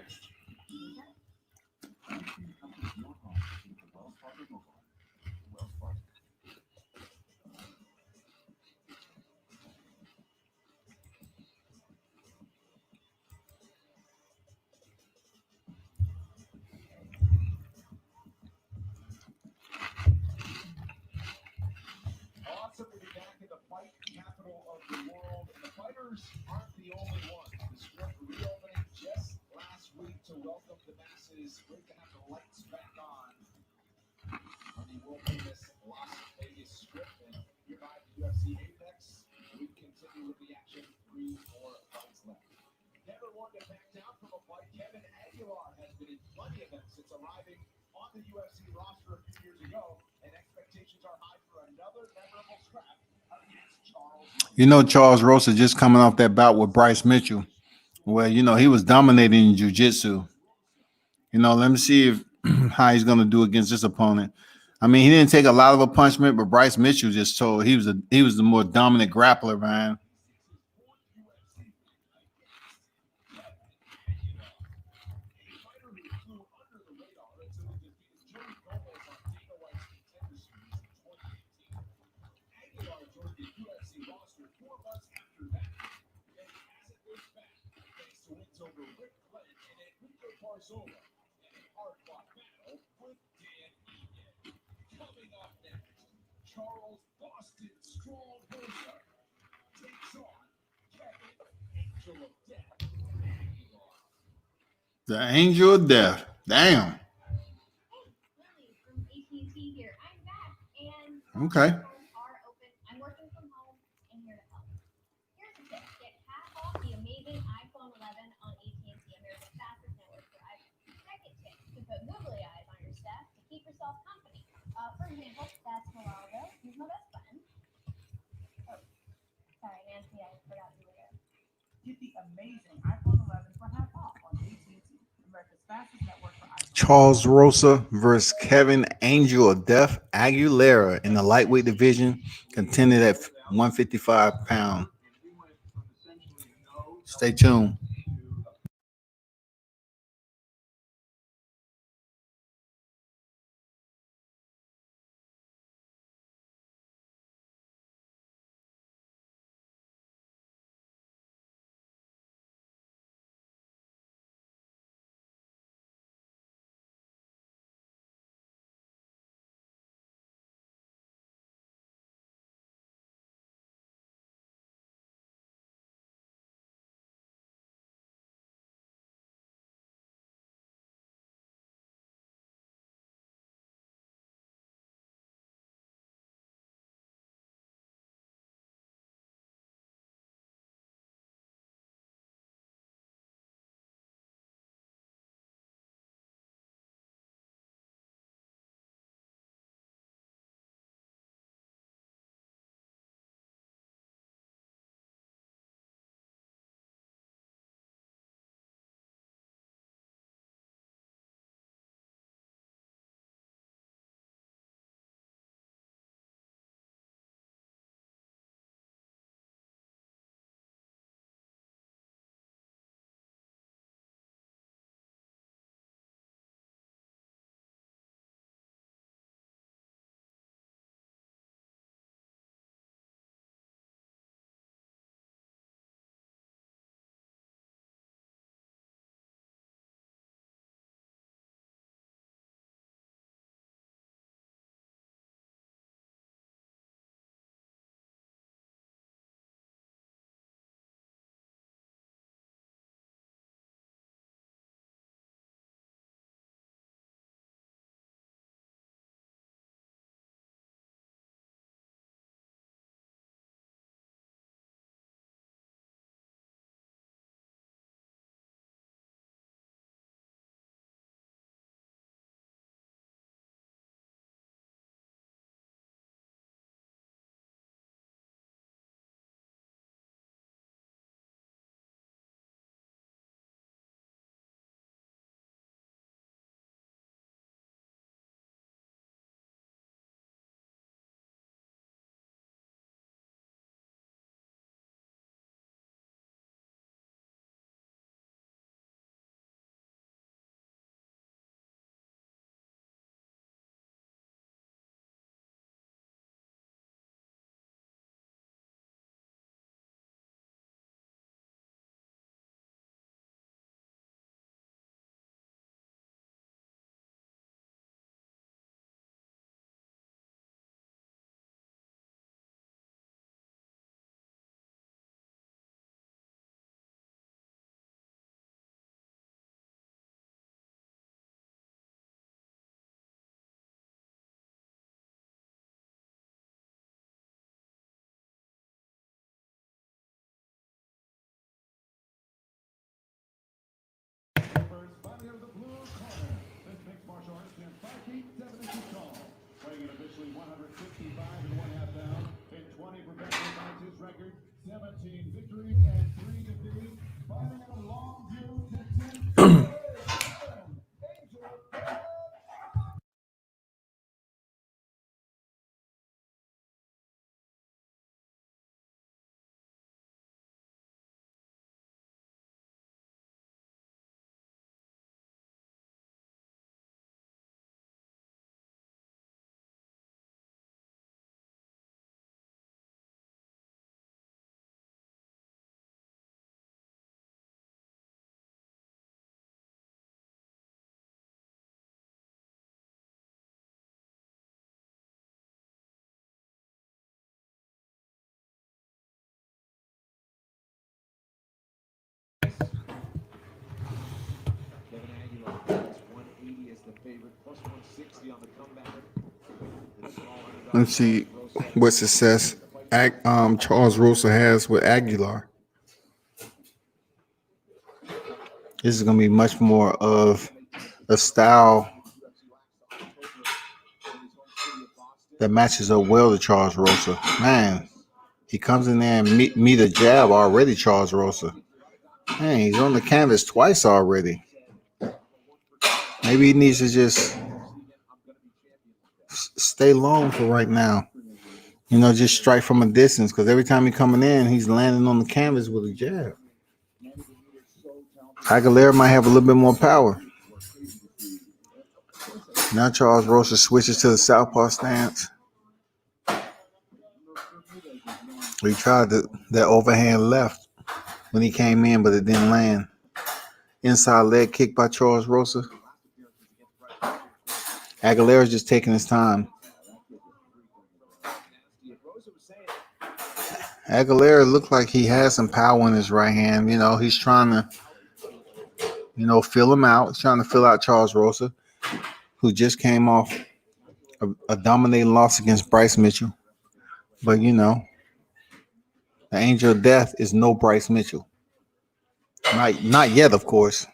Awesome to be back in the fight capital of the world. And the fighters aren't the only ones. The strip reopening just last week to welcome the masses. Great to have the lights back on the world famous Las Vegas Strip. And hereby the UFC Apex. We continue with the action. 3 more fights left. Never one to back down from a fight. Kevin Aguilar has been in plenty of them since arriving on the UFC roster a few years ago. And expectations are high for another memorable scrap against Charles. You know, Charles Rosa just coming off that bout with Bryce Mitchell, where, you know, he was dominating in jiu-jitsu. Let me see if how he's gonna do against this opponent. I mean, he didn't take a lot of a punishment, but Bryce Mitchell just told he was the more dominant grappler, man. Charles Boston Strongholder takes on Angel of Death. The Angel of Death. Damn. Lily from AT&T here. I'm back, and Okay. phones are open. I'm working from home and here to help. Here's the tip: get half off the amazing iPhone 11 on AT&T, America's fastest network for iPhone. Second tip: to put googly eyes on your stuff to keep yourself company. For example, that's Geraldo. He's my best friend. Oh, sorry, Nancy, I forgot you were there. Get the amazing iPhone 11 for half off on AT&T, America's fastest network for iPhone. Charles Rosa versus Kevin Angel of Death Aguilera in the lightweight division, contended at 155 pounds. Stay tuned. Fighting out of the blue corner, this mixed martial artist stands 5 feet 7 inches tall, weighing in officially 165 and 1/2 pounds. In 20 professional fights, his record 17 victories and 3 defeats. Fighting out of Longview, Texas, Angel the favorite, plus 160 on the comeback. Let's see what success Charles Rosa has with Aguilar. This is going to be much more of a style that matches up well to Charles Rosa. Man, he comes in there and meet a jab already, Charles Rosa. Man, he's on the canvas twice already. Maybe he needs to just stay long for right now. You know, just strike from a distance, because every time he's coming in, he's landing on the canvas with a jab. Aguilera might have a little bit more power. Now Charles Rosa switches to the southpaw stance. He tried that overhand left when he came in, but it didn't land. Inside leg kick by Charles Rosa. Aguilera's just taking his time. Aguilera looked like he has some power in his right hand. You know, he's trying to, fill him out. He's trying to fill out Charles Rosa, who just came off a dominating loss against Bryce Mitchell. But, the angel of death is no Bryce Mitchell. Not yet, of course.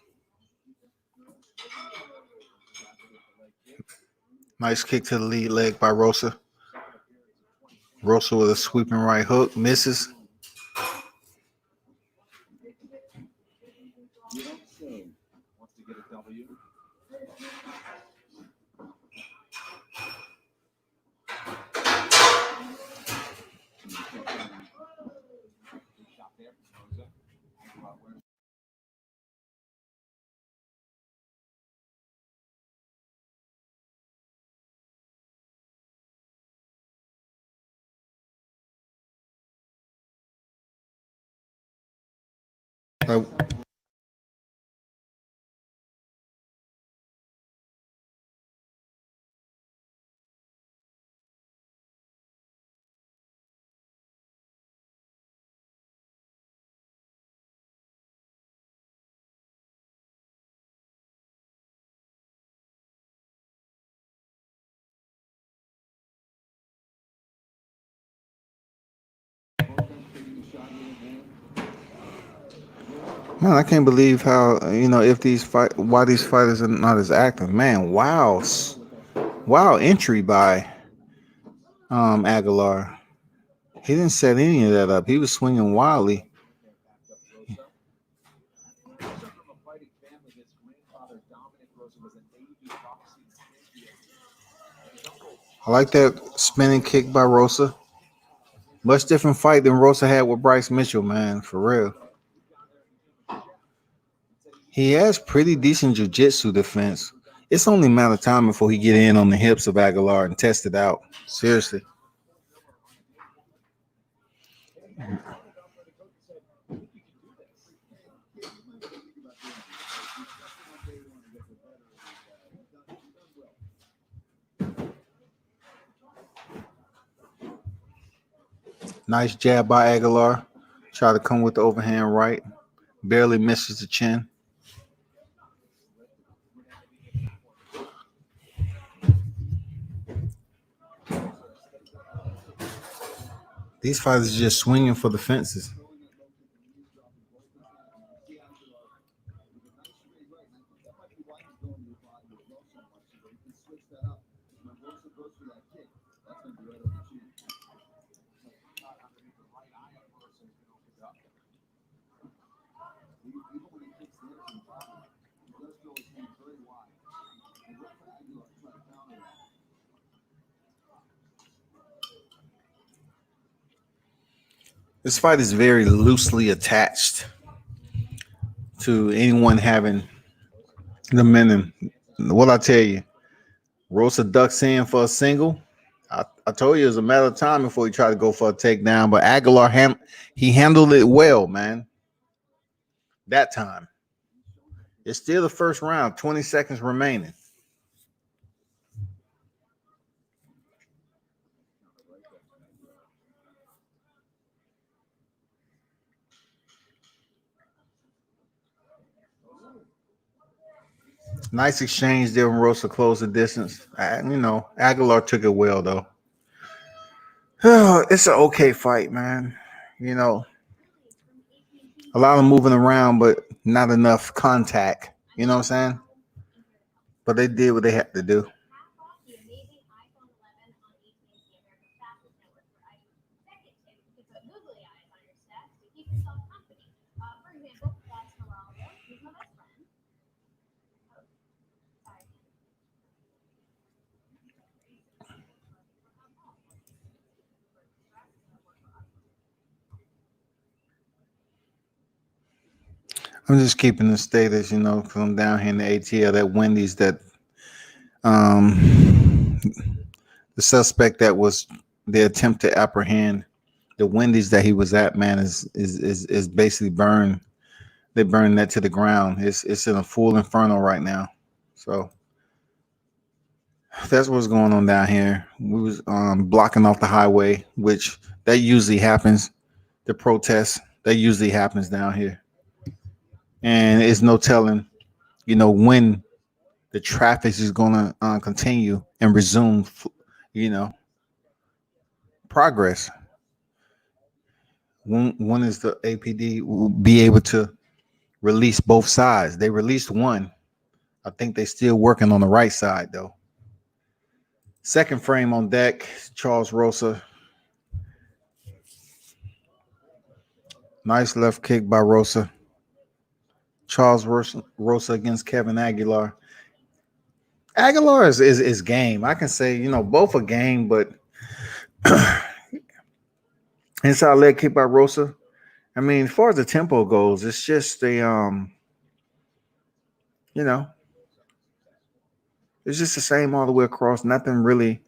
Nice kick to the lead leg by Rosa. Rosa with a sweeping right hook. Misses. Wants to get a W. Shot there from Rosa. Man, I can't believe how, why these fighters are not as active. Man, wow. Wow entry by Aguilar. He didn't set any of that up. He was swinging wildly. I like that spinning kick by Rosa. Much different fight than Rosa had with Bryce Mitchell, man, for real. He has pretty decent jiu-jitsu defense. It's only a matter of time before he get in on the hips of Aguilar and test it out. Seriously. Nice jab by Aguilar. Try to come with the overhand right. Barely misses the chin. These fighters are just swinging for the fences. This fight is very loosely attached to anyone having the minimum. What I tell you, Rosa ducks in for a single. I told you it was a matter of time before he tried to go for a takedown, but Aguilar he handled it well, man. That time. It's still the first round, 20 seconds remaining. Nice exchange there when Rosa closed the distance. Aguilar took it well though. It's an okay fight, man. You know, a lot of moving around, but not enough contact. You know what I'm saying? But they did what they had to do. Half off the amazing iPhone 11 on AT&T, America's fastest network for iPhone. Second tip, you can put googly eyes on your steps to keep yourself company. For example, that's Geraldo. He's my best friend. Oh, sorry. I'm just keeping the status, from down here in the ATL, that Wendy's, that um the suspect that was the attempt to apprehend, the Wendy's that he was at, man, is basically burned. They burned that to the ground. It's in a full inferno right now. So that's what's going on down here. We was blocking off the highway, which that usually happens. The protests that usually happens down here, and it's no telling, when the traffic is going to continue and resume, you know, progress. When is the APD will be able to release both sides? They released one. I think they still working on the right side though. Second frame on deck, Charles Rosa. Nice left kick by Rosa. Charles Rosa against Kevin Aguilar. Aguilar is game. I can say, both a game, but inside leg kick by Rosa. I mean, as far as the tempo goes, it's just you know, it's just the same all the way across. Nothing really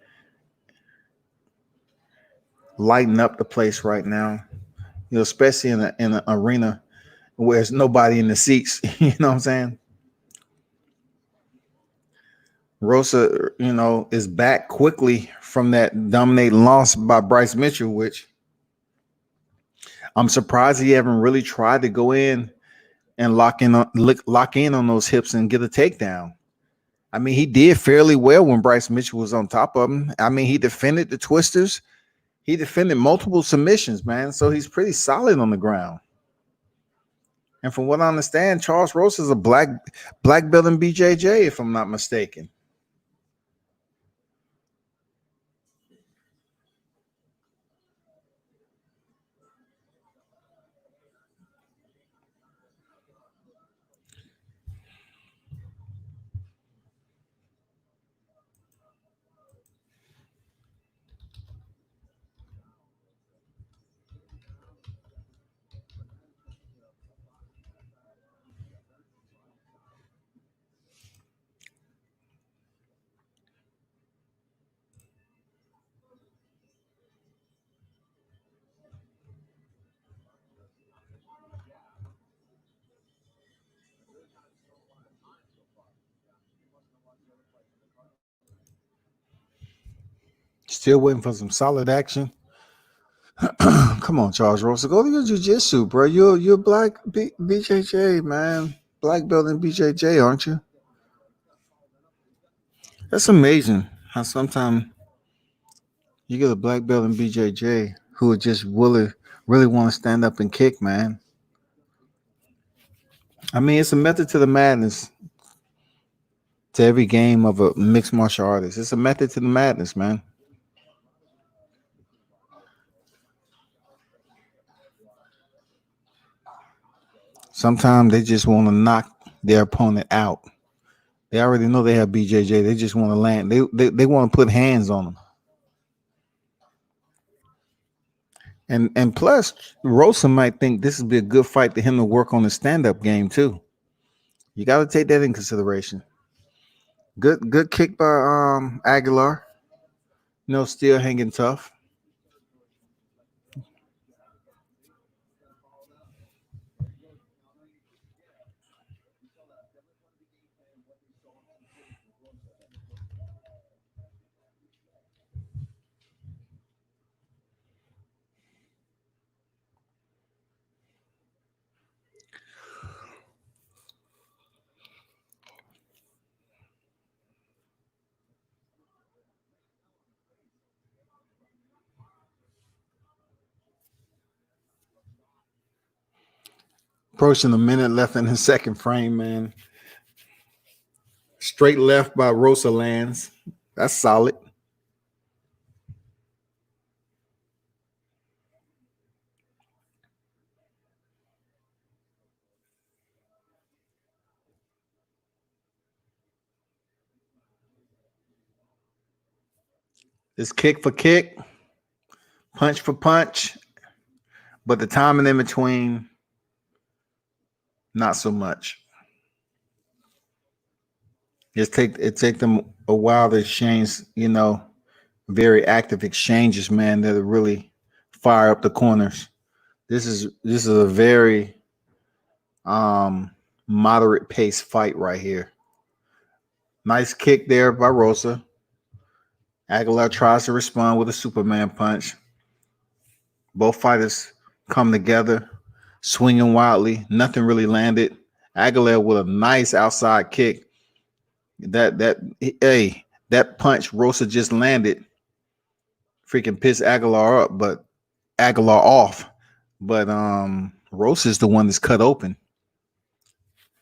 lighting up the place right now. Especially in an arena where there's nobody in the seats. You know what I'm saying? Rosa, is back quickly from that dominating loss by Bryce Mitchell, which I'm surprised he haven't really tried to go in and lock in on those hips and get a takedown. I mean, he did fairly well when Bryce Mitchell was on top of him. I mean, he defended the twisters. He defended multiple submissions, man. So he's pretty solid on the ground. And from what I understand, Charles Rosa is a black belt in BJJ, if I'm not mistaken. Still waiting for some solid action. Come on, Charles Rosa, go to your jiu-jitsu, bro. You're black BJJ, man. Black belt in BJJ, aren't you? That's amazing how sometimes you get a black belt in BJJ who would just really want to stand up and kick, man. I mean, it's a method to the madness, to every game of a mixed martial artist. It's a method to the madness, man. Sometimes they just want to knock their opponent out. They already know they have BJJ. They just want to land. They want to put hands on them. And plus, Rosa might think this would be a good fight to him to work on his stand-up game too. You got to take that in consideration. Good kick by Aguilar. Still hanging tough. Approaching a minute left in the second frame, man. Straight left by Rosa lands. That's solid. It's kick for kick, punch for punch, but the timing in between, not so much. It take them a while to exchange, very active exchanges, man, that really fire up the corners. This is a very moderate pace fight right here. Nice kick there by Rosa. Aguilar tries to respond with a Superman punch. Both fighters come together, swinging wildly. Nothing really landed. Aguilar with a nice outside kick. That punch Rosa just landed freaking pissed Aguilar up, but Aguilar off. But Rosa's the one that's cut open.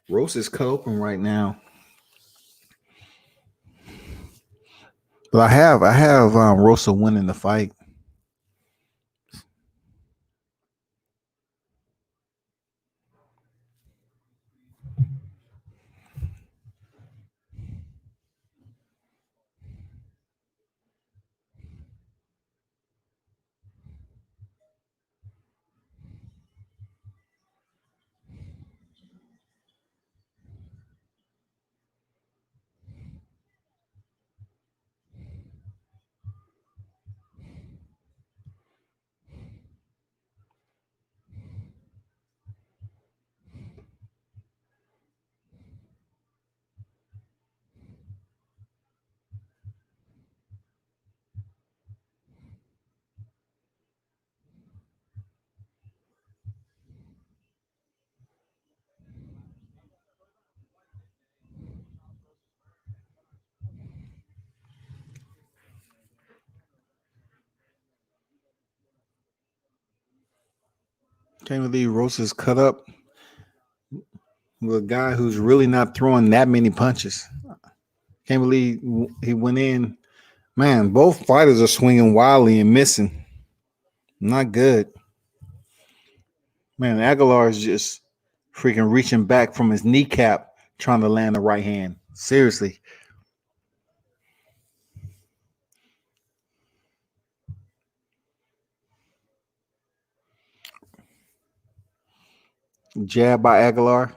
Rosa's cut open right now. But I have Rosa winning the fight. Can't believe Rosa's cut up with a guy who's really not throwing that many punches. Can't believe he went in. Man, both fighters are swinging wildly and missing. Not good. Man, Aguilar is just freaking reaching back from his kneecap trying to land the right hand. Seriously. Jab by Aguilar.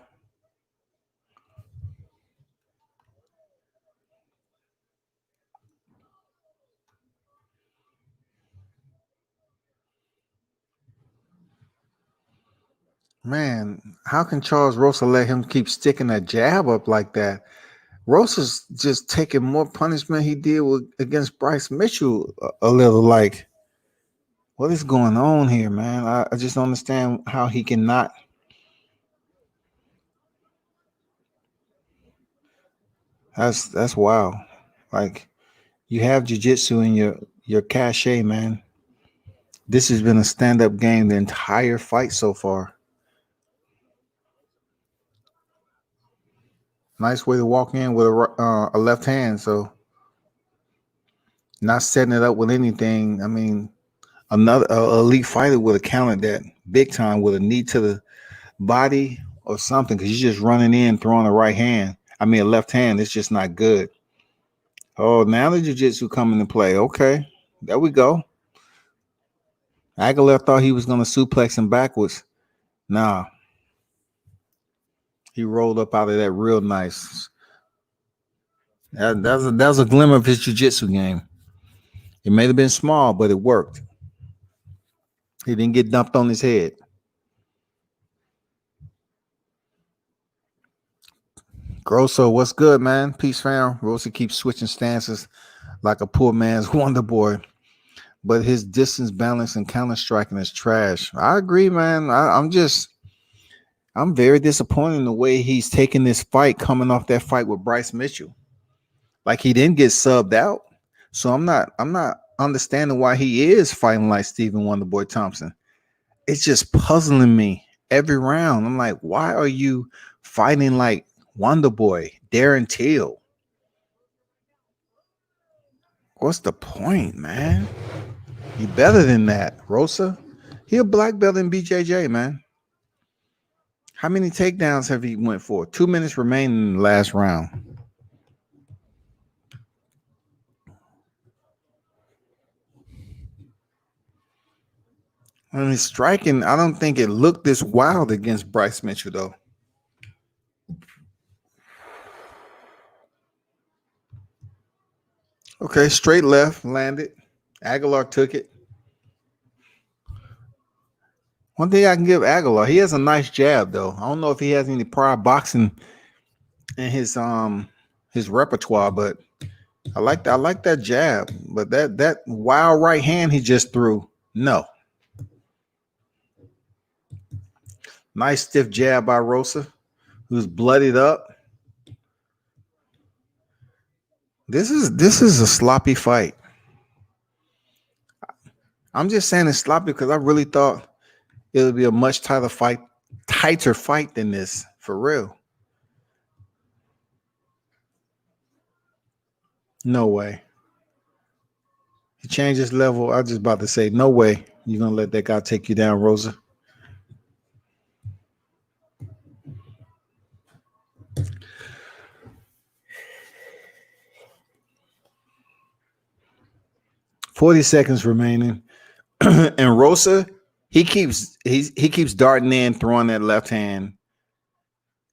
Man, how can Charles Rosa let him keep sticking that jab up like that? Rosa's just taking more punishment he did against Bryce Mitchell a little. Like, what is going on here, man? I just don't understand how he cannot. That's wild. Like, you have jiu-jitsu in your cachet, man. This has been a stand-up game the entire fight so far. Nice way to walk in with a left hand, so not setting it up with anything. I mean, another elite fighter would have counted that big time with a knee to the body or something, because you're just running in, throwing a right hand. I mean, a left hand. It's just not good. Oh, now the jiu-jitsu coming into play. Okay, there we go. Aguilar thought he was going to suplex him backwards. Nah. He rolled up out of that real nice. That was a glimmer of his jiu-jitsu game. It may have been small, but it worked. He didn't get dumped on his head. Grosso, what's good, man? Peace, fam. Rosa keeps switching stances like a poor man's wonder boy. But his distance balance and counter striking is trash. I agree, man. I'm very disappointed in the way he's taking this fight, coming off that fight with Bryce Mitchell. Like, he didn't get subbed out. So I'm not understanding why he is fighting like Stephen Wonderboy Thompson. It's just puzzling me every round. I'm like, why are you fighting like Wonder Boy, Darren Till? What's the point, man? You better than that, Rosa. He a black belt in BJJ, man. How many takedowns have he went for? 2 minutes remaining in the last round. I mean, striking, I don't think it looked this wild against Bryce Mitchell, though. Okay, straight left, landed. Aguilar took it. One thing I can give Aguilar, he has a nice jab, though. I don't know if he has any prior boxing in his repertoire, but I like that jab. But that wild right hand he just threw, no. Nice stiff jab by Rosa, who's bloodied up. This is a sloppy fight. I'm just saying it's sloppy because I really thought it would be a much tighter fight than this, for real. No way. He changed his level. I was just about to say, no way you're gonna let that guy take you down, Rosa. $40 remaining. And Rosa, he keeps darting in, throwing that left hand.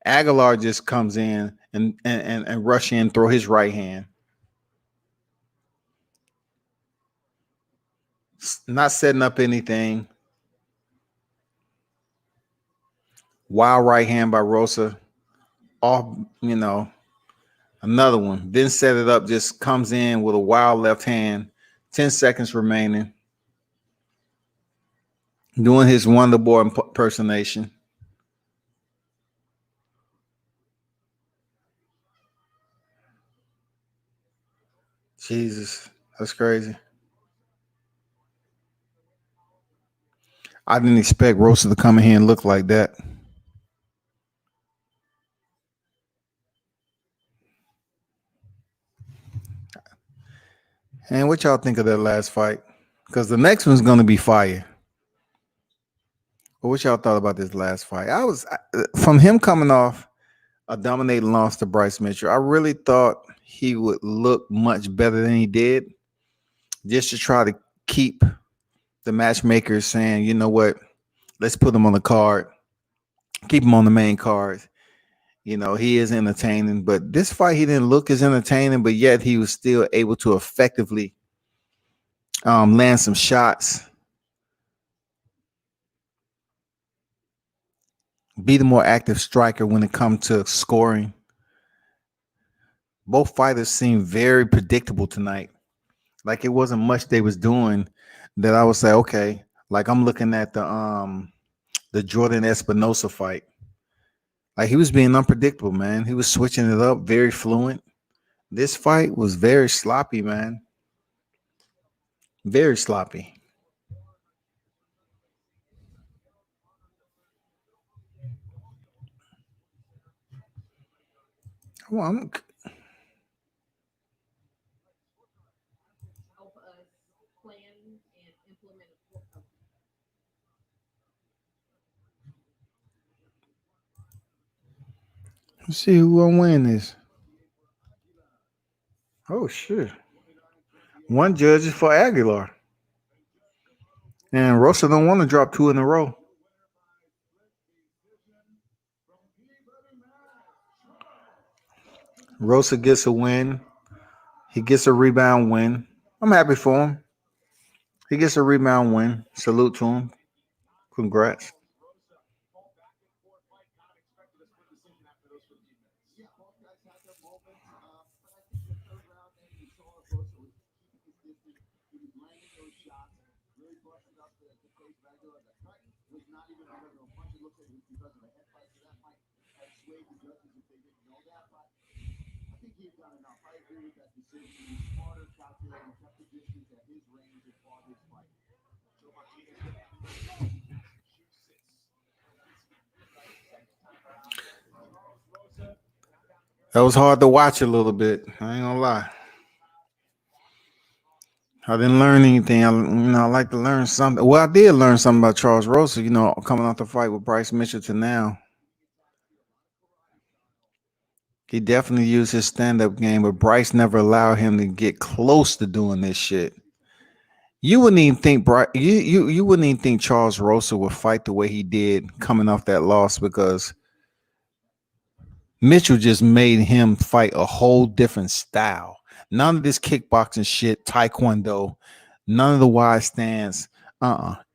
Aguilar just comes in and rush in, throw his right hand. Not setting up anything. Wild right hand by Rosa. Off, another one. Didn't set it up, just comes in with a wild left hand. 10 seconds remaining. Doing his Wonder Boy impersonation. Jesus, that's crazy. I didn't expect Rosa to come in here and look like that. And what y'all think of that last fight? Because the next one's going to be fire. But what y'all thought about this last fight? From him coming off a dominating loss to Bryce Mitchell, I really thought he would look much better than he did, just to try to keep the matchmakers saying, you know what, let's put him on the card, keep him on the main card. He is entertaining, but this fight he didn't look as entertaining, but yet he was still able to effectively land some shots, be the more active striker when it comes to scoring. Both fighters seemed very predictable tonight. Like it wasn't much they was doing that I would say, okay, like I'm looking at the Jordan Espinosa fight. Like he was being unpredictable, man. He was switching it up, very fluent. This fight was very sloppy, man. Very sloppy. Well, help us plan and implement a let's see who gonna win this. Oh shit. One judge is for Aguilar. And Rosa don't want to drop 2 in a row. Rosa gets a win. He gets a rebound win. I'm happy for him. He gets a rebound win. Salute to him. Congrats. Yeah, both guys had their moments, but I think the third round, man, you saw Rosa was keeping his distance. He was landing those shots, really busting up the face regular. The cut was not even because of a punch. It looks like it was because of a head fight, so that might have swayed the judges if they didn't know that. But I think he had done enough. I agree with that decision. He was smarter, calculating, kept the distance at his range and fought his fight. Joe Martinez with that Massachusetts. That was hard to watch a little bit. I ain't gonna lie. I didn't learn anything. I like to learn something. Well, I did learn something about Charles Rosa. Coming off the fight with Bryce Mitchell to now, he definitely used his stand-up game, but Bryce never allowed him to get close to doing this shit. You wouldn't even think you wouldn't even think Charles Rosa would fight the way he did coming off that loss because Mitchell just made him fight a whole different style. None of this kickboxing shit, taekwondo, none of the wide stance.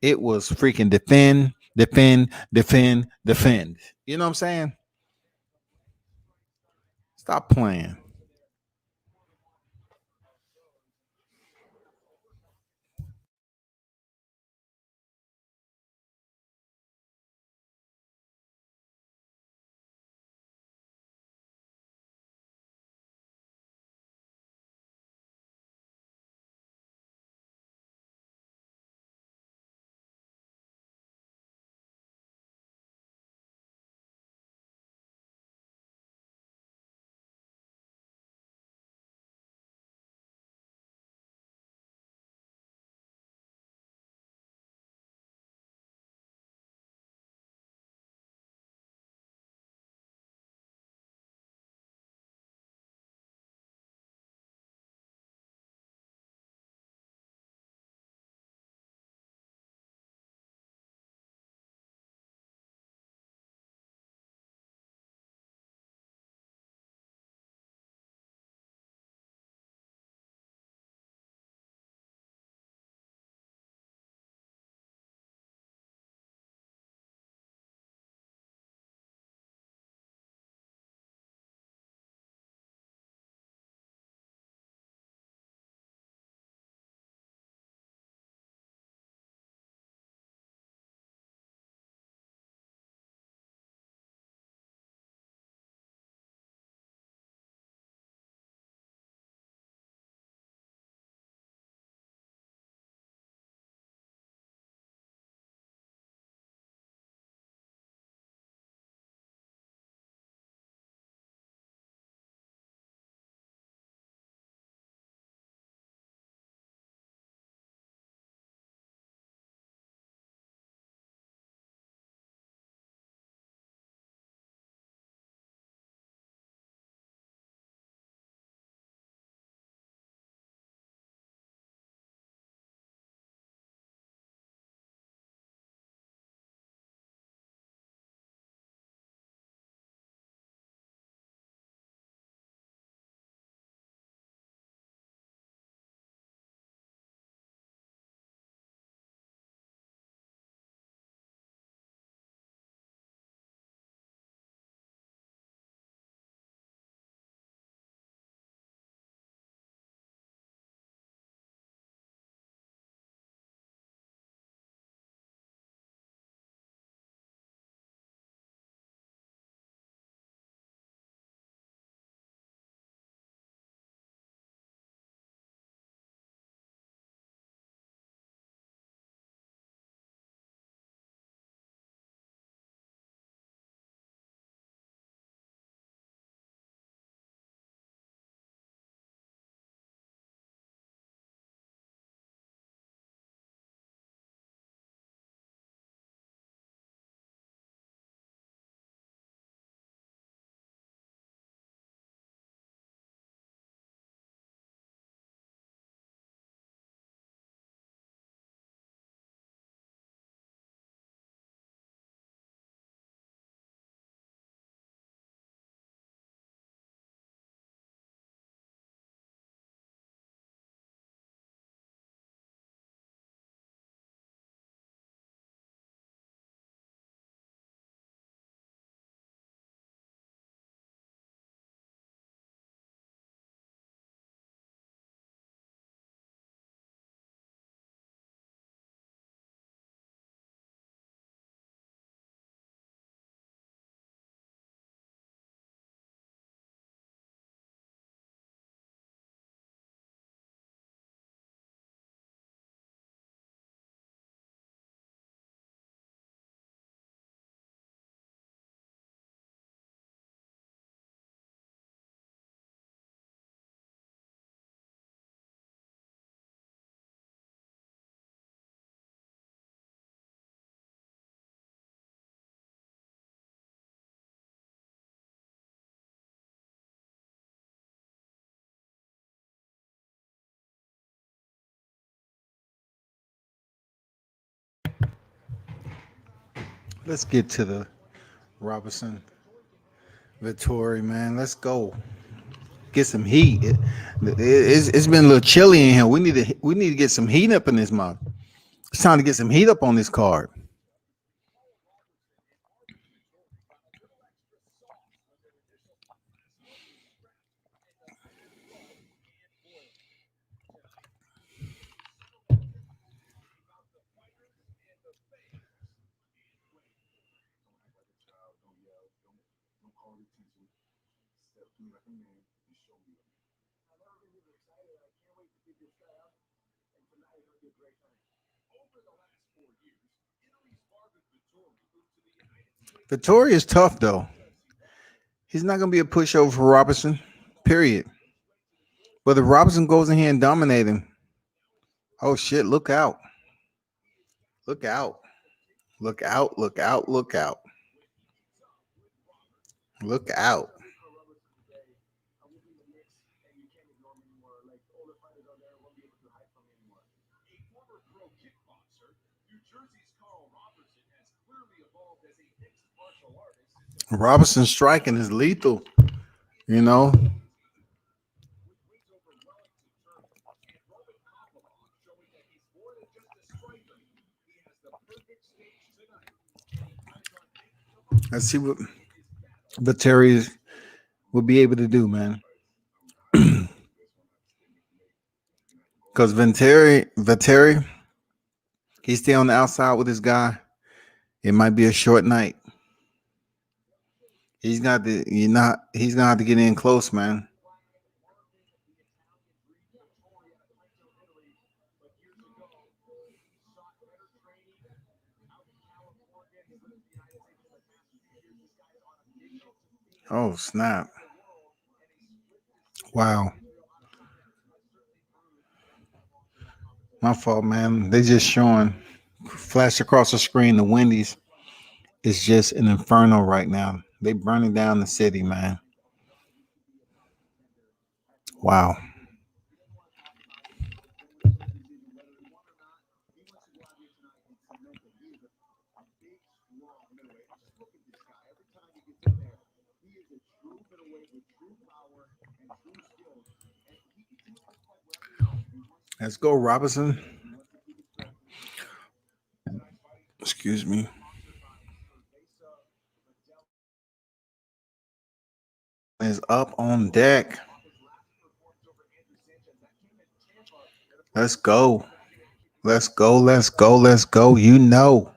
It was freaking defend, defend, defend, defend. You know what I'm saying? Stop playing. Let's get to the Roberson Vettori, man. Let's go. Get some heat. It's been a little chilly in here. We need to get some heat up in this month. It's time to get some heat up on this card. Vettori is tough though. He's not gonna be a pushover for Robertson. Period. But if Robertson goes in here and dominate him, oh shit, look out. Look out. Look out. Look out. Look out. Look out. A former pro kickboxer, New Jersey's Carl Roberson has clearly evolved as a mixed martial artist since Robertson's striking is lethal. You know, wins over Wellington Turner and Roman Kopylov, showing that he's more than just a striker. He has the perfect stage tonight, and he plans on taking them on let's see what in his battle. Vettori will be able to do, man. Because Vettori, he's still on the outside with this guy. It might be a short night. He's gonna have to get in close, man. Oh snap. Wow. My fault, man. They just showing flash across the screen the Wendy's is just an inferno right now. They burning down the city, man. Wow. Let's go, Robinson. Excuse me. Is up on deck. Let's go. Let's go. Let's go. Let's go. You know.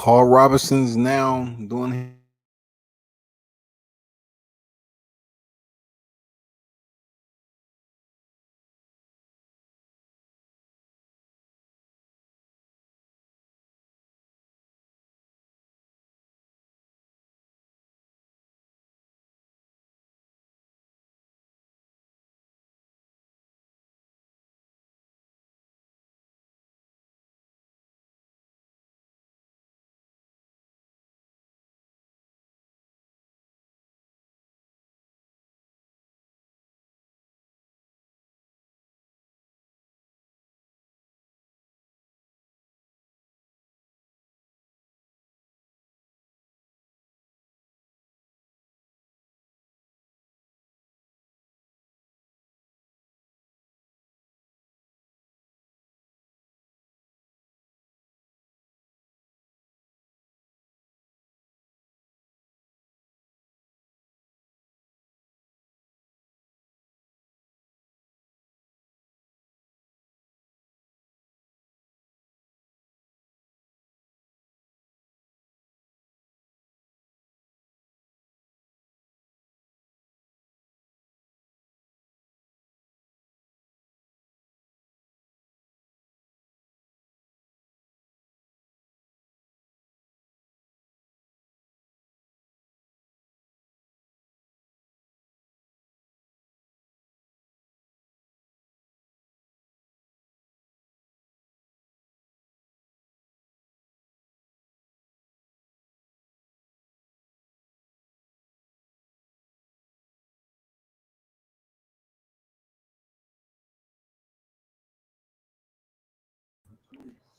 Carl Roberson's now doing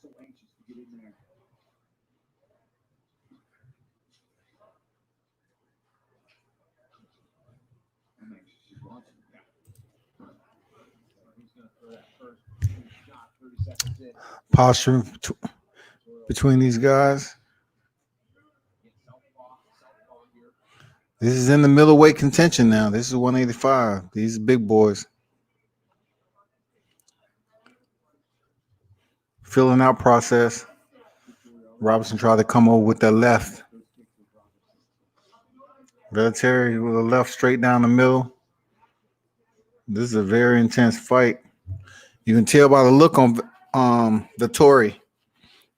So anxious to get in there. I'm anxious. She wants it. Yeah. Who's going to throw that first shot 30 seconds in? posture between these guys. This is in the middleweight contention now. This is 185. These big boys. Filling out process. Roberson tried to come over with that left. Vettori with a left straight down the middle. This is a very intense fight. You can tell by the look on Vettori,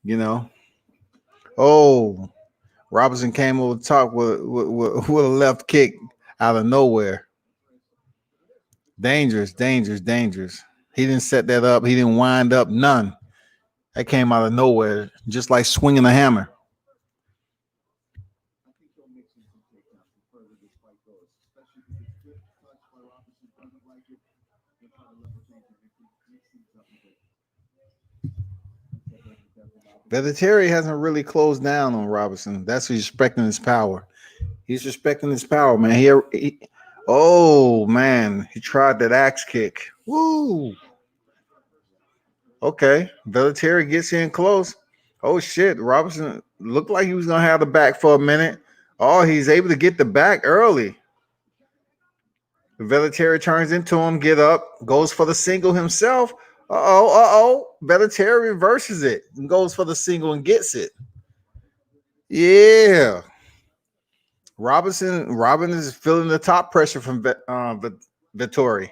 you know. Oh, Roberson came over the top with a left kick out of nowhere. Dangerous, dangerous, dangerous. He didn't set that up. He didn't wind up none. That came out of nowhere, just like swinging a hammer. I think he'll make some takedowns the further this fight goes, especially if it's good touch by Robinson. Doesn't like it. He'll try to level change it. Mix things up a bit. Vettori hasn't really closed down on Roberson. That's respecting his power. He's respecting his power, man. Oh man, he tried that axe kick. Woo. Okay, Vettori gets in close. Oh shit, Roberson looked like he was gonna have the back for a minute. Oh, he's able to get the back early. Vettori turns into him, get up, goes for the single himself. Vettori reverses it and goes for the single and gets it. Yeah. Robin is feeling the top pressure from Vettori.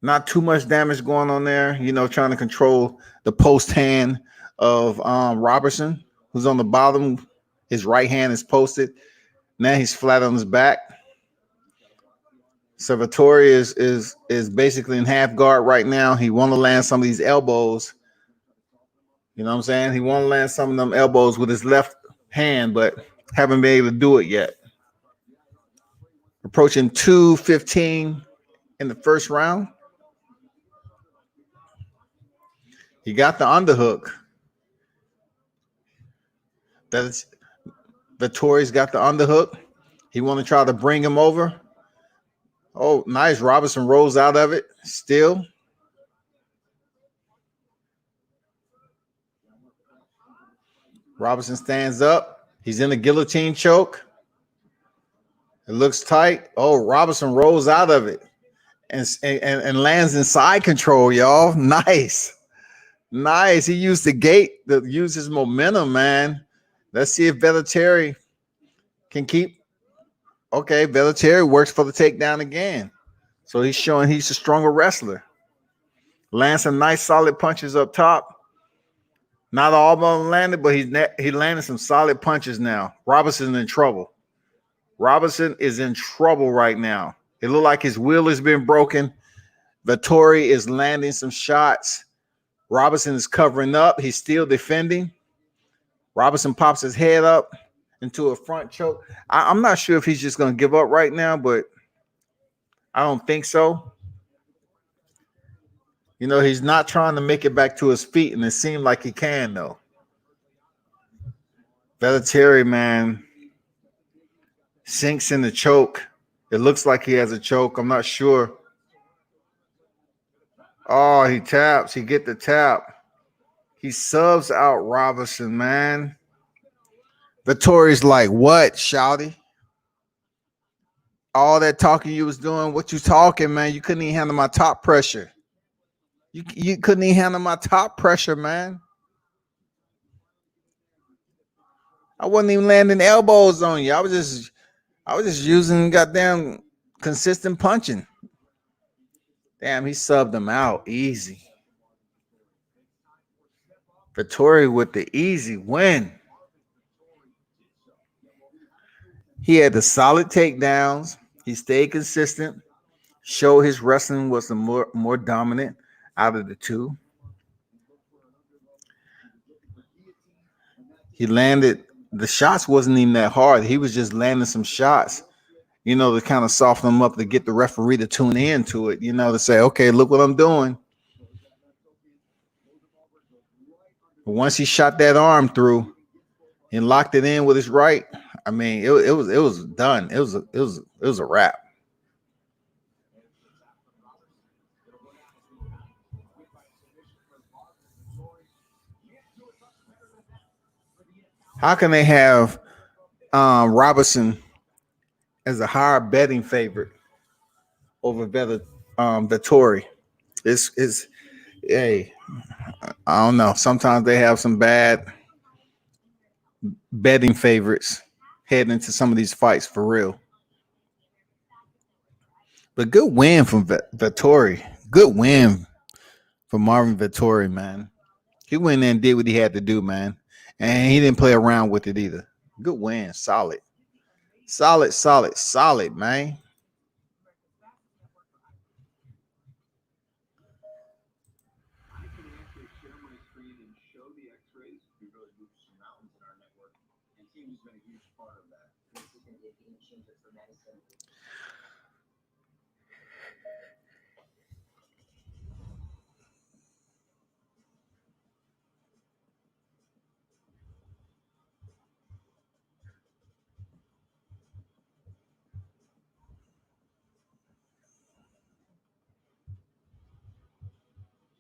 Not too much damage going on there, trying to control the post hand of Roberson, who's on the bottom. His right hand is posted. Now he's flat on his back. So Vettori is basically in half guard right now. He want to land some of these elbows. You know what I'm saying? He want to land some of them elbows with his left hand, but haven't been able to do it yet. Approaching 2:15 in the first round. He got the underhook. That's Vettori's got the underhook. He want to try to bring him over. Oh, nice. Roberson rolls out of it. Still. Roberson stands up. He's in a guillotine choke. It looks tight. Oh, Roberson rolls out of it and lands in side control, y'all. Nice. Nice. He used the gate to use his momentum, man. Let's see if Vettori can keep. Okay, Vettori works for the takedown again. So he's showing he's a stronger wrestler. Lands some nice solid punches up top. Not all of them landed, but he landed some solid punches now. Roberson in trouble. Roberson is in trouble right now. It looked like his wheel has been broken. Vettori is landing some shots. Roberson is covering up. He's still defending. Roberson pops his head up into a front choke. I'm not sure if he's just going to give up right now, but I don't think so. You know, he's not trying to make it back to his feet, and it seemed like he can, though. Vettori, man, sinks in the choke. It looks like he has a choke. I'm not sure. Oh, he taps. He get the tap. He subs out Roberson, man. Vettori's like, what, shouty? All that talking you was doing, what you talking, man? You couldn't even handle my top pressure. You couldn't even handle my top pressure, man. I wasn't even landing elbows on you. I was just using goddamn consistent punching. Damn, he subbed him out easy. Vettori with the easy win. He had the solid takedowns. He stayed consistent. Showed his wrestling was the more dominant out of the two. He landed the shots wasn't even that hard. He was just landing some shots, you know, to kind of soften him up to get the referee to tune into it, you know, to say, okay, look what I'm doing. But once he shot that arm through and locked it in with his right, I mean, it was done. It was a wrap. How can they have Roberson as a higher betting favorite over Vettori? It's hey, I don't know. Sometimes they have some bad betting favorites heading into some of these fights for real. But good win from Vettori. Good win from Marvin Vettori, man. He went in and did what he had to do, man. And he didn't play around with it either. Good win. Solid. Solid, man. I can actually share my screen and show the x-rays. We really moved some mountains in our network, and team has been a huge part of that. This is going to be a game changer for medicine.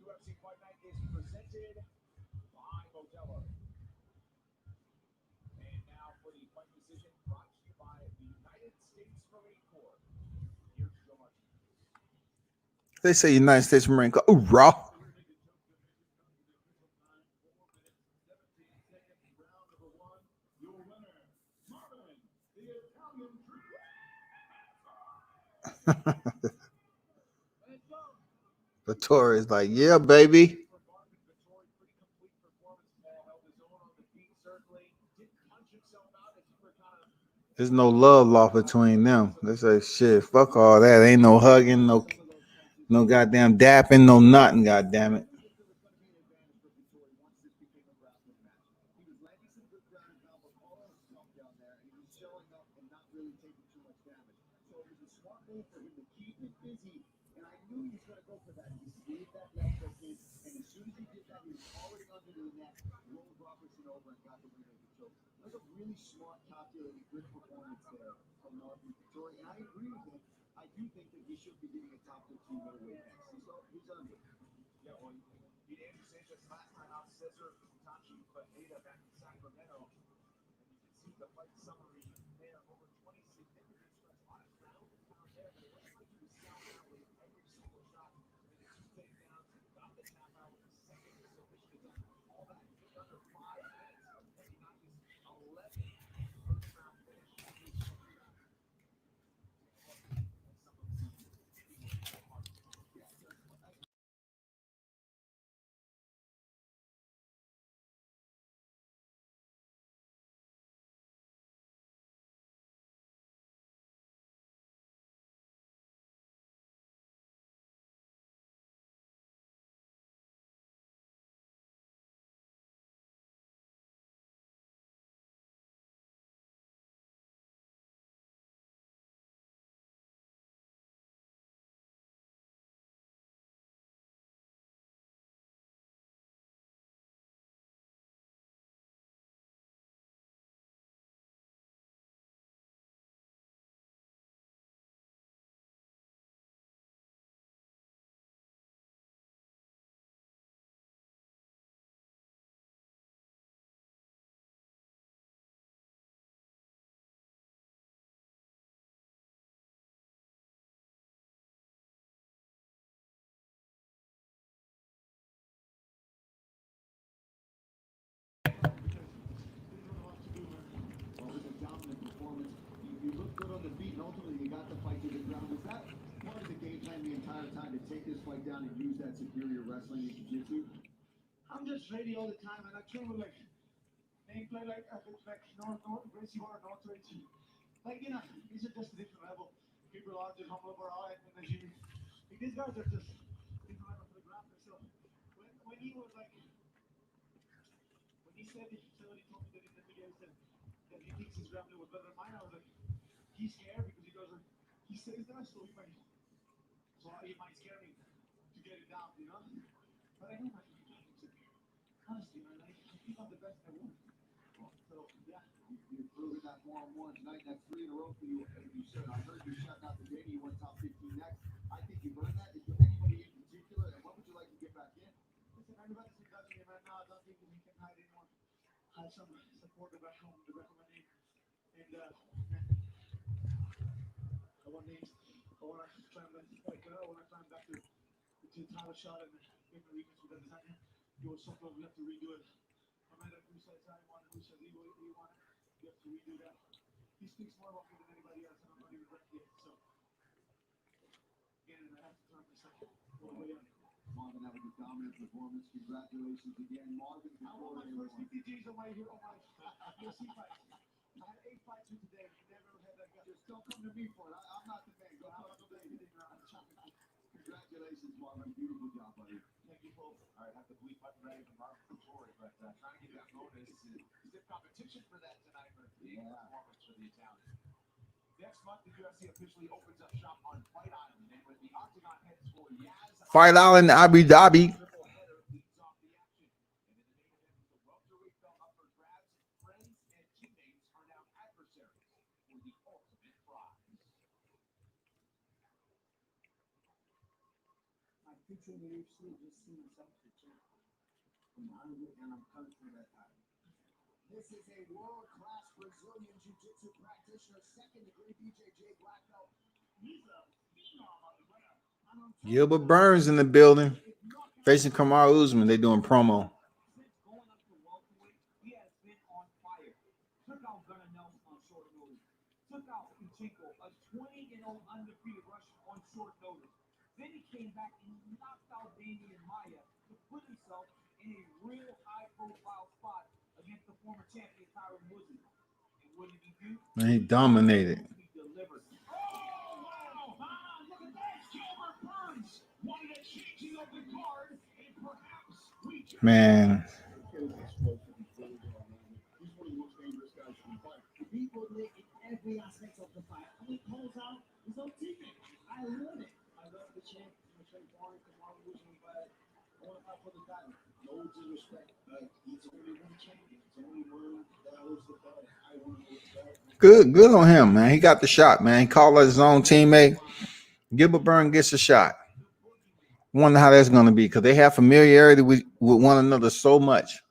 UFC Fight Night is presented by Botelho. And now for the fight decision brought to you by the United States Marine Corps. Here's George. They say United States Marine Corps. Oh, raw. Vettori is like, yeah, baby. There's no love lost between them. They say, shit, fuck all that. Ain't no hugging, no goddamn dapping, no nothing, goddamn it. Really smart, calculated, good performance there from Marvin Vettori. And I agree with him. I do think that he should be getting a top 15 middleweight next. He's under. Yeah, well, he beat Andrew Sanchez last time out, Cesar Tachi Fajeda back in Sacramento. And you can see the fight summary there, over 26 minutes. A lot of ground and pound there, but it looks like he was sound out with every single shot. The two takedowns, got the tap out with the second submission. to the ground. Was that part of the game plan the entire time to take this fight down and use that superior wrestling and jiu-jitsu? I'm just ready all the time, and I train with like they play like no Gracie or no Tracy. Like you know, these are just a different level. People are just humble over all and the gym. Like, these guys are just different level for the ground. So when he was like when he said somebody told me that in the video that he thinks his grappling was better than mine, I was like, he's scared because he goes like he says that so he might scare me to get it down, you know. But I know my honestly, man, I think I'm the best I want. So yeah. You've proven that more and more tonight. That's 3 in a row for you. You said, I heard you're shutting out the day. You went top 15 next. I think you've earned that. Is there anybody in particular, and what would you like to get back in? Listen, everybody's in touch with me right now. I don't think we can hide anymore. I have some support the back of my name. And man, I want names. I want to climb back to the title shot and make the weakness with that designer. It was so close, we have to redo it. No matter who says I want it, who says he want it, you have to redo that. He speaks more about me than anybody else, and I'm not even ready yet. So, again, I have to turn myself all the way up. Marvin having a dominant performance. Congratulations again, Marvin. I won my first 50 G's on my UFC fights. I had 8 fights with today. Never had that guy. Just don't come to me for it. I'm not the man. Go out and play. Congratulations, Marvin. Beautiful job, buddy. Thank you, folks. All right, have the bleep button ready for Marvin Vettori, but trying to get that bonus. Stiff competition for that tonight, but big performance for the Italian. Next month, the UFC officially opens up shop on Fight Island, and with the Octagon heads for Yaz. Fight Island, Abu Dhabi. Triple header leads off the action. And in the main event, the welterweight belt up for grabs. Friends and teammates are now adversaries for the ultimate prize. My future in the UFC just seeing myself to change. I'm hungry and I'm coming for that title. This is a world-class Brazilian jiu-jitsu practitioner, second-degree BJJ black belt. He's a phenom on the ground. Gilbert Burns in the building. Facing Kamaru Usman. They doing promo. Since going up to welterweight, he has been on fire. Took out Gunnar Nelson on short notice. Took out Shevchenko, a 20-0 undefeated Russian on short notice. Then he came back and knocked out Damian Maia to put himself in a real high-profile spot against the former champion Tyron Woodley. And what did he do? And he dominated. He delivered. Oh, wow. Look at that. Gilbert Burns wanted a changing of the guard, and perhaps we can. Man. He's one of the most dangerous guys you can fight. He will live in every aspect of the fight. When he calls out his own teammate. I love it. I love the champ. I'm trying to find Kamaru Usman, but I want to fight for the title. No disrespect, but he's only one champion. He's only one that holds the belt. I want to hold the belt. Good on him, man. He got the shot, man. He called out his own teammate. Gilbert Burns gets a shot. Wonder how that's going to be because they have familiarity with one another so much.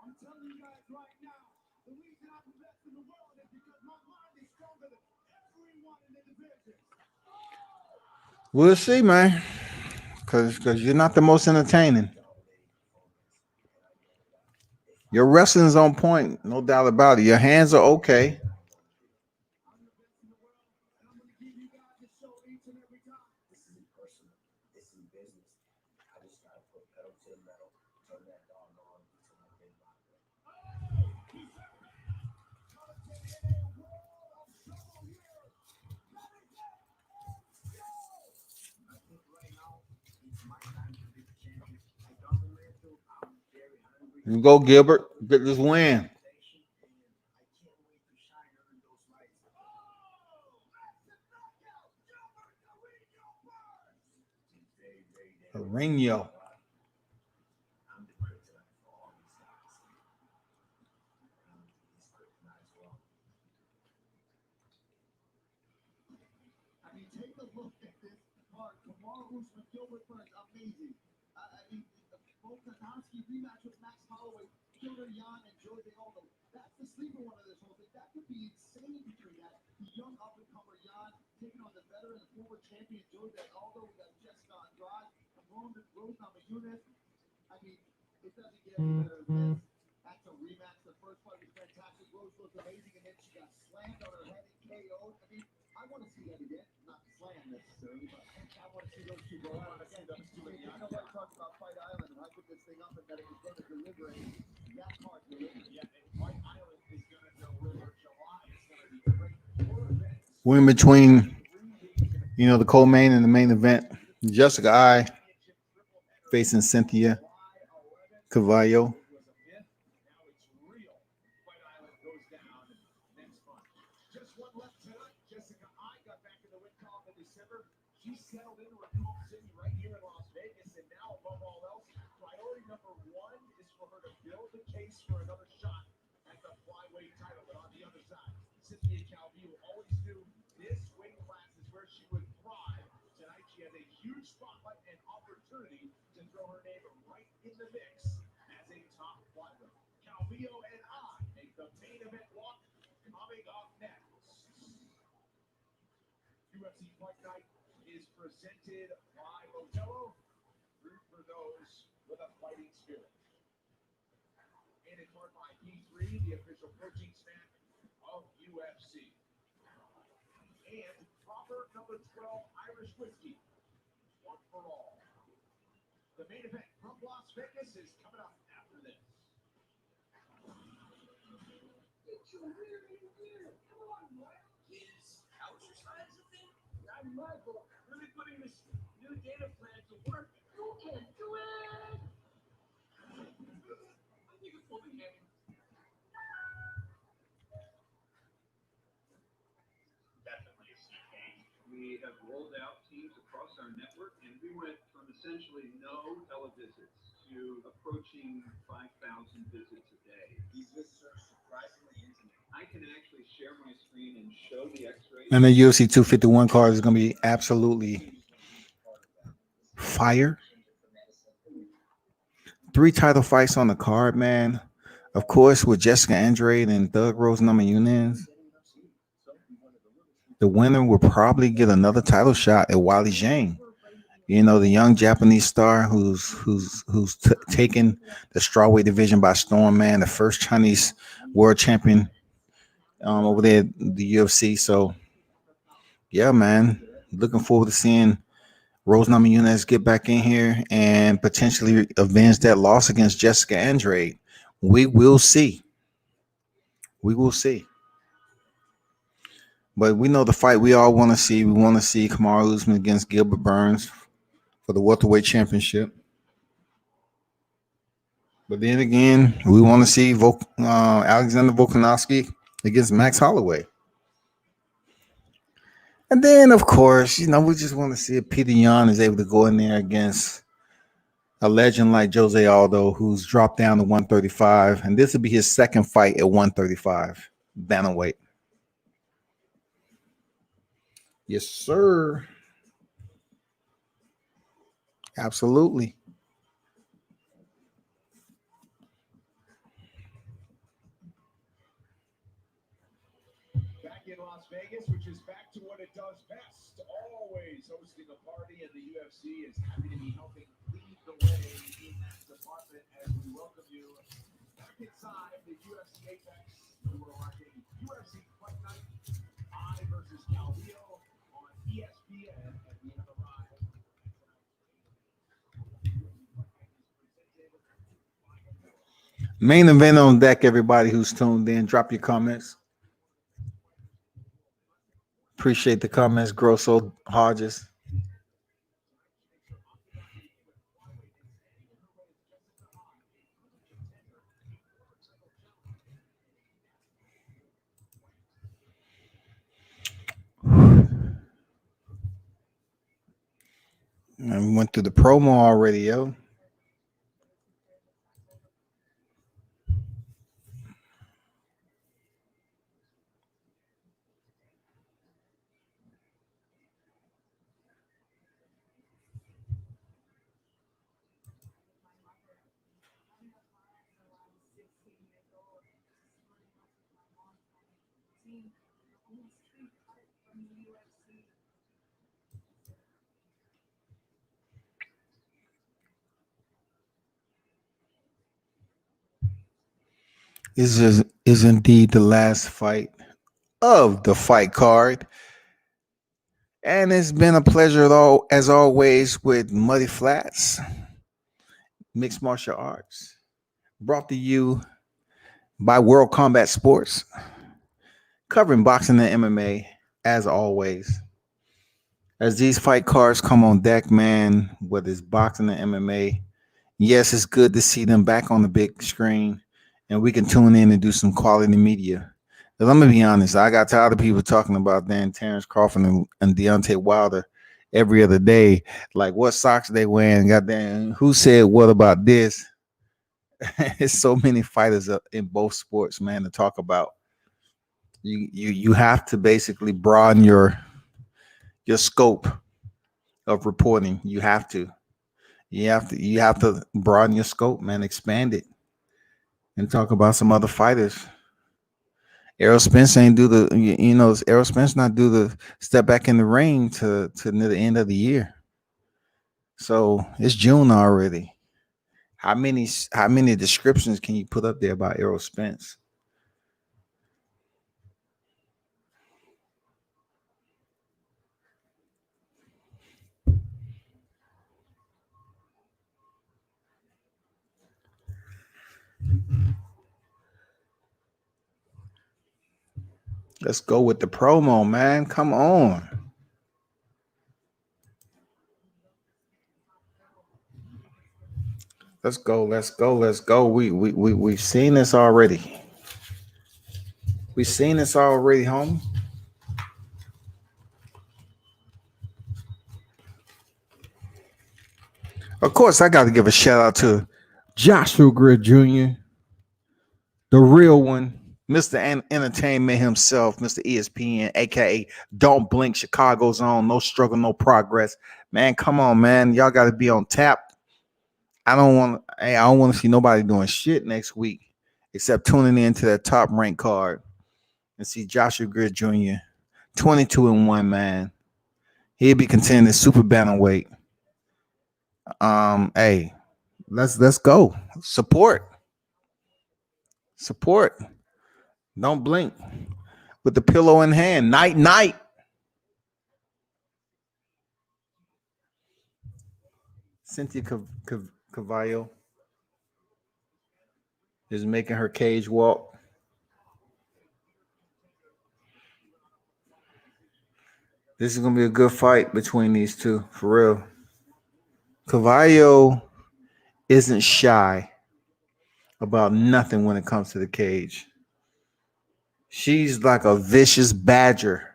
I'm telling you guys right now, the reason I'm the best in the world is because my mind is stronger than everyone in the division. We'll see, man. Because you're not the most entertaining. Your wrestling's on point, no doubt about it. Your hands are okay. I'm the best in the world, and I'm going to give you guys a show each and every time. This isn't personal. This is business. I just got to put pedal to the metal, turn that dog on until I get my way. I think right now it's my time to be the champion. I dominated. I'm very hungry. You go, Gilbert. Get this win. And I can't wait to shine under those lights. Mourinho. I'm the kryptonite for all these guys. He's kryptonite as well. I mean, take a look at this card. Kamaru Usman, Gilbert Burns, amazing. I mean, the Volkanovski rematch with Max Holloway, Killer Jan and Jorge Aldo. That's the sleeper one of this whole thing. That could be insane between that. The young up-and-comer Jan taking on the veteran and former champion Jorge Aldo. We got Jessica Andrade, Rosa Namajunas. I mean, it doesn't get any better than this. The first fight was fantastic. Rose was amazing, and then she got slammed on her head and KO'd. I mean, I want to see that again. Not slam necessarily, but I want to see those two go out again. Nobody talked about Fight Island and hyping this thing up and that it was going to deliver. That card delivered. Yeah, and Fight Island is going to deliver July. It's going to be great. Four events. We're in between, the co-main and the main event. Jessica I facing Cynthia Calvillo. Now it's real. Fight Island goes down next month. Just one left tonight. Jessica I got back in the win column in December. She settled into her home city right here in Las Vegas, and now above all else, priority number one is for her to build the case for another shot at the flyweight title. But on the other side, Cynthia Calvillo always knew this weight class is where she would thrive. Tonight she has a huge spotlight and opportunity to throw her name right in the mix as a top flyweight. Calvillo and I make the main event walk coming up next. UFC Fight Night is presented by Botelho. Root for those with a fighting spirit. And in part by P3, the official protein snack of UFC. And proper number 12 Irish whiskey. One for all. The main event from Las Vegas is coming up after this. It's your rear in here. Come on, Michael. Is exercising thing? I'm Michael. Really putting this new data plan to work. You can do it. I think it's fully handled. Definitely a CK. We have rolled out teams across our network, and we went from essentially no televisits to approaching 5,000 visits a day. These visits are surprisingly intimate. I can actually share my screen and show the X-rays. And the UFC 251 card is going to be absolutely fire. 3 title fights on the card, man. Of course, with Jessica Andrade and Thug Rose Namajunas. The winner will probably get another title shot at Wally Zhang. The young Japanese star who's taken the strawweight division by storm, man. The first Chinese world champion over there at the UFC. So, yeah, man. Looking forward to seeing Rose Namajunas get back in here and potentially avenge that loss against Jessica Andrade. We will see. We will see. But we know the fight we all want to see. We want to see Kamaru Usman against Gilbert Burns for the welterweight championship. But then again, we want to see Alexander Volkanovski against Max Holloway. And then, of course, we just want to see if Peter Yan is able to go in there against a legend like Jose Aldo, who's dropped down to 135. And this will be his second fight at 135, bantamweight. Yes, sir. Absolutely. Back in Las Vegas, which is back to what it does best, always hosting a party, and the UFC is happy to be helping lead the way in that department as we welcome you back inside the UFC Apex. We were watching UFC Fight Night, I versus Calvillo on ESPN, and we have arrived. Main event on deck, everybody who's tuned in. Drop your comments. Appreciate the comments, Grosso Hodges. And we went through the promo already, yo. is indeed the last fight of the fight card. And it's been a pleasure, though, as always, with Muddy Flats, Mixed Martial Arts, brought to you by World Combat Sports, covering boxing and MMA, as always. As these fight cards come on deck, man, whether it's boxing and MMA, yes, it's good to see them back on the big screen, and we can tune in and do some quality media. Because I'm going to be honest, I got tired of people talking about Dan Terrence Crawford and Deontay Wilder every other day. Like, what socks they wearing? Goddamn, who said what about this? It's so many fighters in both sports, man, to talk about. You have to basically broaden your scope of reporting. You have to broaden your scope, man, expand it, and talk about some other fighters. Errol Spence ain't do the Errol Spence not do the step back in the ring to near the end of the year. So it's June already. How many descriptions can you put up there about Errol Spence? Let's go with the promo, man. Come on. Let's go. We've seen this already. We've seen this already, homie. Of course, I got to give a shout out to Joshua Greer Jr., the real one, Mr. Entertainment himself, Mr. ESPN, aka Don't Blink, Chicago's own, no struggle, no progress. Man, come on, man. Y'all got to be on tap. I don't want to see nobody doing shit next week except tuning into that top ranked card and see Joshua Greer Jr. 22-1, man. He'll be contending super bantamweight. Hey, let's go. Support. Don't blink. With the pillow in hand. Night. Cynthia Calvillo is making her cage walk. This is going to be a good fight between these two, for real. Calvillo isn't shy about nothing when it comes to the cage. She's like a vicious badger.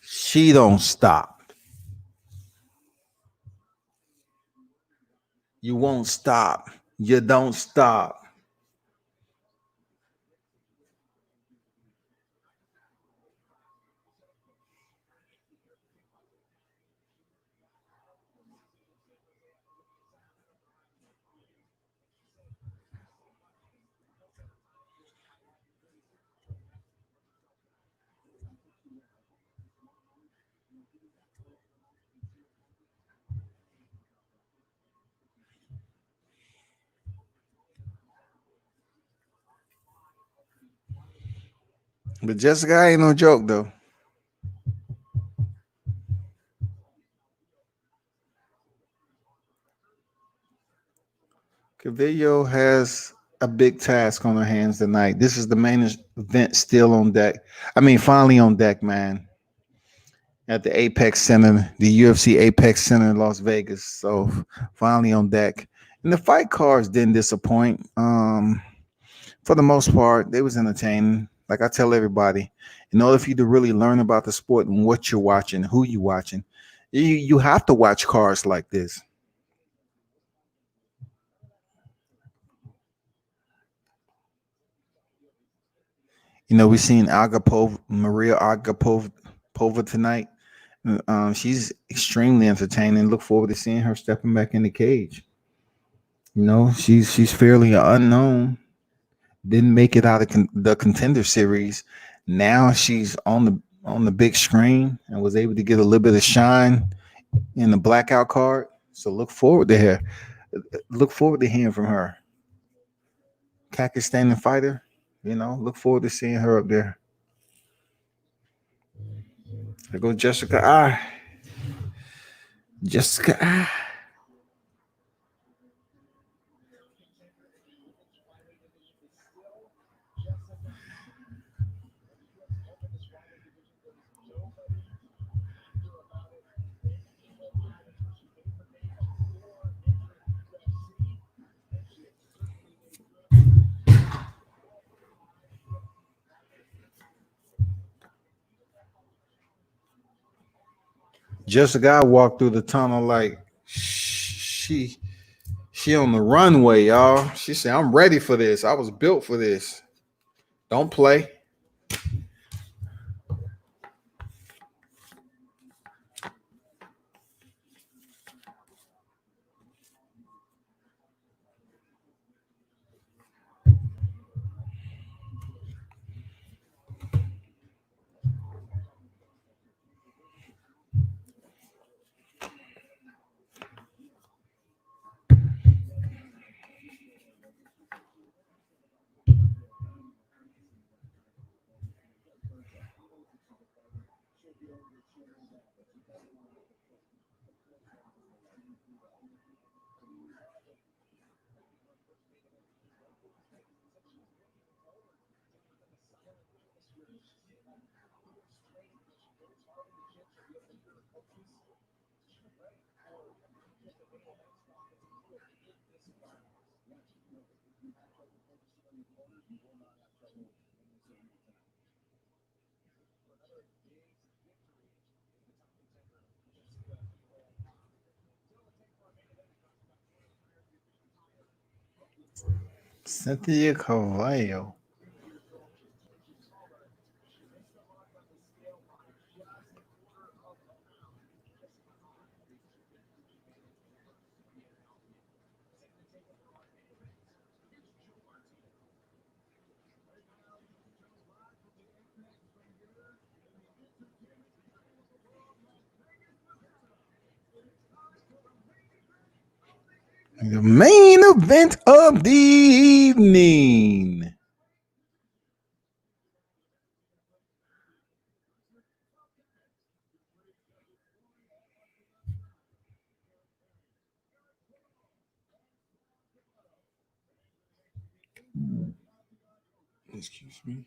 She don't stop. You won't stop. You don't stop. But Jessica ain't no joke, though. Calvillo has a big task on her hands tonight. This is the main event still on deck. Finally on deck, man. At the Apex Center, the UFC Apex Center in Las Vegas. So finally on deck. And the fight cards didn't disappoint. For the most part, they was entertaining. Like I tell everybody, in order for you to really learn about the sport and what you're watching, who you're watching, you have to watch cards like this. We've seen Maria Agapova tonight. She's extremely entertaining. Look forward to seeing her stepping back in the cage. She's fairly unknown. Didn't make it out of the Contender Series. Now she's on the big screen and was able to get a little bit of shine in the blackout card. So look forward to her. look forward to hearing from her. Pakistani fighter, look forward to seeing her up there. There goes Jessica I. Jessica I. Jessica I walked through the tunnel like she on the runway, y'all. She said, "I'm ready for this. I was built for this. Don't play." Cynthia Calvillo. The main event of the evening. Excuse me.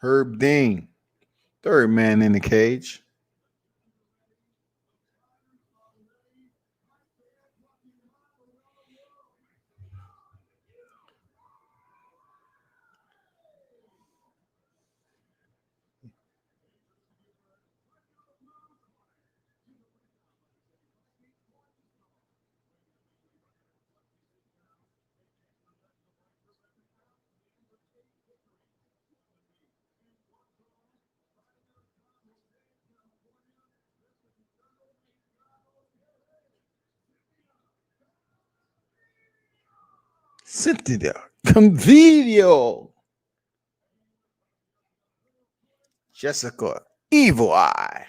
Herb Dean, third man in the cage. Cynthia Calvillo. Jessica Evil Eye.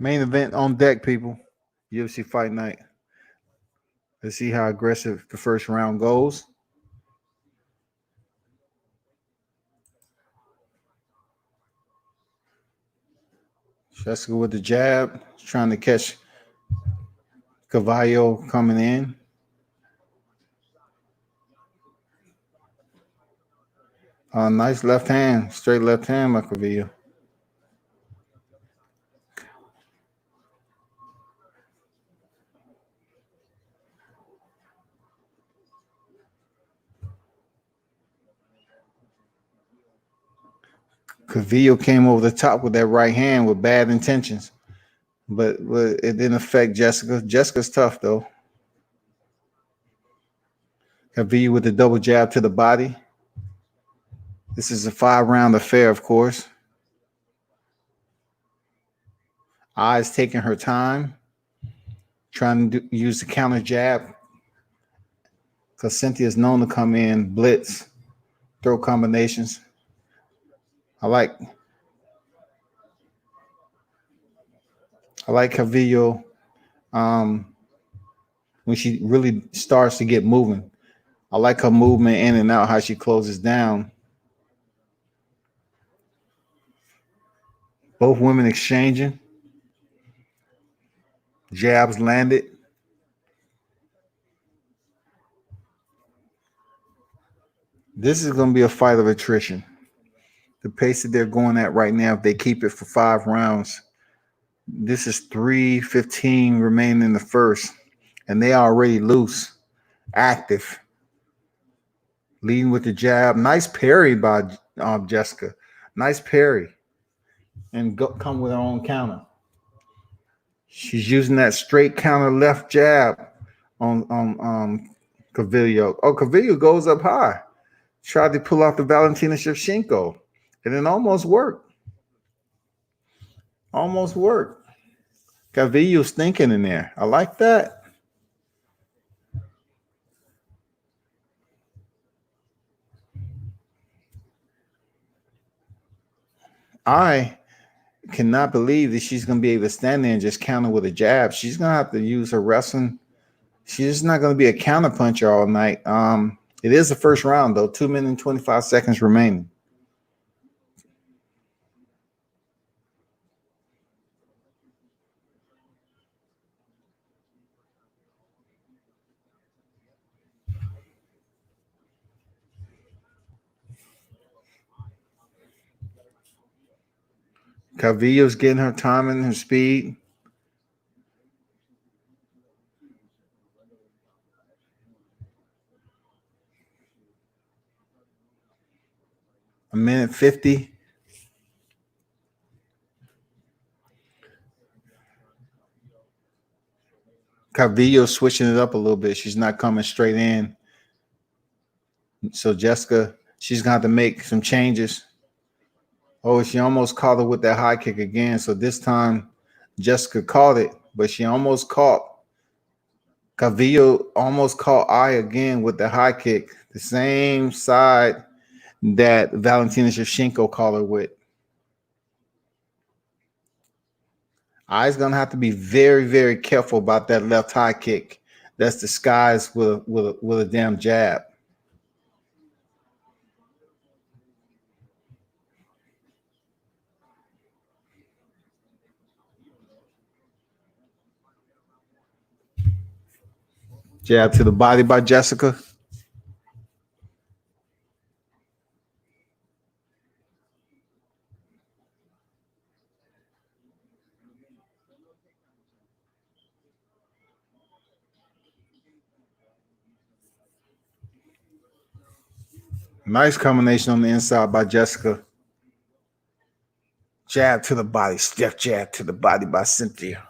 Main event on deck, people. UFC Fight Night. Let's see how aggressive the first round goes. Jessica with the jab, trying to catch Cavallo coming in. Nice left hand, straight left hand by Cavillo. Cavillo came over the top with that right hand with bad intentions, but it didn't affect Jessica. Jessica's tough though. Cavillo with the double jab to the body. This is a 5-round affair, of course. Eyes taking her time, trying to use the counter jab because Cynthia is known to come in, blitz, throw combinations. I like Calvillo when she really starts to get moving. I like her movement in and out, how she closes down. Both women exchanging. Jabs landed. This is going to be a fight of attrition. The pace that they're going at right now, if they keep it for 5 rounds, this is 3:15 remaining in the first, and they are already loose, active, leading with the jab. Nice parry by Jessica. Nice parry, and come with her own counter. She's using that straight counter left jab on Calvillo. Oh, Calvillo goes up high. Tried to pull off the Valentina Shevchenko, and it almost worked. Almost worked. Calvillo's thinking in there. I like that. I cannot believe that she's going to be able to stand there and just counter with a jab. She's going to have to use her wrestling. She's just not going to be a counter puncher all night. It is the first round, though. 2 minutes and 25 seconds remaining. Calvillo's getting her timing, her speed. A minute 50. Calvillo switching it up a little bit. She's not coming straight in. So Jessica, she's going to have to make some changes. Oh, she almost caught her with that high kick again. So this time, Jessica caught it, but she almost caught. Calvillo almost caught Eye again with the high kick, the same side that Valentina Shevchenko caught her with. Eye's going to have to be very, very careful about that left high kick. That's disguised with a damn jab. Jab to the body by Jessica. Nice combination on the inside by Jessica. Jab to the body, stiff jab to the body by Cynthia.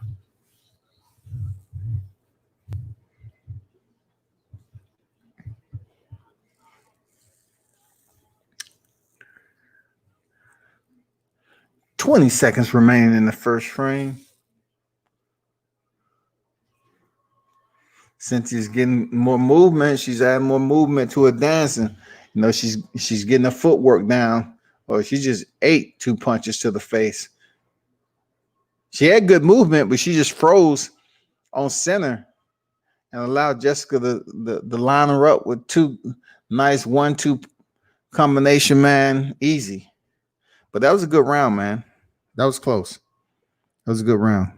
$20 seconds remaining in the first frame. Cynthia's getting more movement. She's adding more movement to her dancing. You know, she's getting her footwork down. Or she just ate 2 punches to the face. She had good movement, but she just froze on center and allowed Jessica to line her up with 2 nice 1-2 combination, man. Easy. But that was a good round, man. That was close. That was a good round.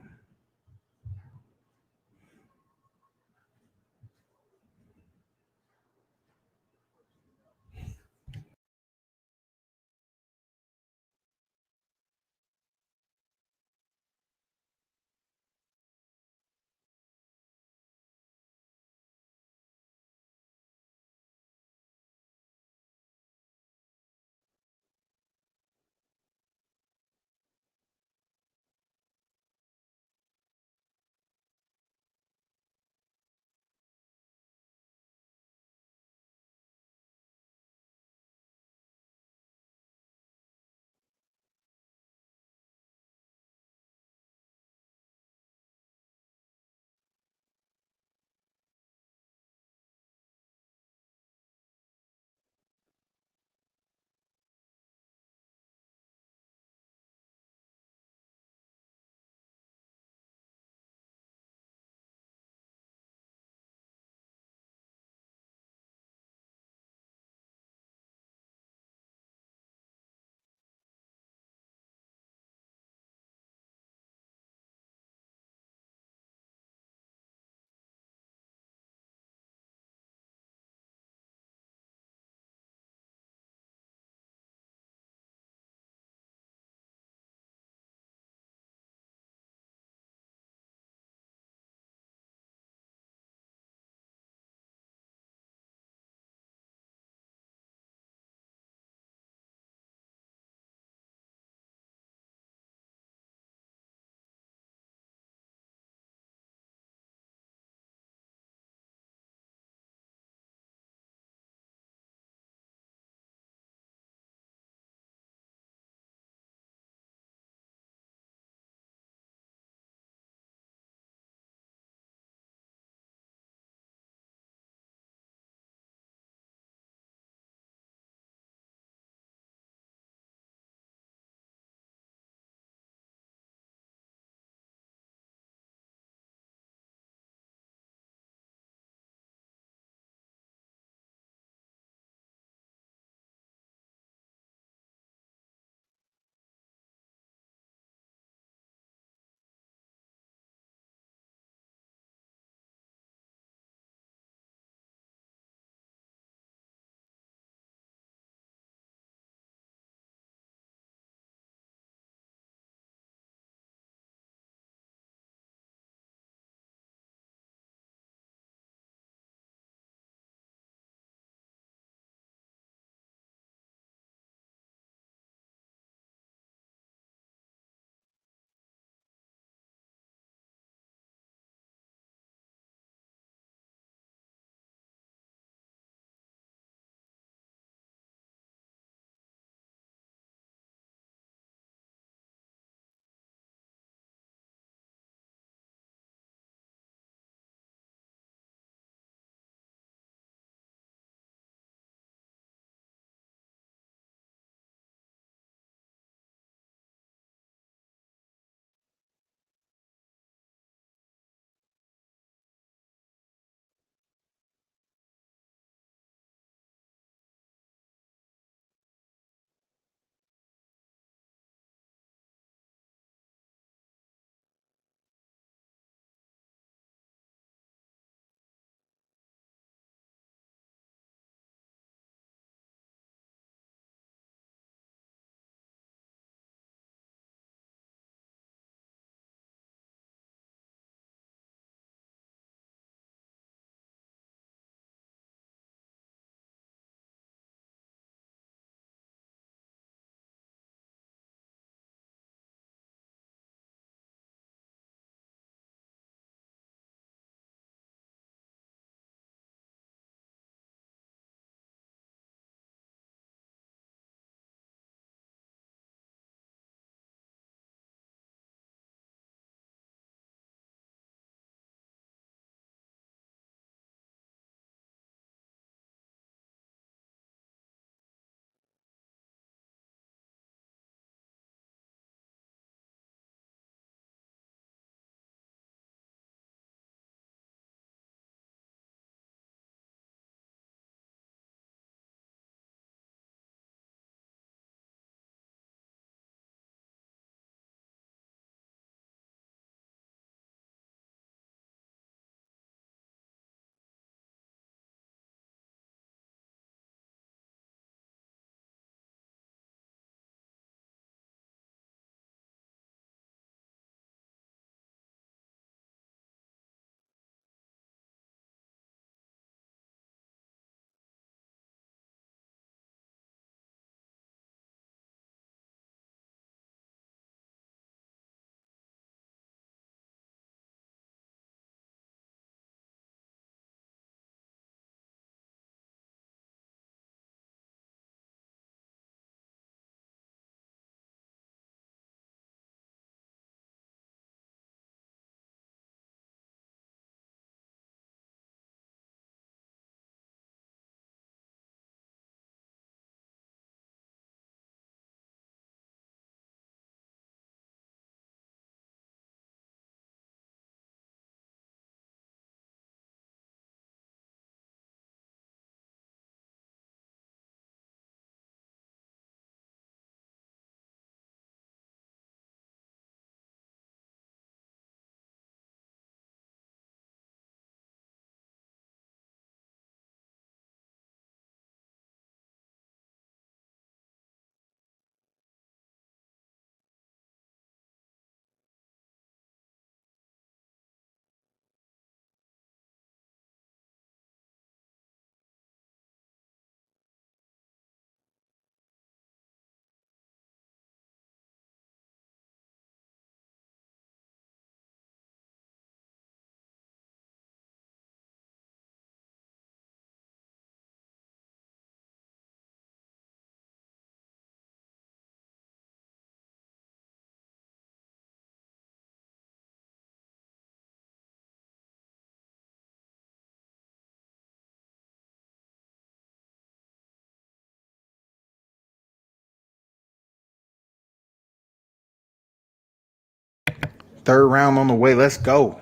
Third round on the way. Let's go.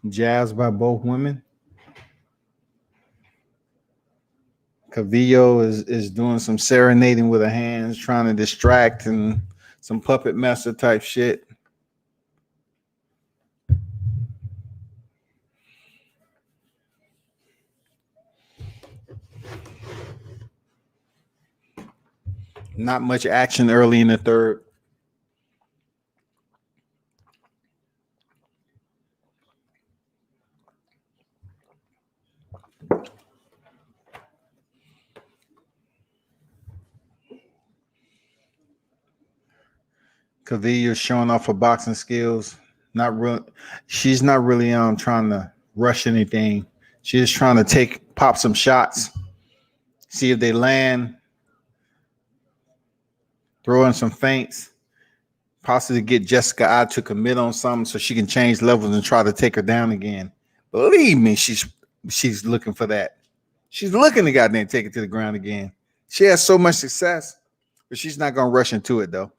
Jabs by both women. Calvillo is doing some serenading with her hands, trying to distract and some puppet master type shit. Not much action early in the third. Calvillo showing off her boxing skills. Not real. She's not really trying to rush anything. She's trying to pop some shots, see if they land, throw in some feints, possibly get Jessica Eye to commit on something so she can change levels and try to take her down again. Believe me, she's looking for that. She's looking to goddamn take it to the ground again. She has so much success, but she's not gonna rush into it though.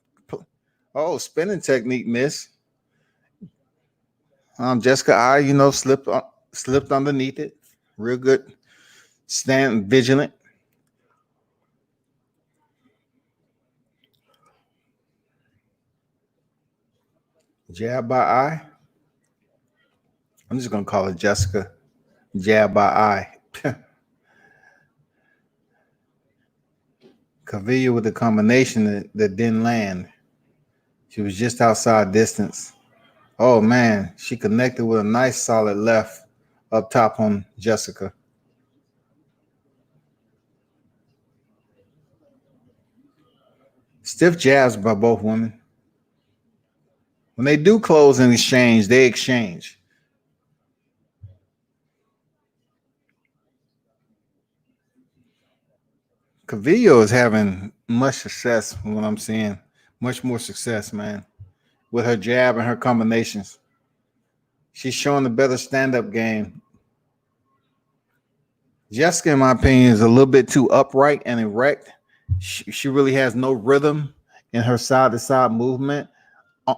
Oh, spinning technique, miss. Jessica Eye, slipped underneath it. Real good. Stand vigilant. Jab by eye. I'm just gonna call it Jessica. Jab by eye. Calvillo with a combination that didn't land. She was just outside distance. Oh man, she connected with a nice solid left up top on Jessica. Stiff jabs by both women. When they do close and exchange, they exchange. Calvillo is having much success from what I'm seeing. Much more success, man, with her jab and her combinations. She's showing a better stand-up game. Jessica, in my opinion, is a little bit too upright and erect. She really has no rhythm in her side-to-side movement.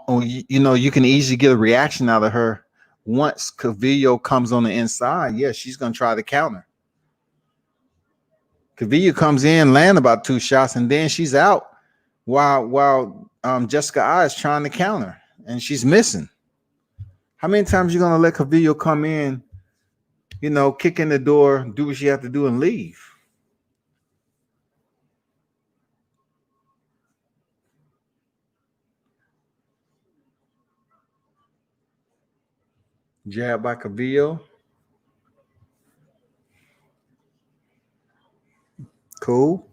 You can easily get a reaction out of her once Calvillo comes on the inside. Yeah, she's going to try to counter. Calvillo comes in, land about 2 shots, and then she's out while Jessica Eye is trying to counter, and she's missing. How many times are you going to let Calvillo come in, kick in the door, do what she have to do, and leave? Jab by Calvillo. Cool.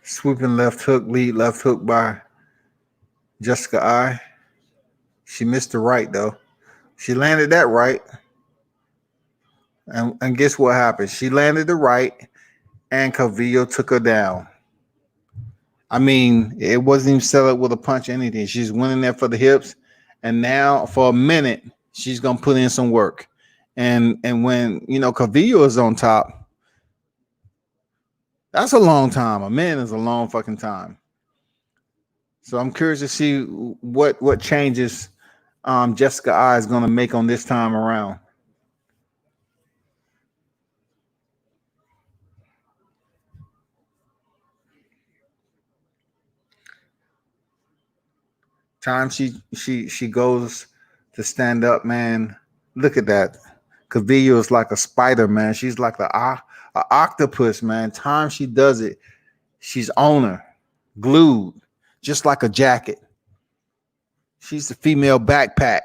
Swooping left hook, lead left hook by Jessica Eye. She missed the right, though. She landed that right. And guess what happened? She landed the right, and Calvillo took her down. I mean, it wasn't even set up with a punch or anything. She's winning there for the hips. And now, for a minute, she's going to put in some work. And when, Calvillo is on top, that's a long time. A minute is a long fucking time. So I'm curious to see what changes Jessica Eye is going to make on this time around. Time she goes to stand up, man. Look at that. Calvillo is like a spider, man. She's like a octopus, man. Time she does it, she's on her, glued, just like a jacket. She's a female backpack.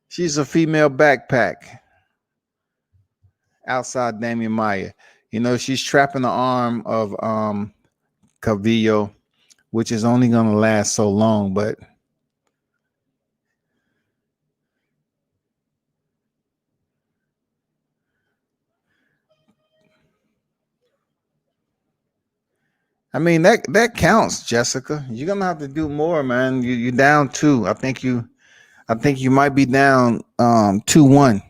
She's a female backpack. Outside Damian Maia. She's trapping the arm of Calvillo, which is only going to last so long, but I mean that counts, Jessica. You're gonna have to do more, man. You're down 2. I think you might be down 2-1.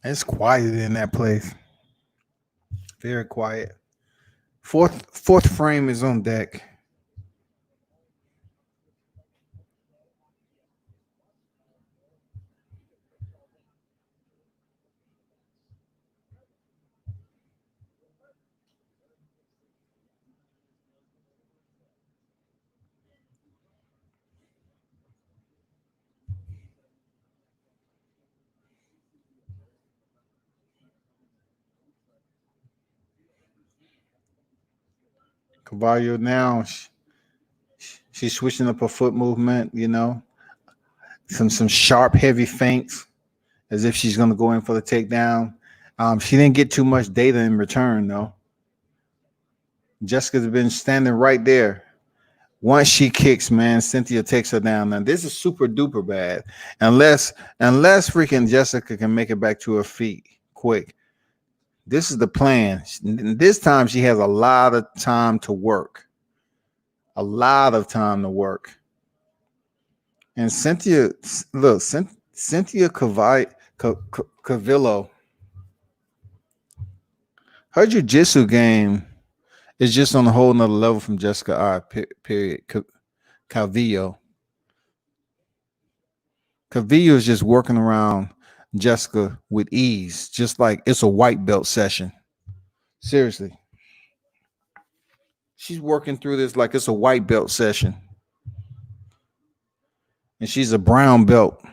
It's quiet in that place. Very quiet. Fourth frame is on deck. Caballo now, she's switching up her foot movement. Some sharp, heavy feints, as if she's going to go in for the takedown. She didn't get too much data in return, though. Jessica's been standing right there. Once she kicks, man, Cynthia takes her down. Now this is super duper bad, unless freaking Jessica can make it back to her feet quick. This is the plan. This time she has a lot of time to work. A lot of time to work. And Cynthia, look, Cynthia Calvillo, her jiu-jitsu game is just on a whole nother level from Jessica I. Period. Calvillo. Calvillo is just working around Jessica with ease, just like it's a white belt session. Seriously. She's working through this like it's a white belt session. And she's a brown belt.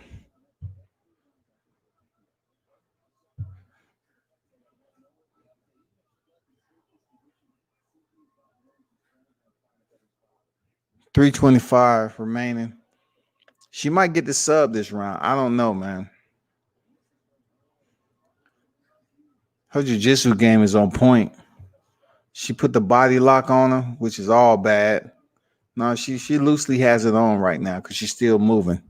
$325 remaining. She might get the sub this round. I don't know, man. Her jiu-jitsu game is on point. She put the body lock on her, which is all bad. No, she loosely has it on right now because she's still moving.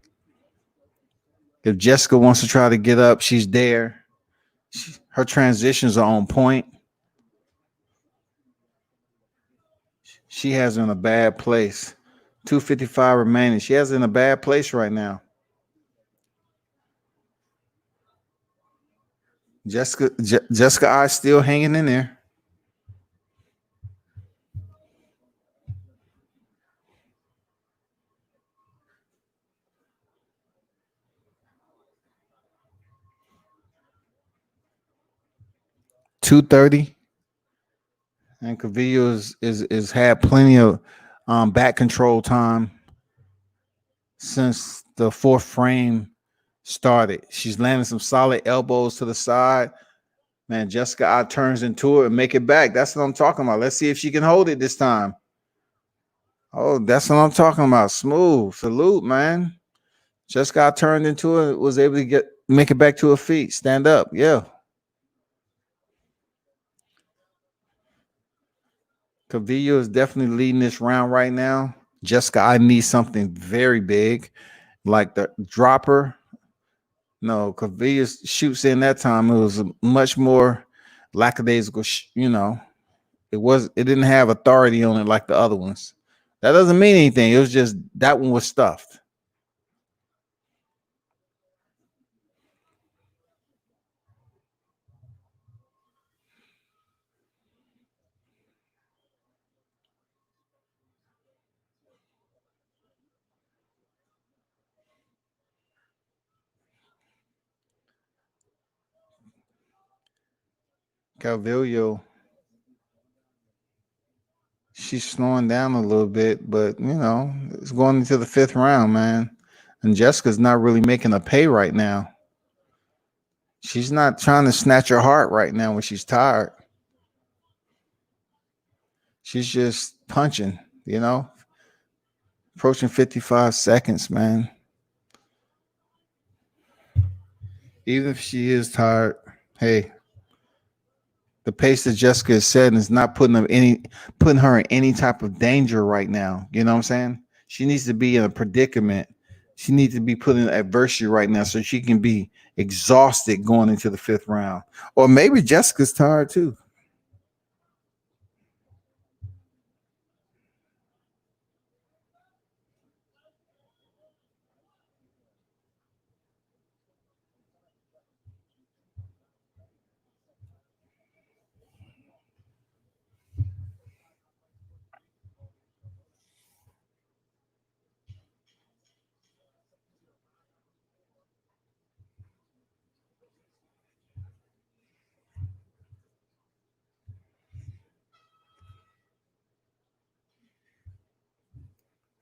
If Jessica wants to try to get up, she's there. Her transitions are on point. She has her in a bad place. 255 remaining. She has her in a bad place right now. Jessica I still hanging in there. $230. And Calvillo is had plenty of back control time since the fourth frame started. She's landing some solid elbows to the side. Man, Jessica I turns into it and make it back. That's what I'm talking about. Let's see if she can hold it this time. Oh, that's what I'm talking about. Smooth. Salute, man. Jessica I turned into it, was able to make it back to her feet. Stand up. Yeah. Calvillo is definitely leading this round right now. Jessica I need something very big, like the dropper. No, Calvillo shoots in that time. It was much more lackadaisical. It didn't have authority on it like the other ones. That doesn't mean anything. It was just that one was stuffed. Calvillo, she's slowing down a little bit, but it's going into the fifth round, man. And Jessica's not really making a pay right now. She's not trying to snatch her heart right now when she's tired. She's just punching, approaching 55 seconds, man. Even if she is tired, hey, the pace that Jessica is setting is not putting her in any type of danger right now. You know what I'm saying? She needs to be in a predicament. She needs to be put in adversity right now so she can be exhausted going into the 5th round. Or maybe Jessica's tired too.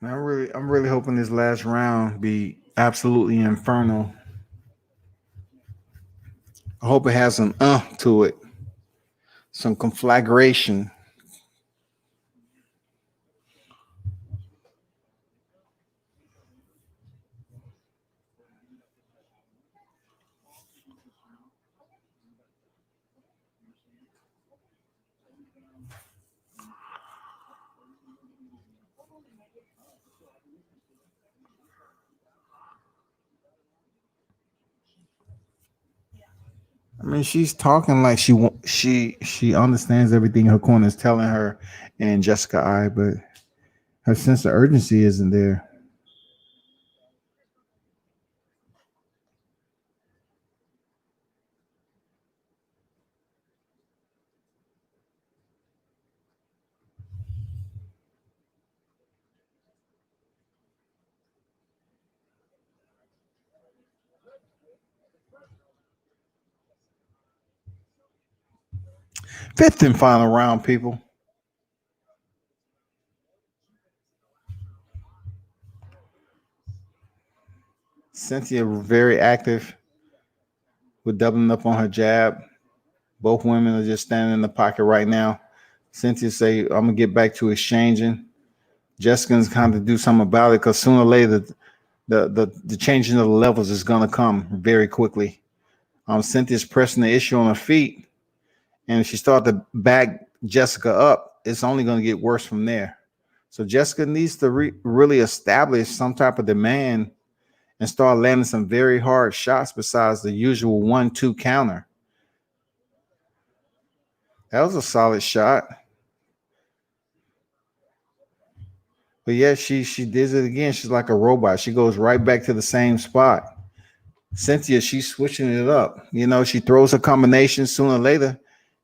I'm really hoping this last round be absolutely infernal. I hope it has some to it, some conflagration. I mean, she's talking like she understands everything her corner is telling her, and Jessica I, but her sense of urgency isn't there. Fifth and final round, people. Cynthia very active with doubling up on her jab. Both women are just standing in the pocket right now. Cynthia say, "I'm gonna get back to exchanging." Jessica's kind of do something about it because sooner or later, the changing of the levels is gonna come very quickly. Cynthia's pressing the issue on her feet, and if she starts to back Jessica up, it's only going to get worse from there. So Jessica needs to really establish some type of demand and start landing some very hard shots besides the usual 1-2 counter. That was a solid shot. But yeah, she did it again. She's like a robot. She goes right back to the same spot. Cynthia, she's switching it up. She throws a combination sooner or later.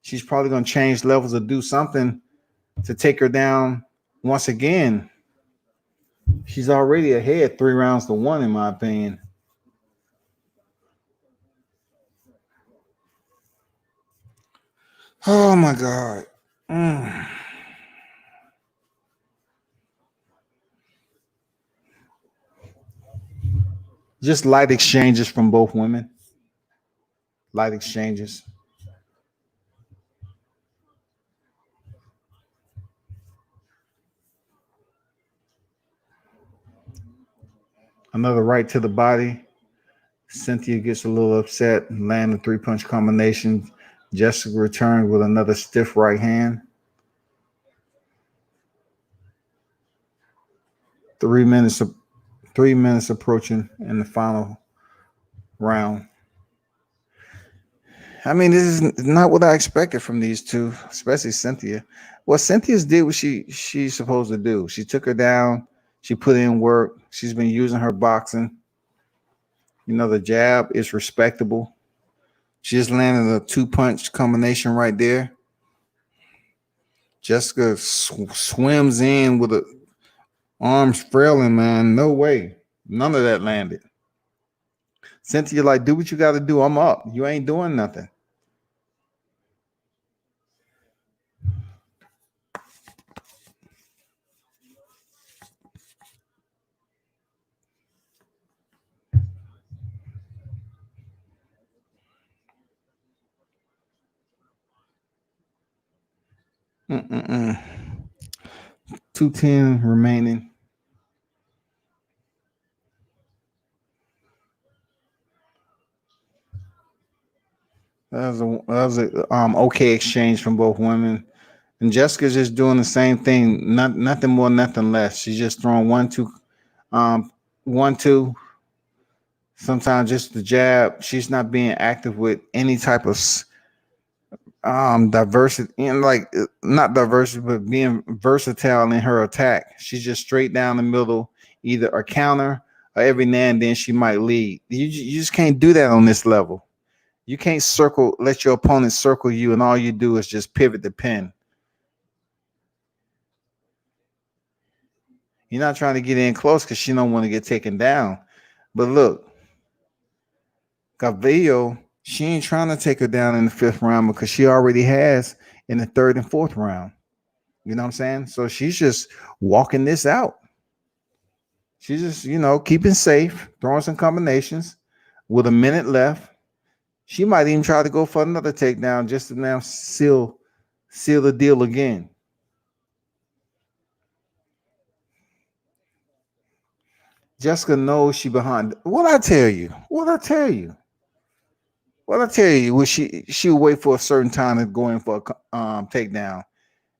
She's probably going to change levels or do something to take her down once again. She's already ahead 3-1, in my opinion. Oh my God. Just light exchanges from both women. Light exchanges. Another right to the body. Cynthia gets a little upset and lands a 3-punch combination. Jessica returned with another stiff right hand. 3 minutes 3 minutes approaching in the final round. I mean, this is not what I expected from these two, especially Cynthia. What Cynthia's did what she's supposed to do. She took her down. She put in work. She's been using her boxing. The jab is respectable. She just landed a 2-punch combination right there. Jessica swims in with the arms frailing, man. No way. None of that landed. Cynthia, like, do what you got to do. I'm up. You ain't doing nothing. Mm-mm-mm. 210 remaining. That was a okay exchange from both women. And Jessica's just doing the same thing, nothing more, nothing less. She's just throwing 1-2, 1-2. Sometimes just the jab. She's not being active with any type of diversity, and like not diversity, but being versatile in her attack. She's just straight down the middle, either a counter or every now and then she might lead. You just can't do that on this level. You can't let your opponent circle you, and all you do is just pivot the pin. You're not trying to get in close because she don't want to get taken down. But look, Calvillo, she ain't trying to take her down in the fifth round because she already has in the third and fourth round. You know what I'm saying? So she's just walking this out. She's just, keeping safe, throwing some combinations with a minute left. She might even try to go for another takedown just to now seal the deal again. Jessica knows she behind. What I tell you? Was she would wait for a certain time to go in for a takedown,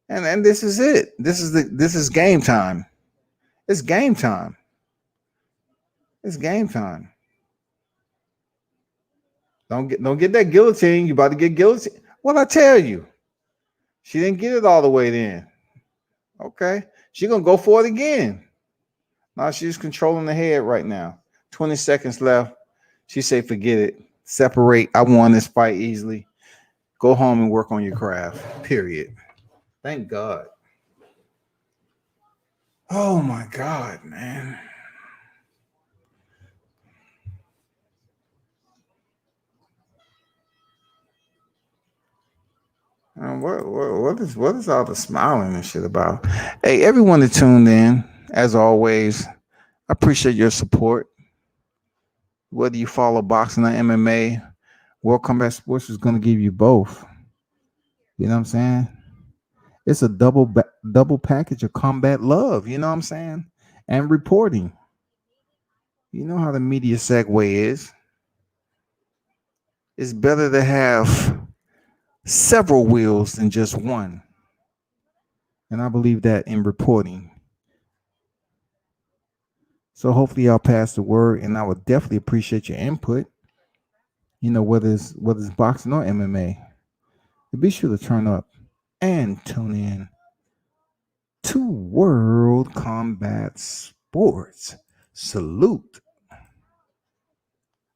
and this is it. This is game time. It's game time. It's game time. Don't get that guillotine. You about to get guillotine. What I tell you? She didn't get it all the way then. Okay, she gonna go for it again. Now she's controlling the head right now. 20 seconds left. She say, forget it. Separate. I won this fight easily. Go home and work on your craft. Period. Thank God. Oh my God, man. What is all the smiling and shit about? Hey, everyone that tuned in, as always, I appreciate your support. Whether you follow boxing or MMA, World Combat Sports is going to give you both. You know what I'm saying? It's a double package of combat love. You know what I'm saying? And reporting. You know how the media segue is. It's better to have several wheels than just one. And I believe that in reporting. So hopefully y'all pass the word, and I would definitely appreciate your input. Whether it's boxing or MMA. Be sure to turn up and tune in to World Combat Sports. Salute.